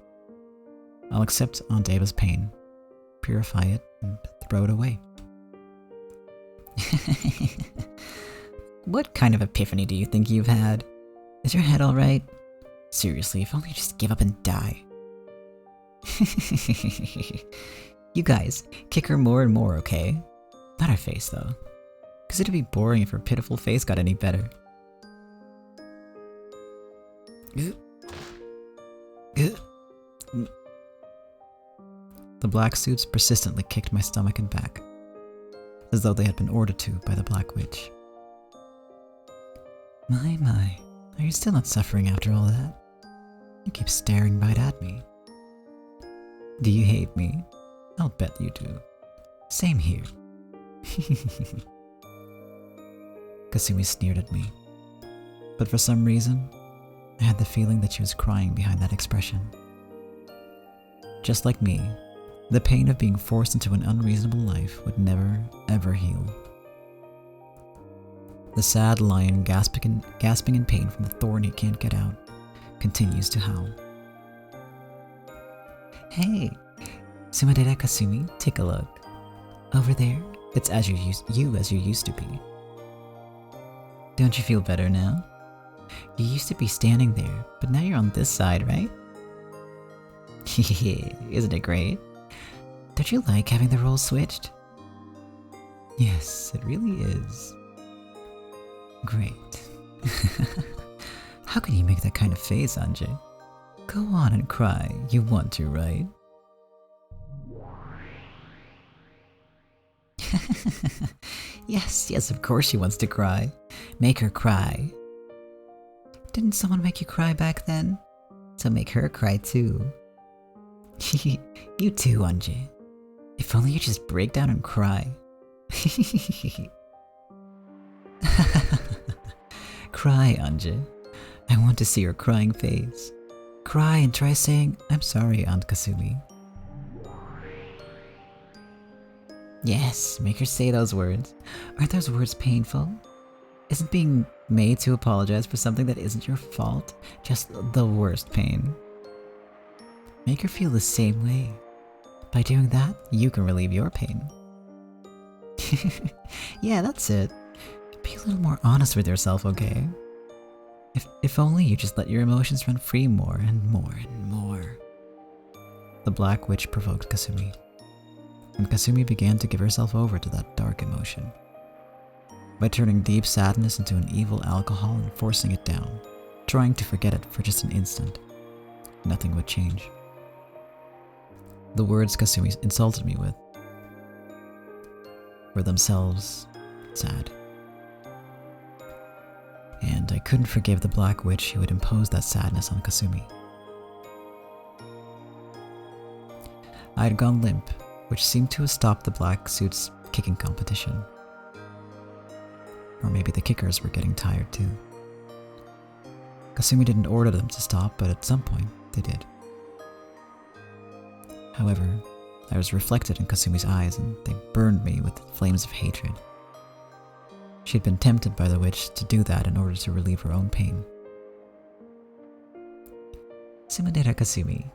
I'll accept Aunt Ava's pain, purify it, and throw it away. What kind of epiphany do you think you've had? Is your head alright? Seriously, if only you just give up and die. You guys, kick her more and more, okay? Not her face, though. Because it'd be boring if her pitiful face got any better. The black suits persistently kicked my stomach and back, as though they had been ordered to by the Black Witch. My, are you still not suffering after all that? You keep staring right at me. Do you hate me? I'll bet you do. Same here. Kasumi sneered at me, but for some reason, I had the feeling that she was crying behind that expression. Just like me, the pain of being forced into an unreasonable life would never, ever heal. The sad lion gasping in pain from the thorn he can't get out continues to howl. Hey, Sumadera Kasumi, take a look. Over there, it's as you used to be. Don't you feel better now? You used to be standing there, but now you're on this side, right? Isn't it great? Don't you like having the roles switched? Yes, it really is. Great. How can you make that kind of face, Anjay? Go on and cry. You want to, right? Yes, of course she wants to cry. Make her cry. Didn't someone make you cry back then? So make her cry too. You too, Anjay. If only you just break down and cry. Cry, Anjay. I want to see your crying face. Cry and try saying, I'm sorry, Aunt Kasumi. Yes, make her say those words. Aren't those words painful? Isn't being made to apologize for something that isn't your fault just the worst pain? Make her feel the same way. By doing that, you can relieve your pain. Yeah, that's it. Be a little more honest with yourself, okay? If only you just let your emotions run free more and more and more. The Black Witch provoked Kasumi, and Kasumi began to give herself over to that dark emotion. By turning deep sadness into an evil alcohol and forcing it down, trying to forget it for just an instant, nothing would change. The words Kasumi insulted me with were themselves sad. And I couldn't forgive the Black Witch who had imposed that sadness on Kasumi. I had gone limp, which seemed to have stopped the black suit's kicking competition. Or maybe the kickers were getting tired too. Kasumi didn't order them to stop, but at some point they did. However, I was reflected in Kasumi's eyes and they burned me with flames of hatred. She had been tempted by the witch to do that in order to relieve her own pain. Sumadera Kasumi,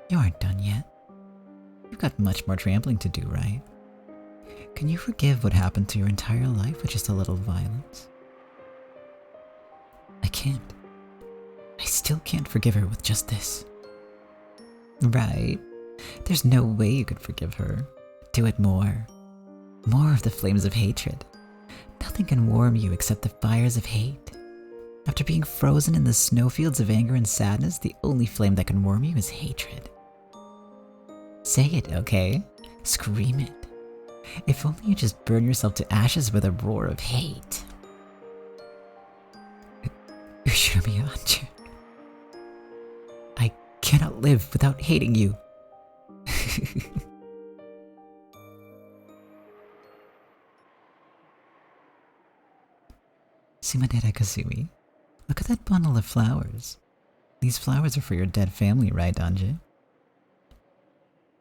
you aren't done yet. You've got much more trampling to do, right? Can you forgive what happened to your entire life with just a little violence? I can't. I still can't forgive her with just this. Right. There's no way you could forgive her. Do it more. More of the flames of hatred. Nothing can warm you except the fires of hate. After being frozen in the snowfields of anger and sadness, the only flame that can warm you is hatred. Say it, okay? Scream it. If only you just burn yourself to ashes with a roar of hate. Ushumi-anju. I cannot live without hating you. Sumadera Kasumi, look at that bundle of flowers. These flowers are for your dead family, right, Anjay?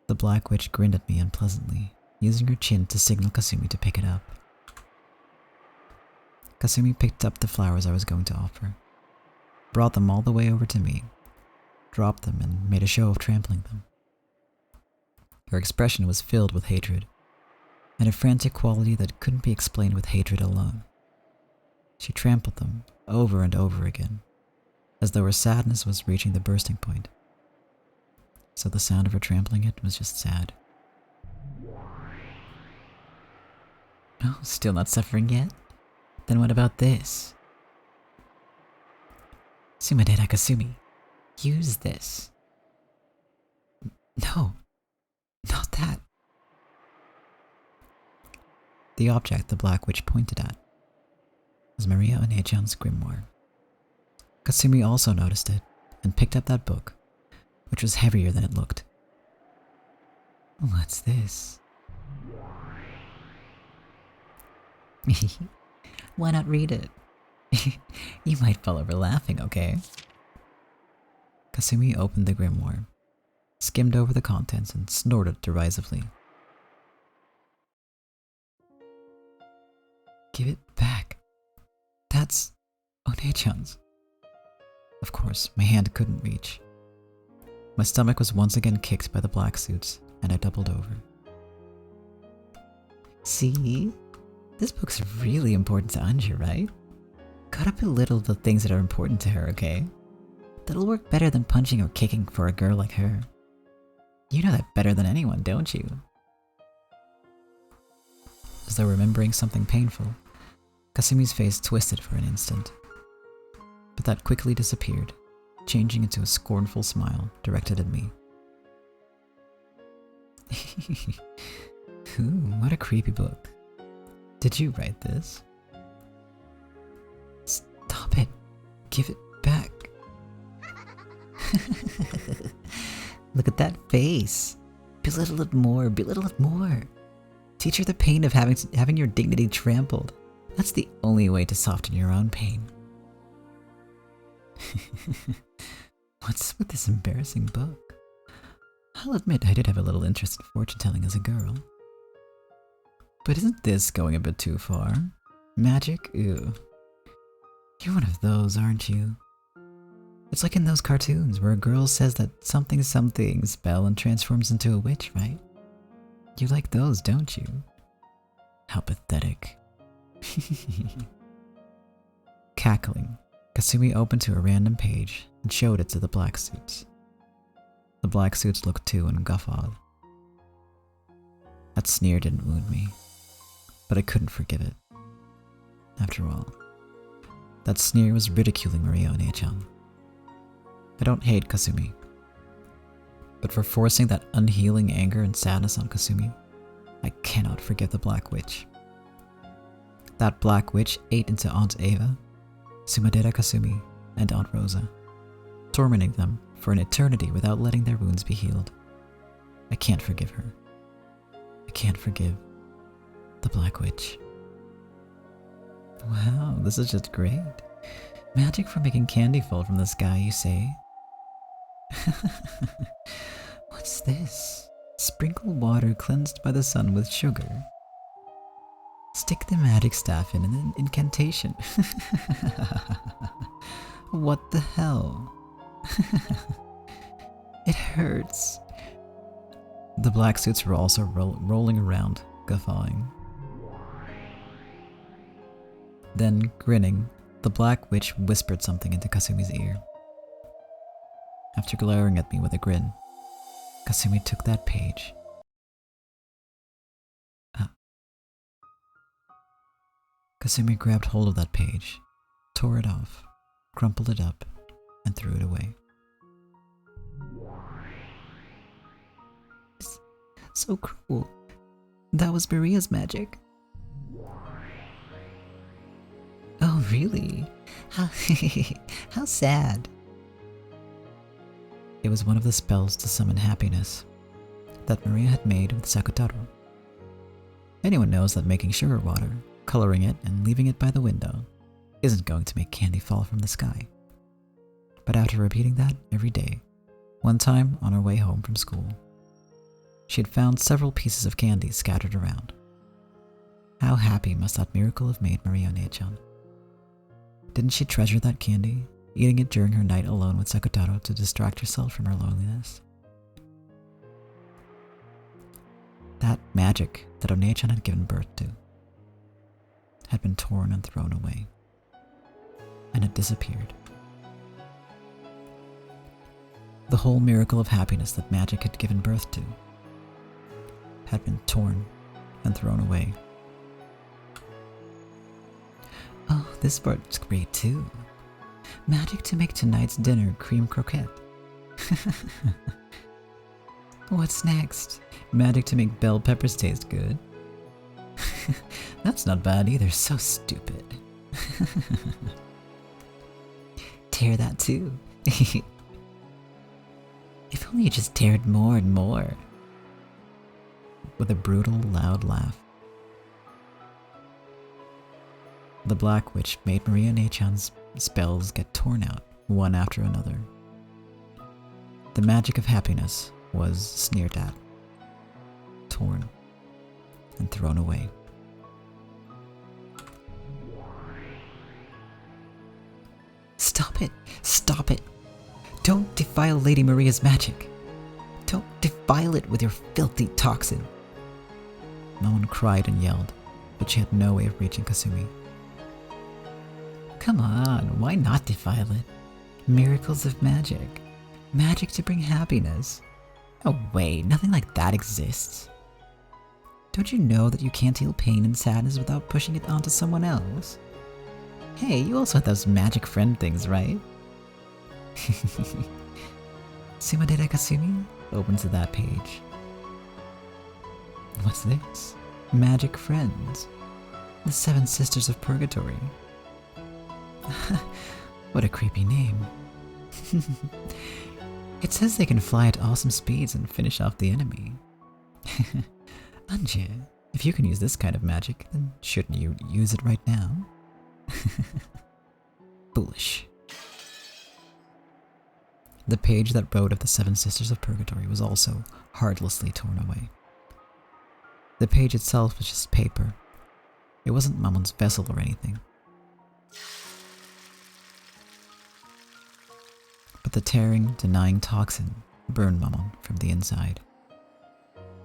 The Black Witch grinned at me unpleasantly, using her chin to signal Kasumi to pick it up. Kasumi picked up the flowers I was going to offer, brought them all the way over to me, dropped them and made a show of trampling them. Her expression was filled with hatred, and a frantic quality that couldn't be explained with hatred alone. She trampled them over and over again, as though her sadness was reaching the bursting point. So the sound of her trampling it was just sad. Oh, still not suffering yet? Then what about this? Sumadera Kasumi, use this. No, not that. The object the Black Witch pointed at was Maria Onechan's grimoire. Kasumi also noticed it and picked up that book, which was heavier than it looked. What's this? Why not read it? You might fall over laughing, okay? Kasumi opened the grimoire, skimmed over the contents, and snorted derisively. Give it back. That's One-chan's. Of course, my hand couldn't reach. My stomach was once again kicked by the black suits, and I doubled over. See? This book's really important to Anju, right? Gotta belittle the things that are important to her, okay? That'll work better than punching or kicking for a girl like her. You know that better than anyone, don't you? As though remembering something painful, Kasumi's face twisted for an instant. But that quickly disappeared, changing into a scornful smile directed at me. Ooh, what a creepy book. Did you write this? Stop it. Give it back. Look at that face. Belittle it more, belittle it more. Teach her the pain of having your dignity trampled. That's the only way to soften your own pain. What's with this embarrassing book? I'll admit I did have a little interest in fortune-telling as a girl. But isn't this going a bit too far? Magic? Ew. You're one of those, aren't you? It's like in those cartoons where a girl says that something spell and transforms into a witch, right? You like those, don't you? How pathetic. Cackling, Kasumi opened to a random page and showed it to the black suits. The black suits looked too and guffawed. That sneer didn't wound me, but I couldn't forgive it. After all, that sneer was ridiculing Miyo Takano. I don't hate Kasumi, but for forcing that unhealing anger and sadness on Kasumi, I cannot forgive the Black Witch. That Black Witch ate into Aunt Ava, Sumadera Kasumi, and Aunt Rosa, tormenting them for an eternity without letting their wounds be healed. I can't forgive her. I can't forgive the Black Witch. Wow, this is just great. Magic for making candy fall from the sky, you say? What's this? Sprinkle water cleansed by the sun with sugar. Stick the magic staff in an incantation. What the hell? It hurts. The black suits were also rolling around, guffawing. Then, grinning, the Black Witch whispered something into Kasumi's ear. After glaring at me with a grin, Kasumi took that page. Kasumi grabbed hold of that page, tore it off, crumpled it up, and threw it away. So cruel. That was Maria's magic. Oh, really? How sad. It was one of the spells to summon happiness that Maria had made with Sakutaro. Anyone knows that making sugar water, coloring it, and leaving it by the window isn't going to make candy fall from the sky. But after repeating that every day, one time on her way home from school, she had found several pieces of candy scattered around. How happy must that miracle have made Miyo Takano? Didn't she treasure that candy, eating it during her night alone with Sakutaro to distract herself from her loneliness? That magic that One-chan had given birth to had been torn and thrown away, and had disappeared. The whole miracle of happiness that magic had given birth to had been torn and thrown away. Oh, this part's great too. Magic to make tonight's dinner cream croquette. What's next? Magic to make bell peppers taste good. That's not bad either, so stupid. Tear that too. If only you just teared more and more. With a brutal, loud laugh. The Black Witch made Maria Nechan's spells get torn out, one after another. The magic of happiness was sneered at, torn, and thrown away. Stop it! Stop it! Don't defile Lady Maria's magic! Don't defile it with your filthy toxin! Momon cried and yelled, but she had no way of reaching Kasumi. Come on, why not defile it? Miracles of magic. Magic to bring happiness. No way, nothing like that exists. Don't you know that you can't heal pain and sadness without pushing it onto someone else? Hey, you also had those magic friend things, right? Sumadera Kasumi opens to that page. What's this? Magic Friends. The Seven Sisters of Purgatory. What a creepy name. It says they can fly at awesome speeds and finish off the enemy. Anje, if you can use this kind of magic, then shouldn't you use it right now? Foolish. The page that wrote of the Seven Sisters of Purgatory was also heartlessly torn away. The page itself was just paper. It wasn't Mamon's vessel or anything. But the tearing, denying toxin burned Mamon from the inside.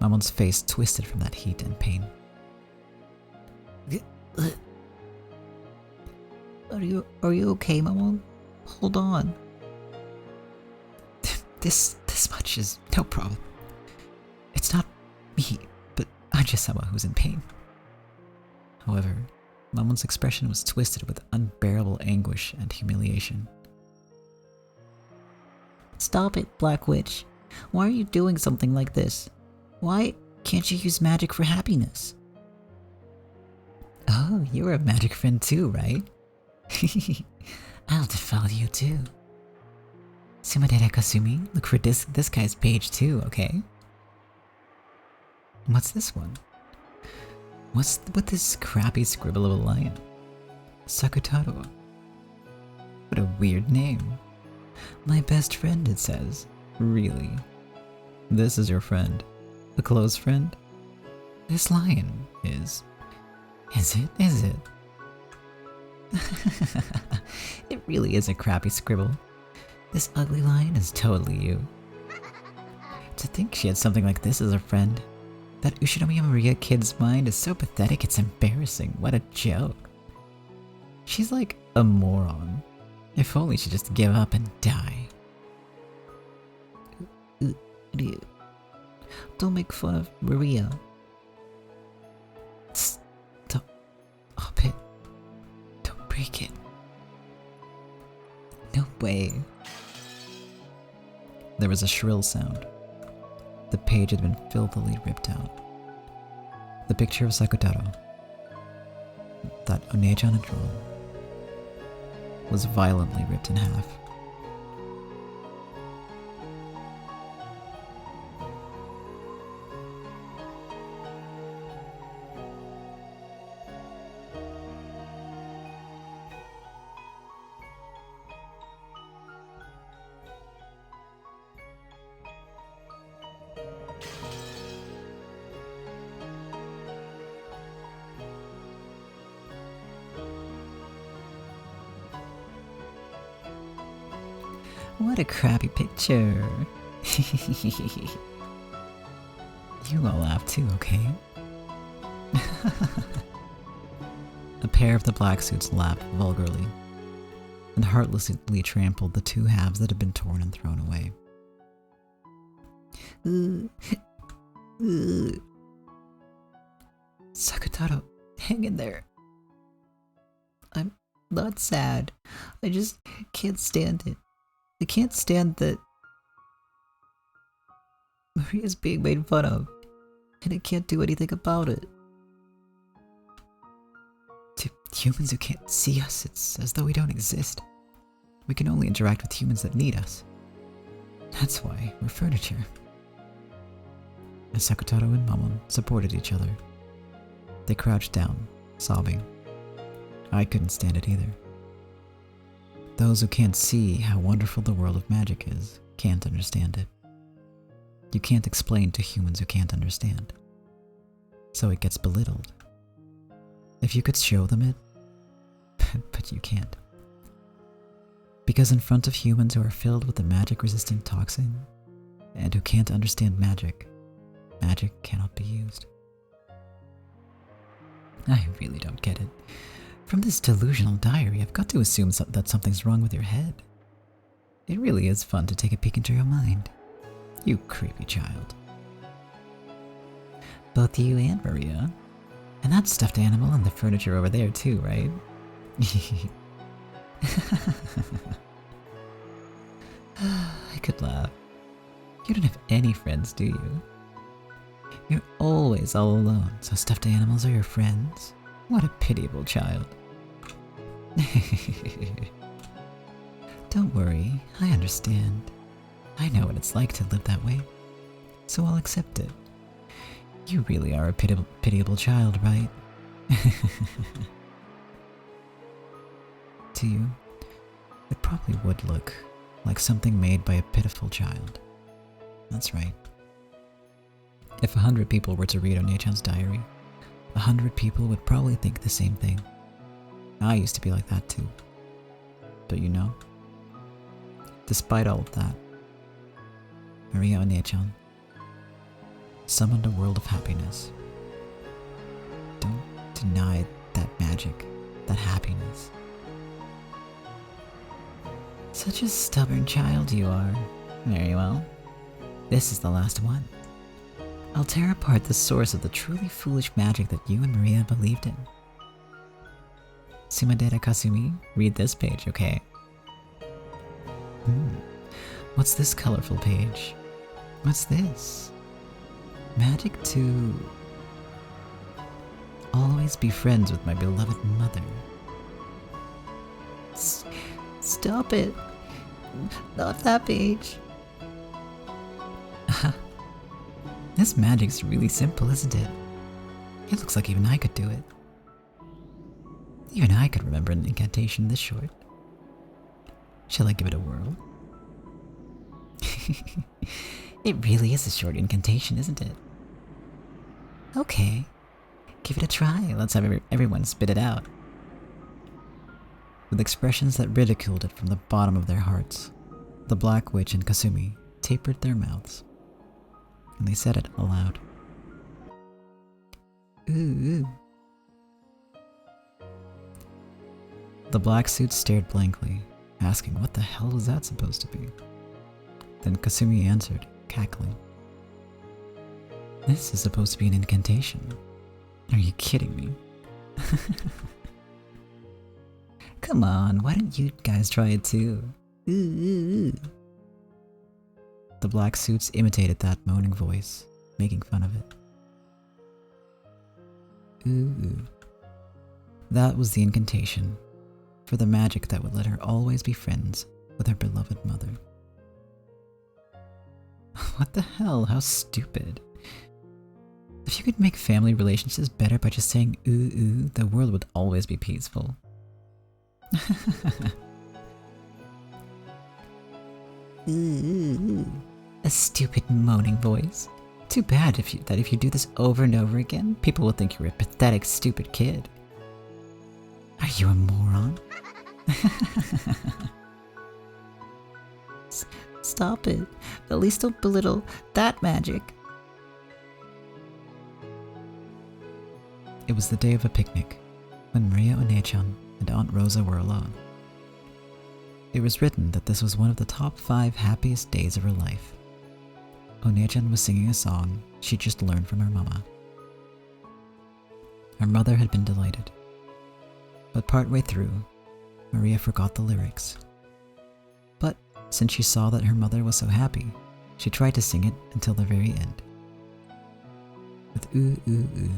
Mamon's face twisted from that heat and pain. Are you okay, Mamon? Hold on. This much is no problem. It's not me, but Anja-sama who's in pain. However, Mamon's expression was twisted with unbearable anguish and humiliation. Stop it, Black Witch. Why are you doing something like this? Why can't you use magic for happiness? Oh, you're a magic friend too, right? I'll defile you too. Sumadera Kasumi, look for this guy's page too, okay? What's this one? What's with this crappy scribble of a lion? Sakutaro. What a weird name. My best friend, it says. Really? This is your friend? A close friend? This lion is. Is it? Is it? It really is a crappy scribble. This ugly lion is totally you. To think she had something like this as a friend. That Ushinomiya Maria kid's mind is so pathetic it's embarrassing. What a joke. She's like a moron. If only she'd just give up and die. Don't make fun of Maria. Stop it. Don't break it. No way. There was a shrill sound. The page had been filthily ripped out. The picture of Sakutaro, that Onechan had drawn, was violently ripped in half. What a crappy picture. You all laugh too, okay? A pair of the black suits laughed vulgarly and heartlessly trampled the two halves that had been torn and thrown away. Sakutaro, hang in there. I'm not sad. I just can't stand it. I can't stand that Maria's being made fun of, and I can't do anything about it. To humans who can't see us, it's as though we don't exist. We can only interact with humans that need us. That's why we're furniture. As Sakutaro and Mamon supported each other, they crouched down, sobbing. I couldn't stand it either. Those who can't see how wonderful the world of magic is can't understand it. You can't explain to humans who can't understand. So it gets belittled. If you could show them it, but you can't. Because in front of humans who are filled with the magic-resistant toxin, and who can't understand magic, magic cannot be used. I really don't get it. From this delusional diary, I've got to assume that something's wrong with your head. It really is fun to take a peek into your mind. You creepy child. Both you and Maria. And that stuffed animal and the furniture over there too, right? I could laugh. You don't have any friends, do you? You're always all alone, so stuffed animals are your friends? What a pitiable child. Don't worry, I understand. I know what it's like to live that way, so I'll accept it. You really are a pitiable child, right? To you, it probably would look like something made by a pitiful child. That's right. If 100 people were to read One-chan's diary, 100 people would probably think the same thing. I used to be like that too. But you know, despite all of that, Maria One-chan summoned a world of happiness. Don't deny that magic, that happiness. Such a stubborn child you are. Very well. This is the last one. I'll tear apart the source of the truly foolish magic that you and Maria believed in. Sumadera Kasumi, read this page, okay? What's this colorful page? What's this? Magic to always be friends with my beloved mother. Stop it. Not that page. This magic's really simple, isn't it? It looks like even I could do it. Even I could remember an incantation this short. Shall I give it a whirl? It really is a short incantation, isn't it? Okay, give it a try. Let's have everyone spit it out. With expressions that ridiculed it from the bottom of their hearts, the Black Witch and Kasumi tapered their mouths, and they said it aloud. Ooh. The black suit stared blankly, asking what the hell was that supposed to be. Then Kasumi answered, cackling. This is supposed to be an incantation. Are you kidding me? Come on, why don't you guys try it too? Ooh. The black suits imitated that moaning voice, making fun of it. Ooh. That was the incantation for the magic that would let her always be friends with her beloved mother. What the hell? How stupid. If you could make family relationships better by just saying ooh ooh, the world would always be peaceful. Ooh. A stupid moaning voice. Too bad if you do this over and over again, people will think you're a pathetic, stupid kid. Are you a moron? Stop it. At least don't belittle that magic. It was the day of a picnic, when Maria One-chan and Aunt Rosa were alone. It was written that this was one of the top 5 happiest days of her life. One-chan was singing a song she'd just learned from her mama. Her mother had been delighted. But partway through, Maria forgot the lyrics. But since she saw that her mother was so happy, she tried to sing it until the very end. With ooh ooh ooh.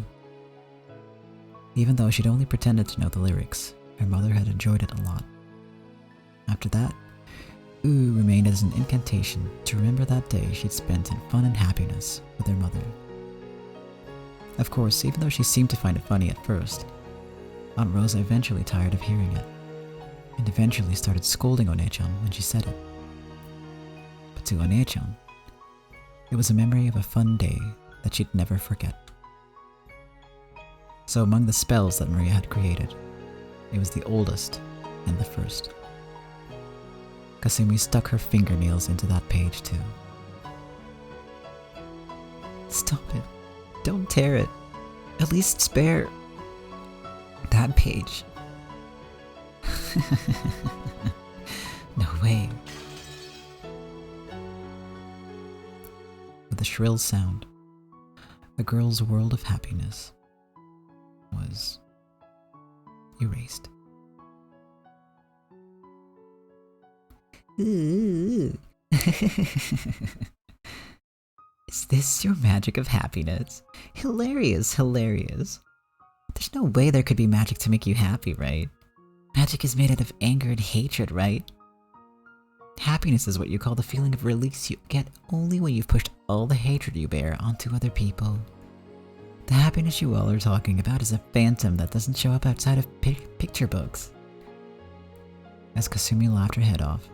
Even though she'd only pretended to know the lyrics, her mother had enjoyed it a lot. After that, ooh remained as an incantation to remember that day she'd spent in fun and happiness with her mother. Of course, even though she seemed to find it funny at first, Aunt Rosa eventually tired of hearing it, and eventually started scolding One-chan when she said it. But to One-chan, it was a memory of a fun day that she'd never forget. So among the spells that Maria had created, it was the oldest and the first. Kasumi stuck her fingernails into that page too. Stop it. Don't tear it. At least spare that page. No way. With a shrill sound, a girl's world of happiness was erased. Ooh. Is this your magic of happiness? Hilarious, hilarious. There's no way there could be magic to make you happy, right? Magic is made out of anger and hatred, right? Happiness is what you call the feeling of release you get only when you've pushed all the hatred you bear onto other people. The happiness you all are talking about is a phantom that doesn't show up outside of picture books. As Kasumi laughed her head off,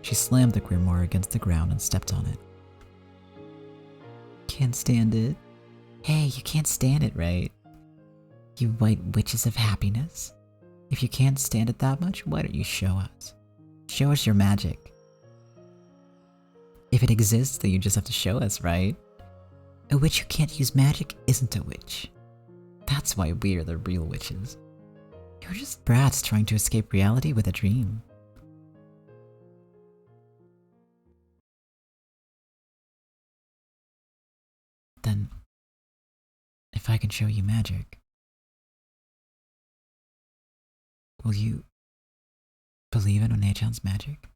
she slammed the grimoire against the ground and stepped on it. Can't stand it. Hey, you can't stand it, right? You white witches of happiness. If you can't stand it that much, why don't you show us? Show us your magic. If it exists, then you just have to show us, right? A witch who can't use magic isn't a witch. That's why we're the real witches. You're just brats trying to escape reality with a dream. Then, if I can show you magic, will you believe in One-chan's magic?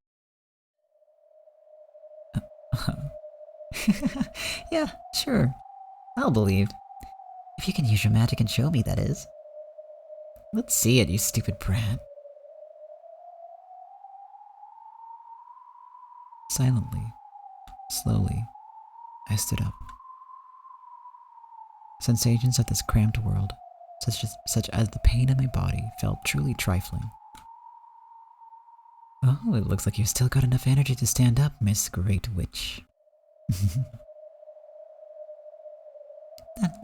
Yeah, sure. I'll believe. If you can use your magic and show me, that is. Let's see it, you stupid brat. Silently, slowly, I stood up. Sensations of this cramped world, such as the pain in my body, felt truly trifling. Oh, it looks like you've still got enough energy to stand up, Miss Great Witch.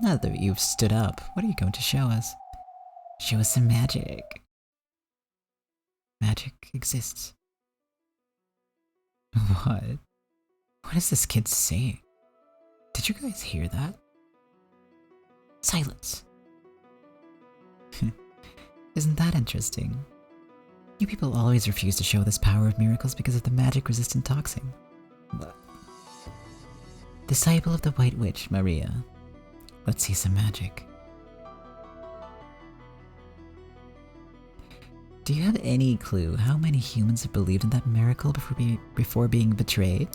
Now that you've stood up, what are you going to show us? Show us some magic. Magic exists. What? What is this kid saying? Did you guys hear that? Silence. Isn't that interesting? You people always refuse to show this power of miracles because of the magic-resistant toxin. Disciple of the White Witch, Maria. Let's see some magic. Do you have any clue how many humans have believed in that miracle before being betrayed?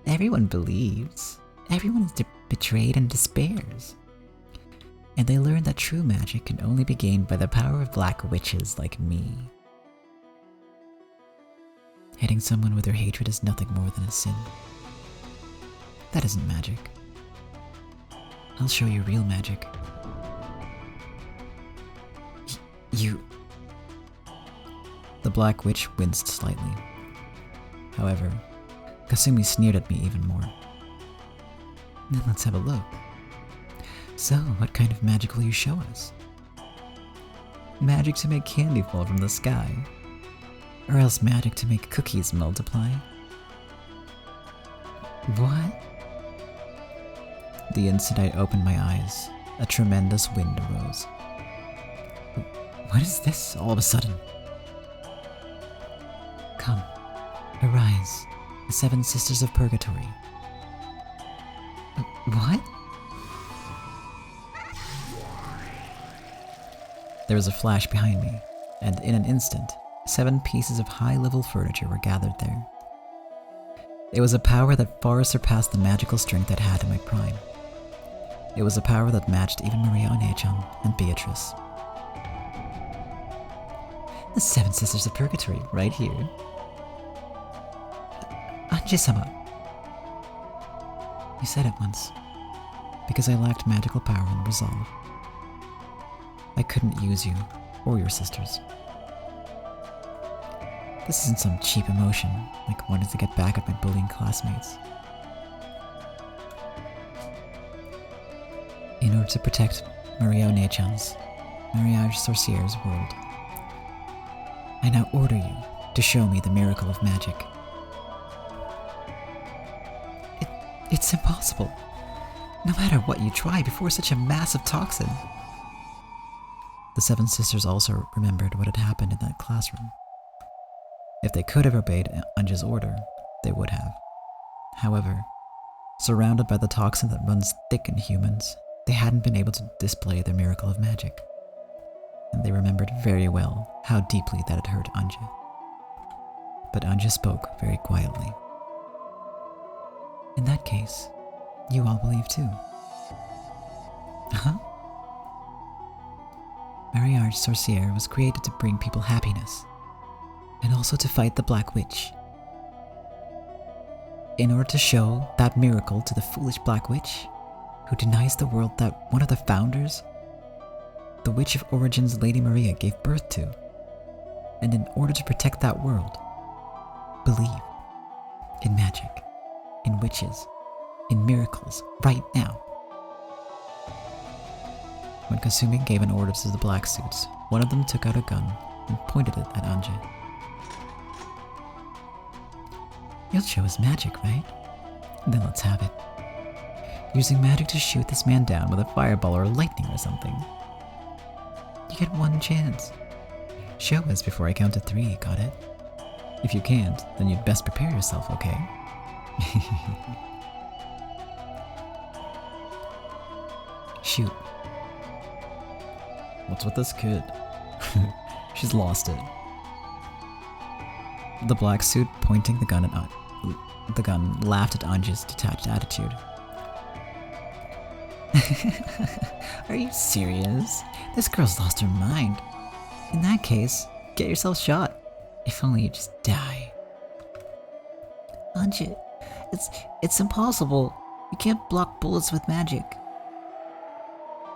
Everyone believes. Everyone is betrayed and despairs. And they learn that true magic can only be gained by the power of black witches like me. Hitting someone with their hatred is nothing more than a sin. That isn't magic. I'll show you real magic. You... The Black Witch winced slightly. However, Kasumi sneered at me even more. Then let's have a look. So, what kind of magic will you show us? Magic to make candy fall from the sky? Or else magic to make cookies multiply? What? The instant I opened my eyes, a tremendous wind arose. What is this all of a sudden? Come, arise, the 7 sisters of Purgatory. What? There was a flash behind me, and in an instant, 7 pieces of high-level furniture were gathered there. It was a power that far surpassed the magical strength I'd had in my prime. It was a power that matched even Maria One-chan and Beatrice. The 7 Sisters of Purgatory, right here. Anji-sama. You said it once. Because I lacked magical power and resolve. I couldn't use you or your sisters. This isn't some cheap emotion, like wanting to get back at my bullying classmates. In order to protect Miyo Nechan's Mariage Sorcier's world, I now order you to show me the miracle of magic. It's impossible. No matter what you try before such a massive toxin. The seven sisters also remembered what had happened in that classroom. If they could have obeyed Anja's order, they would have. However, surrounded by the toxin that runs thick in humans, they hadn't been able to display their miracle of magic. And they remembered very well how deeply that had hurt Anja. But Anja spoke very quietly. In that case, you all believe too. Huh? Mariage Sorcière was created to bring people happiness, and also to fight the Black Witch. In order to show that miracle to the foolish Black Witch, who denies the world that one of the founders, the Witch of Origins Lady Maria, gave birth to, and in order to protect that world, believe in magic, in witches, in miracles, right now. When Kasumi gave an order to the black suits, one of them took out a gun and pointed it at Anja. You'll show us magic, right? Then let's have it. Using magic to shoot this man down with a fireball or lightning or something. You get one chance. Show us before I count to 3, got it? If you can't, then you'd best prepare yourself, okay? Shoot. What's with this kid? She's lost it. The black suit, pointing the gun laughed at Anja's detached attitude. Are you serious? This girl's lost her mind. In that case, get yourself shot. If only you just die. Anja, it's impossible. You can't block bullets with magic.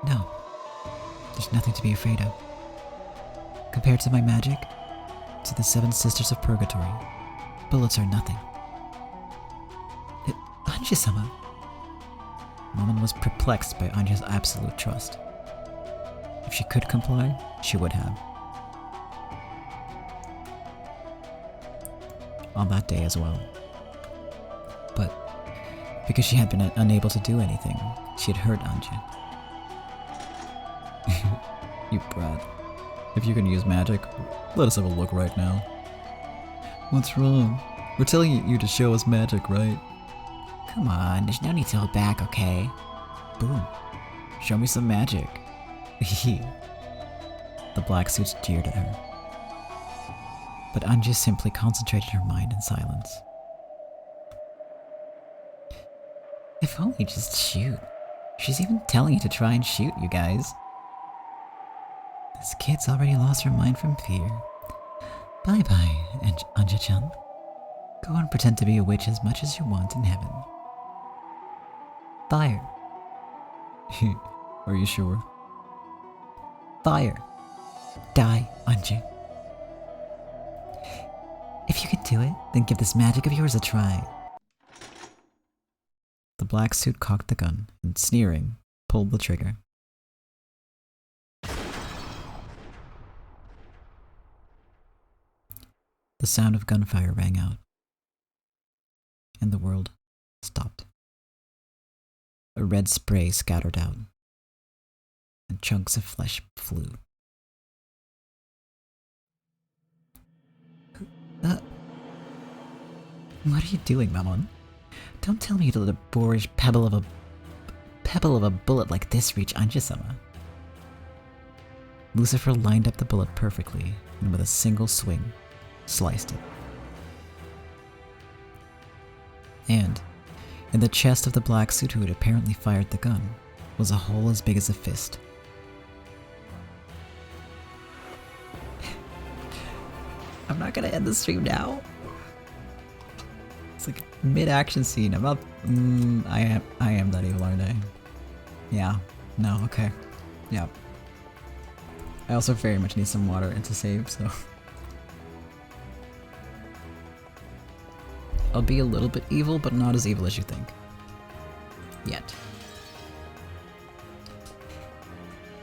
No. There's nothing to be afraid of. Compared to my magic, to the 7 sisters of Purgatory, bullets are nothing. Anja-sama. Maman was perplexed by Anja's absolute trust. If she could comply, she would have. On that day as well. But because she had been unable to do anything, she had hurt Anja. You brat. If you can use magic, let us have a look right now. What's wrong? We're telling you to show us magic, right? Come on, there's no need to hold back, okay? Boom. Show me some magic. The black suits jeered at her. But Anja simply concentrated her mind in silence. If only just shoot. She's even telling you to try and shoot, you guys. This kid's already lost her mind from fear. Bye-bye, Anja-chan. Go and pretend to be a witch as much as you want in heaven. Fire. Are you sure? Fire. Die, Anja. If you can do it, then give this magic of yours a try. The black suit cocked the gun and, sneering, pulled the trigger. The sound of gunfire rang out, and the world stopped. A red spray scattered out, and chunks of flesh flew. What are you doing, Mammon? Don't tell me you let a boorish pebble of a bullet like this reach Anja-sama. Lucifer lined up the bullet perfectly, and with a single swing, sliced it. And, in the chest of the black suit who had apparently fired the gun, was a hole as big as a fist. I'm not gonna end the stream now. It's like a mid-action scene. I'm not. I am that evil, aren't I? Yeah. No. Okay. Yeah. I also very much need some water and to save, so... I'll be a little bit evil, but not as evil as you think. Yet.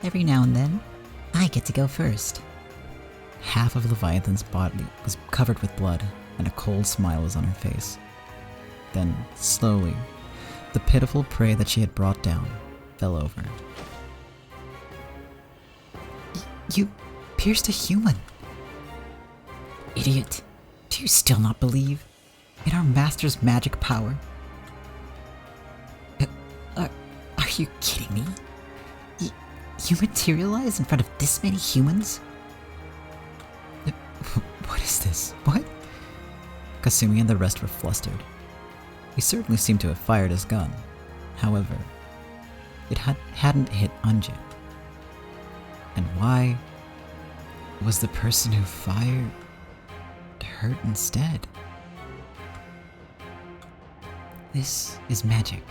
Every now and then, I get to go first. Half of Leviathan's body was covered with blood, and a cold smile was on her face. Then, slowly, the pitiful prey that she had brought down fell over. You pierced a human. Idiot. Do you still not believe in our master's magic power? Are you kidding me? You materialize in front of this many humans? What is this? What? Kasumi and the rest were flustered. He certainly seemed to have fired his gun. However, it hadn't hit Unji. And why was the person who fired hurt instead? This is magic.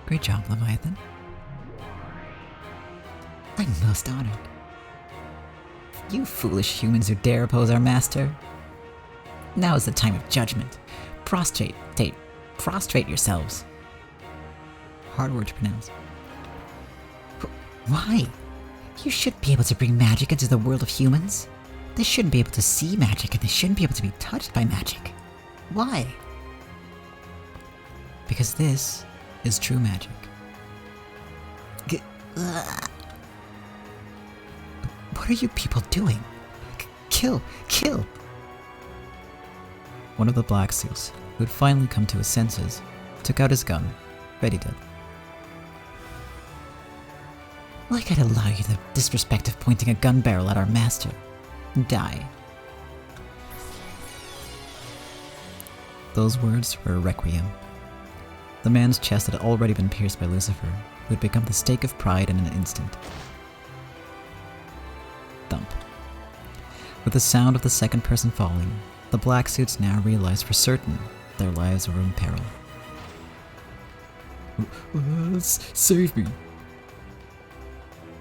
Great job, Leviathan. I'm most honored. You foolish humans who dare oppose our master. Now is the time of judgment. Prostrate yourselves. Hard word to pronounce. Why? You should be able to bring magic into the world of humans. They shouldn't be able to see magic, and they shouldn't be able to be touched by magic. Why? Because this is true magic. What are you people doing? Kill! One of the black suits, who had finally come to his senses, took out his gun, ready to. Like I'd allow you the disrespect of pointing a gun barrel at our master. Die. Those words were a requiem. The man's chest had already been pierced by Lucifer, who had become the stake of pride in an instant. Thump. With the sound of the second person falling, the black suits now realized for certain their lives were in peril. Save me!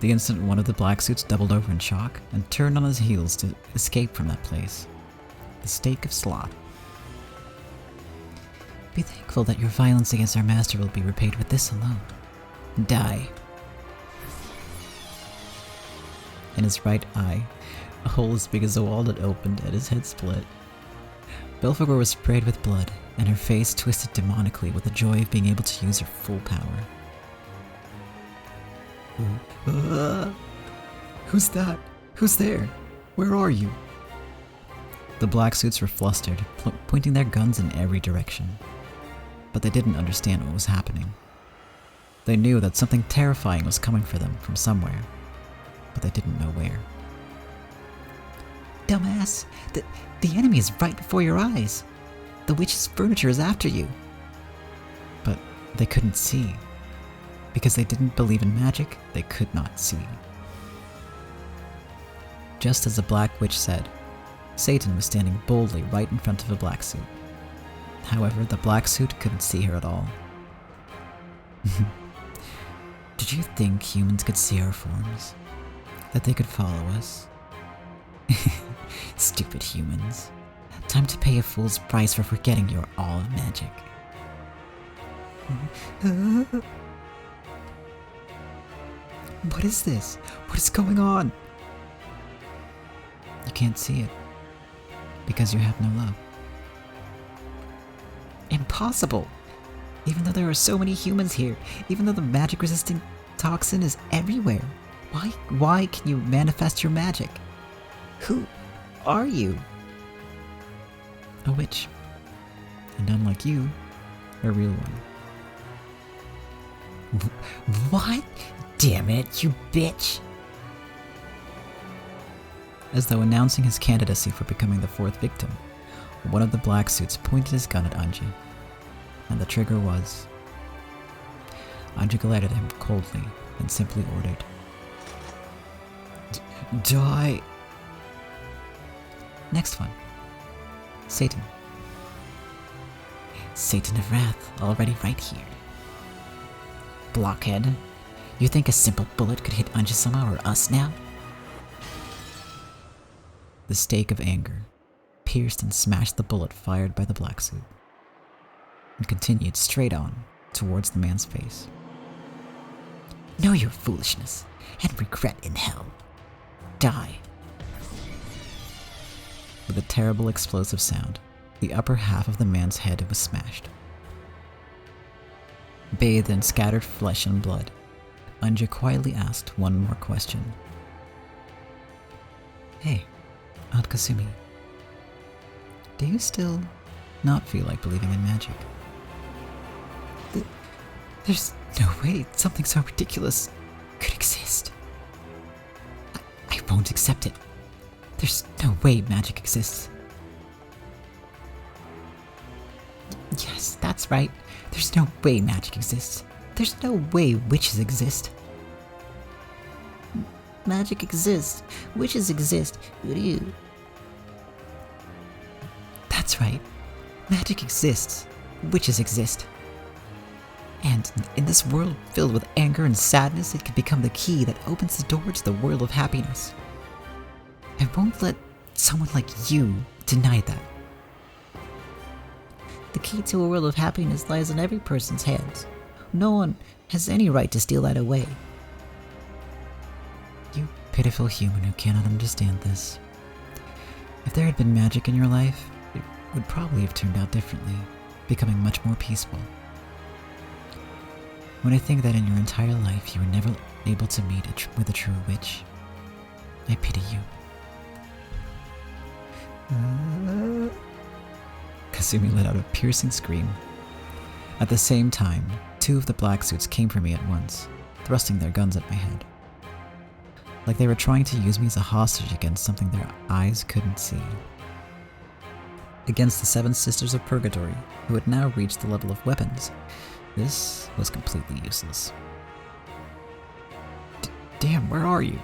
The instant one of the black suits doubled over in shock and turned on his heels to escape from that place. The stake of sloth. Be thankful that your violence against our master will be repaid with this alone. Die. In his right eye, a hole as big as a walnut opened and his head split. Belphegor was sprayed with blood, and her face twisted demonically with the joy of being able to use her full power. Who's that? Who's there? Where are you? The black suits were flustered, pointing their guns in every direction. But they didn't understand what was happening. They knew that something terrifying was coming for them from somewhere, but they didn't know where. Dumbass! The enemy is right before your eyes. The witch's furniture is after you. But they couldn't see. Because they didn't believe in magic, they could not see. Just as the Black Witch said, Satan was standing boldly right in front of the black suit. However, the black suit couldn't see her at all. Did you think humans could see our forms? That they could follow us? Stupid humans. Time to pay a fool's price for forgetting you're all magic. What is this? What is going on? You can't see it. Because you have no love. Impossible! Even though there are so many humans here, even though the magic-resistant toxin is everywhere, why can you manifest your magic? Who are you? A witch. And unlike you, a real one. What? Damn it, you bitch! As though announcing his candidacy for becoming the fourth victim, one of the black suits pointed his gun at Anji, and the trigger was... Anji glared at him coldly and simply ordered, Die! Next one. Satan. Satan of Wrath, already right here. Blockhead, You think a simple bullet could hit Anja-sama or us now? The stake of anger pierced and smashed the bullet fired by the black suit, and continued straight on towards the man's face. Know your foolishness, and regret in hell. Die. With a terrible explosive sound, the upper half of the man's head was smashed. Bathed in scattered flesh and blood, Anja quietly asked one more question. Hey, Aunt Kasumi, do you still not feel like believing in magic? There's no way something so ridiculous could exist. I won't accept it. There's no way magic exists. Yes, that's right. There's no way magic exists. There's no way witches exist. Magic exists. Witches exist. Who do you? That's right. Magic exists. Witches exist. And in this world filled with anger and sadness, it can become the key that opens the door to the world of happiness. I won't let someone like you deny that. The key to a world of happiness lies in every person's hands. No one has any right to steal that away. You pitiful human who cannot understand this. If there had been magic in your life, it would probably have turned out differently, becoming much more peaceful. When I think that in your entire life you were never able to meet with a true witch, I pity you. Kasumi let out a piercing scream. At the same time, two of the black suits came for me at once, thrusting their guns at my head. Like they were trying to use me as a hostage against something their eyes couldn't see. Against the 7 sisters of Purgatory, who had now reached the level of weapons, this was completely useless. Damn, where are you?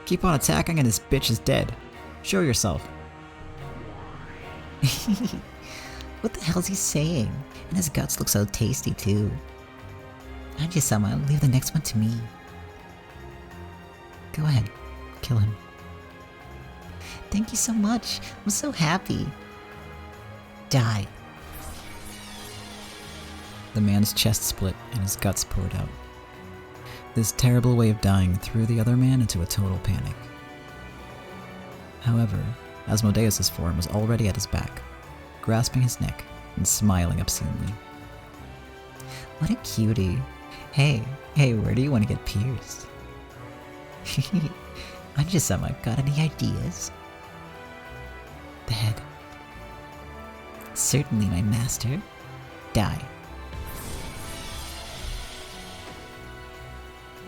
Keep on attacking and this bitch is dead. Show yourself. What the hell's he saying? And his guts look so tasty too. Anja-sama, leave the next one to me. Go ahead, kill him. Thank you so much. I'm so happy. Die. The man's chest split and his guts poured out. This terrible way of dying threw the other man into a total panic. However, Asmodeus' form was already at his back, grasping his neck and smiling obscenely. What a cutie. Hey, where do you want to get pierced? Anja-sama, got any ideas? The head. Certainly, my master. Die.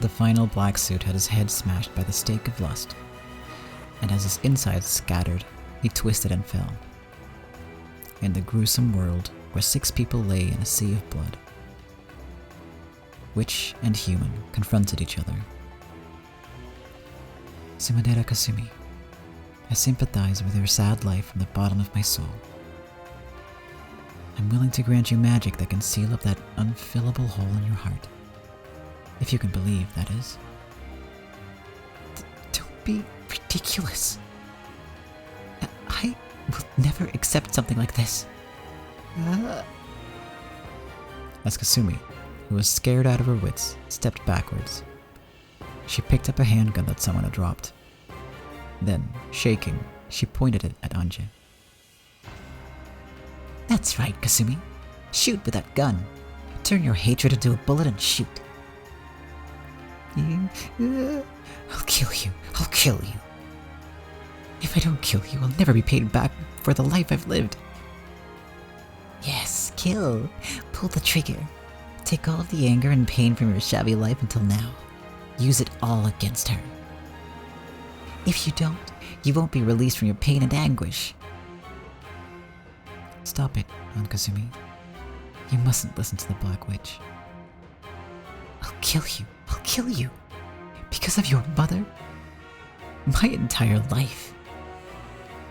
The final black suit had his head smashed by the stake of lust, and as his insides scattered, he twisted and fell. In the gruesome world where 6 people lay in a sea of blood, witch and human confronted each other. Sumadera Kasumi, I sympathize with your sad life from the bottom of my soul. I'm willing to grant you magic that can seal up that unfillable hole in your heart. If you can believe, that is. Don't be ridiculous. I will never accept something like this. As Kasumi, who was scared out of her wits, stepped backwards, she picked up a handgun that someone had dropped. Then, shaking, she pointed it at Anja. That's right, Kasumi. Shoot with that gun. Turn your hatred into a bullet and shoot. I'll kill you. I'll kill you. If I don't kill you, I'll never be paid back for the life I've lived. Yes, kill. Pull the trigger. Take all of the anger and pain from your shabby life until now. Use it all against her. If you don't, you won't be released from your pain and anguish. Stop it, Aunt Kasumi. You mustn't listen to the Black Witch. I'll kill you. I'll kill you. Because of your mother? My entire life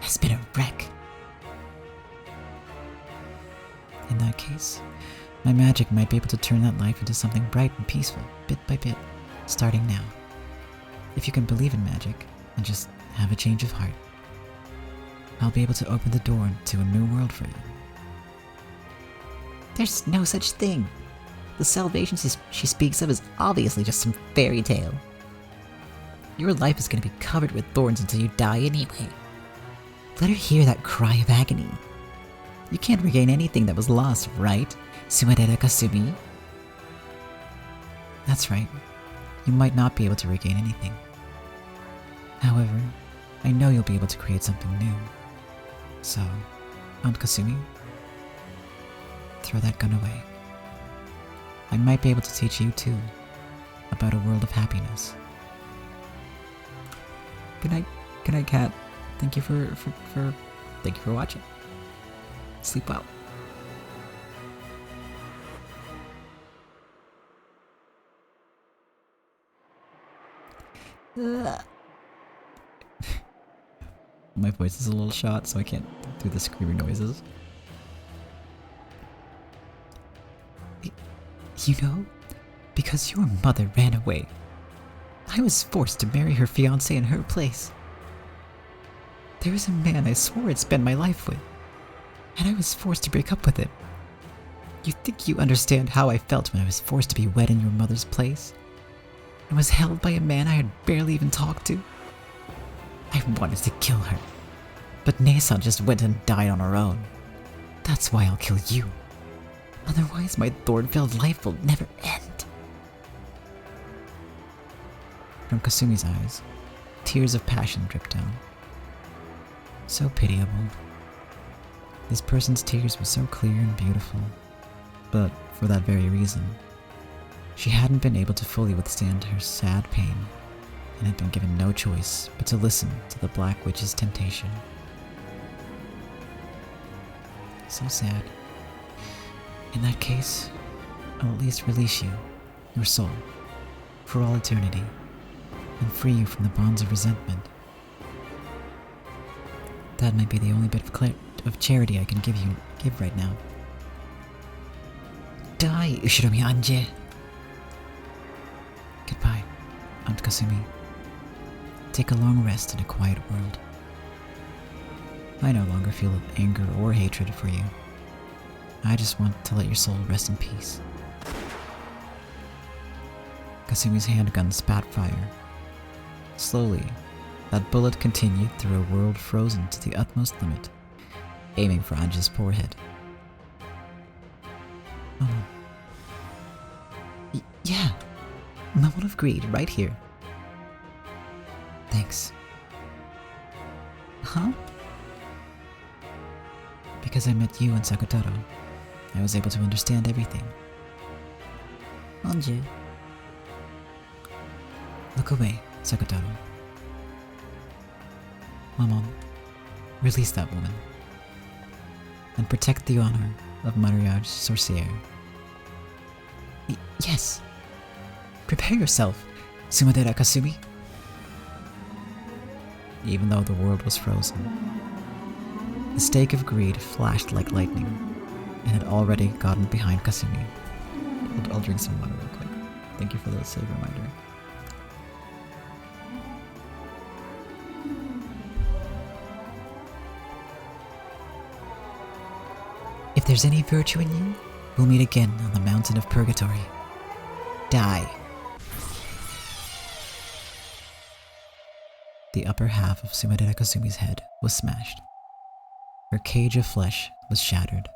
has been a wreck. In that case, my magic might be able to turn that life into something bright and peaceful, bit by bit. starting now. If you can believe in magic and just have a change of heart, I'll be able to open the door to a new world for you. There's no such thing. The salvation she speaks of is obviously just some fairy tale. Your life is going to be covered with thorns until you die anyway. Let her hear that cry of agony. You can't regain anything that was lost, right, Sumadera Kasumi? That's right. You might not be able to regain anything. However, I know you'll be able to create something new. So, Aunt Kasumi, throw that gun away. I might be able to teach you too about a world of happiness. Good night, cat. Thank you for watching. Sleep well. My voice is a little shot, so I can't do the screaming noises. You know, because your mother ran away, I was forced to marry her fiancé in her place. There was a man I swore I'd spend my life with, and I was forced to break up with him. You think you understand how I felt when I was forced to be wed in your mother's place? And was held by a man I had barely even talked to? I wanted to kill her, but Neisan just went and died on her own. That's why I'll kill you. Otherwise, my thorn-filled life will never end. From Kasumi's eyes, tears of passion dripped down. So pitiable. This person's tears were so clear and beautiful, but for that very reason, she hadn't been able to fully withstand her sad pain, and had been given no choice but to listen to the Black Witch's temptation. So sad. In that case, I'll at least release you, your soul, for all eternity, and free you from the bonds of resentment. That might be the only bit of charity I can give right now. Die, Ushiromi Anje! Goodbye, Aunt Kasumi. Take a long rest in a quiet world. I no longer feel anger or hatred for you. I just want to let your soul rest in peace. Kasumi's handgun spat fire. Slowly, that bullet continued through a world frozen to the utmost limit, aiming for Anja's forehead. Yeah, moment of greed right here. Thanks. Huh? Because I met you and Sakutaro, I was able to understand everything. Anju. Look away, Sakutaro. Maman, release that woman. And protect the honor of Mariage Sorcière. Yes. Prepare yourself, Sumadera Kasumi. Even though the world was frozen, the stake of greed flashed like lightning, and had already gotten behind Kasumi. I'll drink some water real quick. Thank you for the save reminder. If there's any virtue in you, we'll meet again on the mountain of Purgatory. Die. The upper half of Sumadera Kasumi's head was smashed. Her cage of flesh was shattered,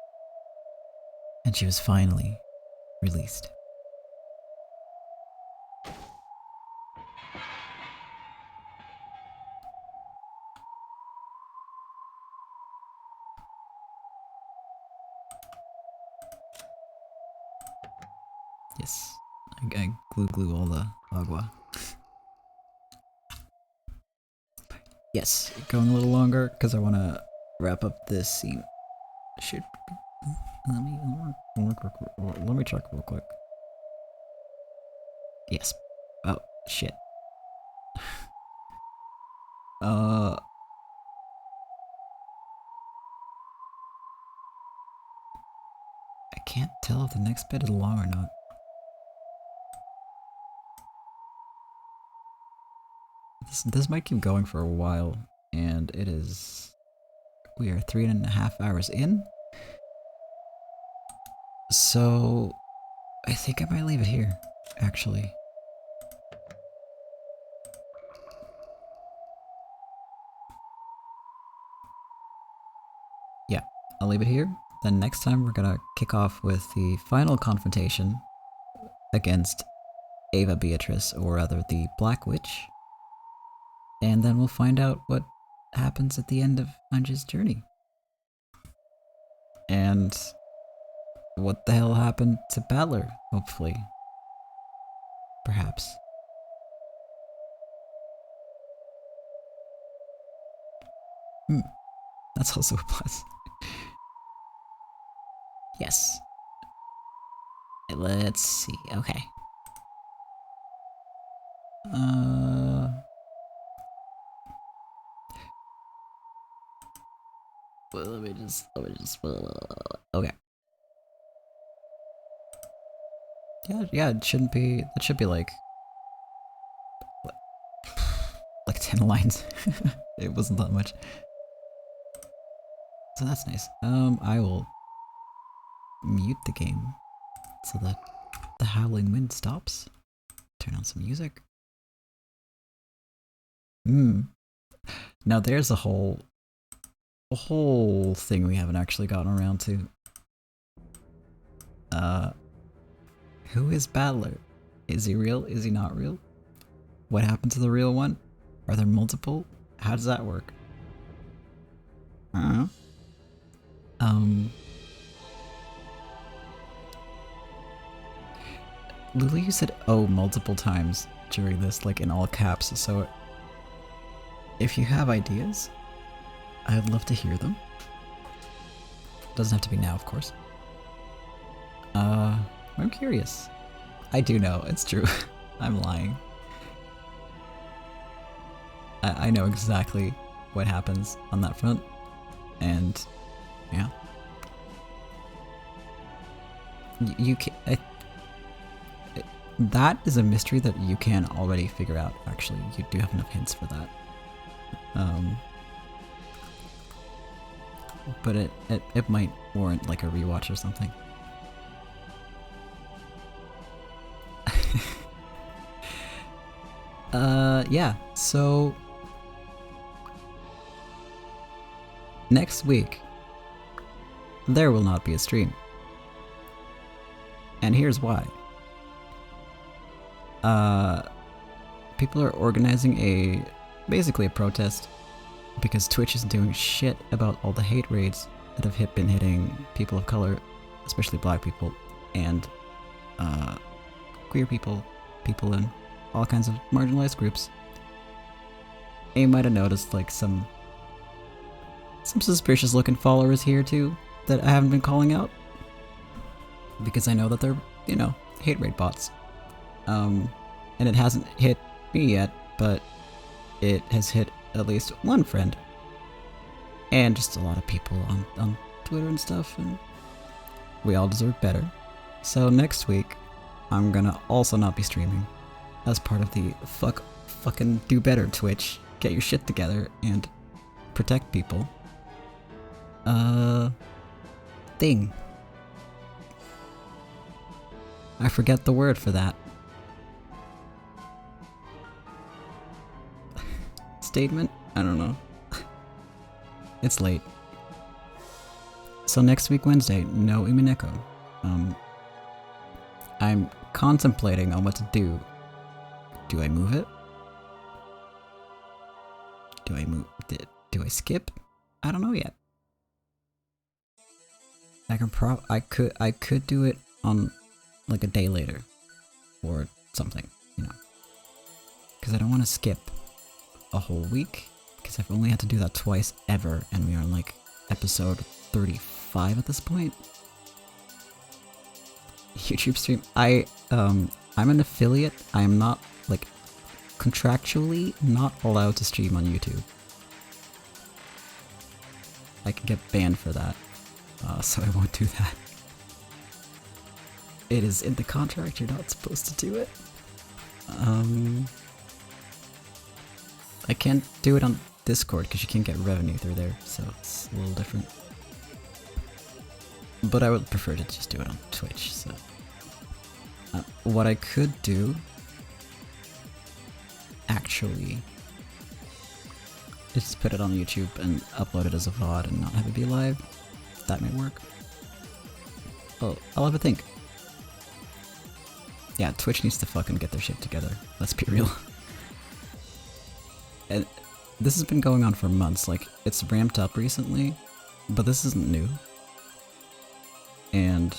and she was finally released. Yes, I glue all the agua. Yes, going a little longer because I want to wrap up this scene. Should let me check real quick. Yes. Oh shit. I can't tell if the next bit is long or not. This might keep going for a while, and it is... We are 3.5 hours in. So... I think I might leave it here, actually. Yeah, I'll leave it here. Then next time we're gonna kick off with the final confrontation against Ava Beatrice, or rather the Black Witch. And then we'll find out what happens at the end of Anji's journey. And what the hell happened to Battler, hopefully. Perhaps. That's also a plus. Yes. Let's see, okay. Well, let me just, okay. Yeah, it shouldn't be, it should be like 10 lines. It wasn't that much. So that's nice. I will mute the game so that the howling wind stops. Turn on some music. Now there's a whole thing we haven't actually gotten around to. Who is Battler? Is he real? Is he not real? What happened to the real one? Are there multiple? How does that work? Lulu, you said "oh" multiple times during this, like in all caps, so if you have ideas, I'd love to hear them. Doesn't have to be now, of course. I'm curious. I do know, it's true. I'm lying. I know exactly what happens on that front, and yeah. You can... that is a mystery that you can already figure out, actually. You do have enough hints for that. But it might warrant like a rewatch or something. Yeah, so next week there will not be a stream. And here's why. People are organizing basically a protest because Twitch isn't doing shit about all the hate raids that have been hitting people of color, especially black people, and queer people in all kinds of marginalized groups. And you might have noticed like some suspicious looking followers here too that I haven't been calling out because I know that they're, you know, hate raid bots. And it hasn't hit me yet, but it has hit at least one friend. And just a lot of people on Twitter and stuff, and we all deserve better. So next week, I'm gonna also not be streaming as part of the fucking do better Twitch. Get your shit together and protect people. Thing. I forget the word for that. Statement? I don't know. It's late. So next week Wednesday, no Umineko. I'm contemplating on what to do. Do I move it? Do I skip? I don't know yet. I could do it on like a day later or something, you know. Because I don't want to skip a whole week, because I've only had to do that twice ever, and we are on like episode 35 at this point. YouTube stream. I'm an affiliate. I am not, like, contractually not allowed to stream on YouTube. I could get banned for that, so I won't do that. It is in the contract, you're not supposed to do it. I can't do it on Discord because you can't get revenue through there, so it's a little different. But I would prefer to just do it on Twitch, so... what I could do... actually... is just put it on YouTube and upload it as a VOD and not have it be live. That may work. Oh, I'll have a think. Yeah, Twitch needs to fucking get their shit together. Let's be real. And this has been going on for months. Like, it's ramped up recently, but this isn't new. And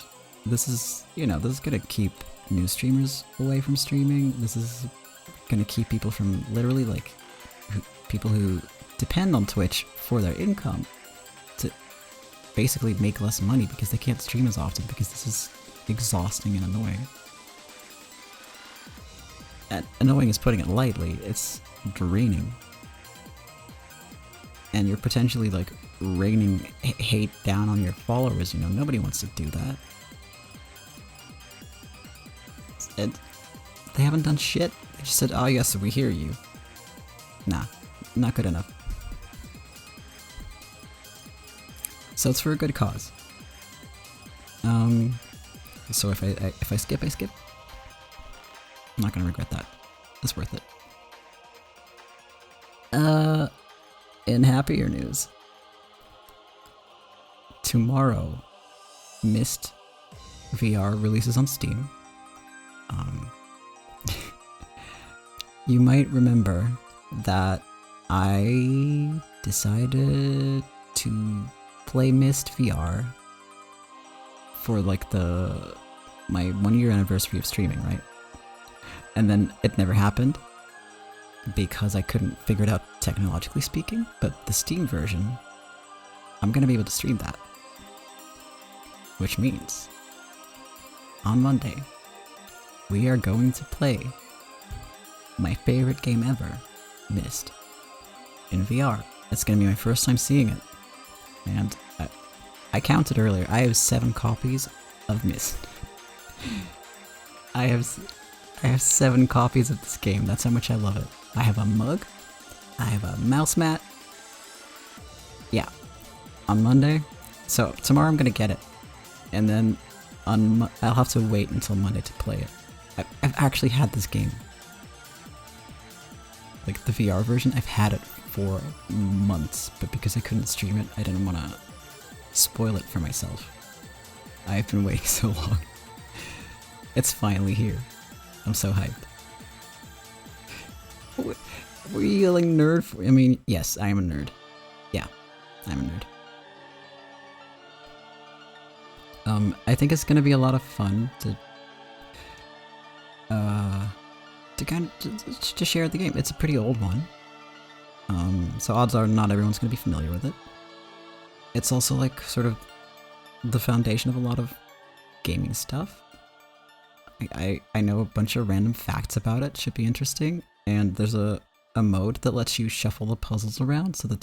this is, you know, this is gonna keep new streamers away from streaming. This is gonna keep people from literally, like, people who depend on Twitch for their income to basically make less money because they can't stream as often because this is exhausting and annoying. And annoying is putting it lightly, it's draining. And you're potentially like raining hate down on your followers, you know, nobody wants to do that. And they haven't done shit, they just said, oh yes, we hear you. Nah, not good enough. So it's for a good cause. So if I skip, I skip. I'm not gonna regret that. It's worth it. In happier news, tomorrow, Myst VR releases on Steam. You might remember that I decided to play Myst VR for like my 1 year anniversary of streaming, right? And then it never happened because I couldn't figure it out technologically speaking, but the Steam version, I'm gonna be able to stream that. Which means, on Monday, we are going to play my favorite game ever, Myst, in VR. It's gonna be my first time seeing it. And I counted earlier, I have 7 copies of Myst. I have 7 copies of this game, that's how much I love it. I have a mug, I have a mouse mat. Yeah, on Monday. So tomorrow I'm gonna get it. And then I'll have to wait until Monday to play it. I've actually had this game. Like the VR version, I've had it for months, but because I couldn't stream it, I didn't want to spoil it for myself. I've been waiting so long. It's finally here. I'm so hyped. What were you yelling nerd for? I mean, yes, I am a nerd. Yeah, I'm a nerd. I think it's gonna be a lot of fun to share the game. It's a pretty old one. So odds are not everyone's gonna be familiar with it. It's also like sort of the foundation of a lot of gaming stuff. I know a bunch of random facts about it, should be interesting, and there's a mode that lets you shuffle the puzzles around so that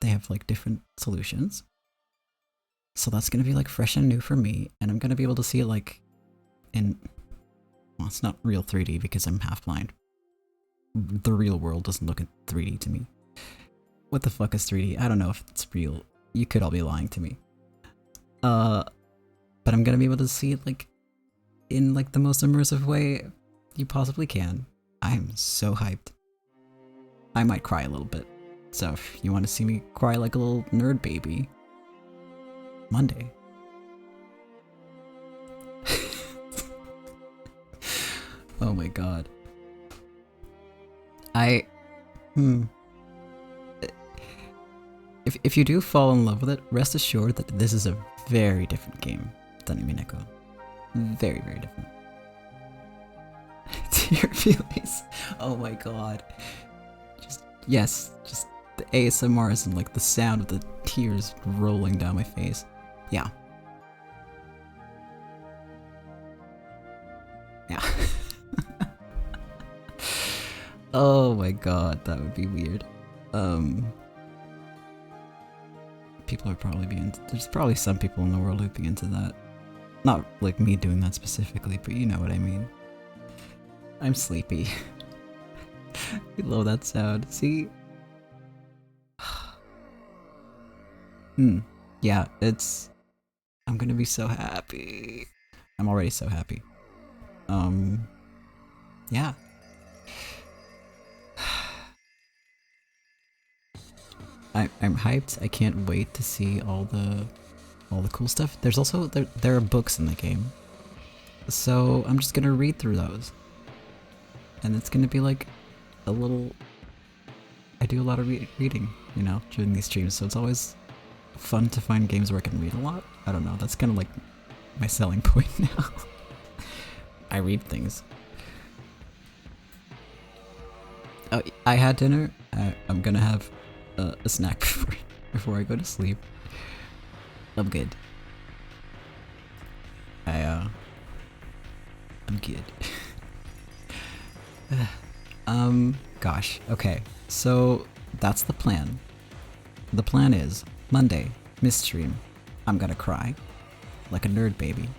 they have like different solutions. So that's gonna be like fresh and new for me, and I'm gonna be able to see it like in, well, it's not real 3D because I'm half blind. The real world doesn't look at 3D to me. What the fuck is 3D? I don't know if it's real. You could all be lying to me. But I'm gonna be able to see it like in like the most immersive way you possibly can. I'm so hyped. I might cry a little bit. So if you want to see me cry like a little nerd baby, Monday. Oh my god. If you do fall in love with it, rest assured that this is a very different game than Umineko. Very, very different. Tear feelings. Oh my god. Just the ASMRs and like the sound of the tears rolling down my face. Yeah. Yeah. Oh my god, that would be weird. People are probably there's probably some people in the world who'd be into that. Not like me doing that specifically, but you know what I mean. I'm sleepy. I love that sound. See? Yeah, it's... I'm gonna be so happy. I'm already so happy. Yeah. I'm hyped. I can't wait to see all the cool stuff. There's also there are books in the game, so I'm just gonna read through those, and it's gonna be like a little. I do a lot of reading, you know, during these streams, so it's always fun to find games where I can read a lot. I don't know. That's kind of like my selling point now. I read things. Oh, I had dinner. I'm gonna have a snack before I go to sleep. I'm good. I'm good. Gosh. Okay. So that's the plan. The plan is Monday, mist stream. I'm gonna cry like a nerd baby.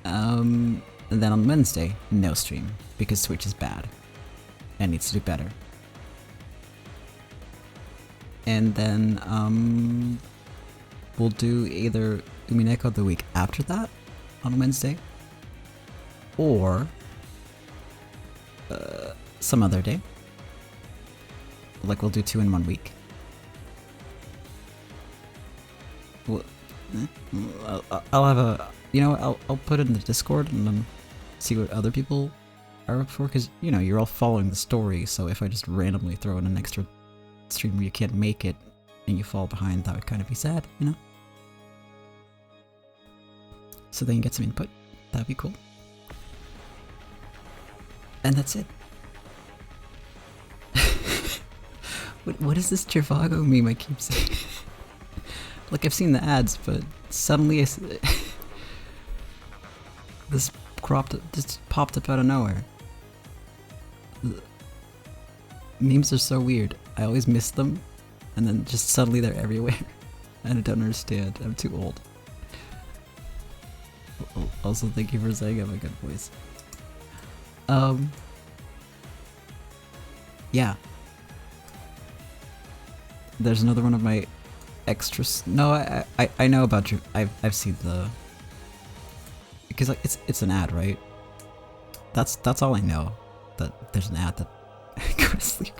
And then on Wednesday, no stream because Switch is bad and needs to do better. And then we'll do either Umineko the week after that on Wednesday, or some other day. Like we'll do 2 in 1 week. Well, I'll have a, you know, I'll put it in the Discord and then see what other people are up for, because, you know, you're all following the story, so if I just randomly throw in an extra stream where you can't make it and you fall behind, that would kind of be sad, you know? So then you get some input. That'd be cool. And that's it. What is this Trivago meme I keep saying? Like, I've seen the ads, but suddenly this popped up out of nowhere. Memes are so weird. I always miss them, and then just suddenly they're everywhere. And I don't understand. I'm too old. Also, thank you for saying I have a good voice. Yeah. There's another one of my extras. No, I know about you. I've seen the, because like it's an ad, right? That's all I know. That there's an ad that go to sleep.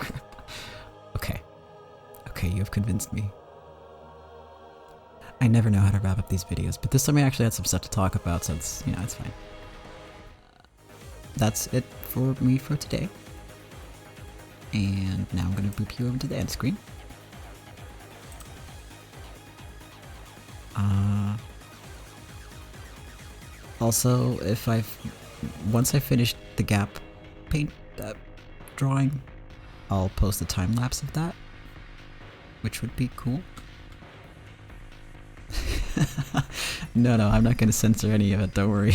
Okay, you have convinced me. I never know how to wrap up these videos, but this time I actually had some stuff to talk about, so it's, you know, it's fine. That's it for me for today. And now I'm gonna boop you over to the end screen. Also, once I finish the gap paint drawing, I'll post a time lapse of that, which would be cool. No, I'm not gonna censor any of it, don't worry.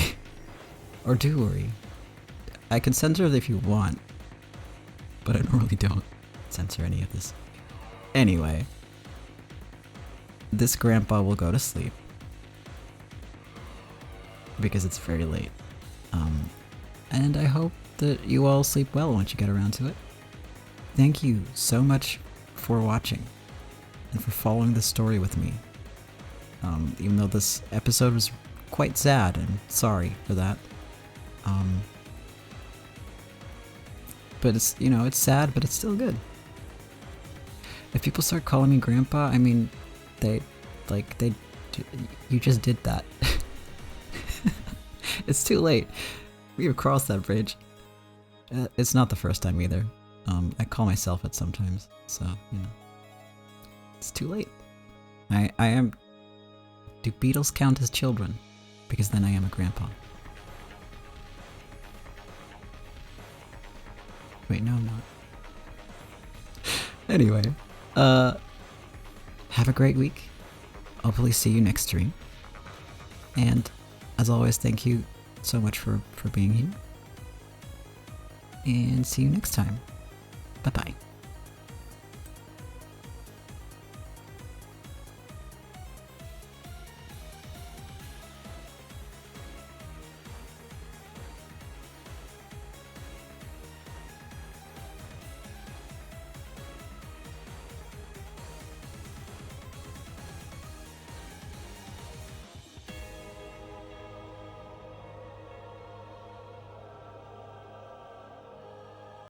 Or do worry. I can censor it if you want, but I normally don't censor any of this. Anyway, this grandpa will go to sleep because it's very late. And I hope that you all sleep well once you get around to it. Thank you so much for watching and for following the story with me. Even though this episode was quite sad, and sorry for that. But it's, you know, it's sad, but it's still good. If people start calling me grandpa, I mean, you just did that. It's too late. We've crossed that bridge. It's not the first time either. I call myself it sometimes, so, you know. It's too late. I am... Do beetles count as children? Because then I am a grandpa. Wait, no, I'm not. Anyway, have a great week. Hopefully see you next stream. And as always, thank you so much for being here. And see you next time. Bye-bye.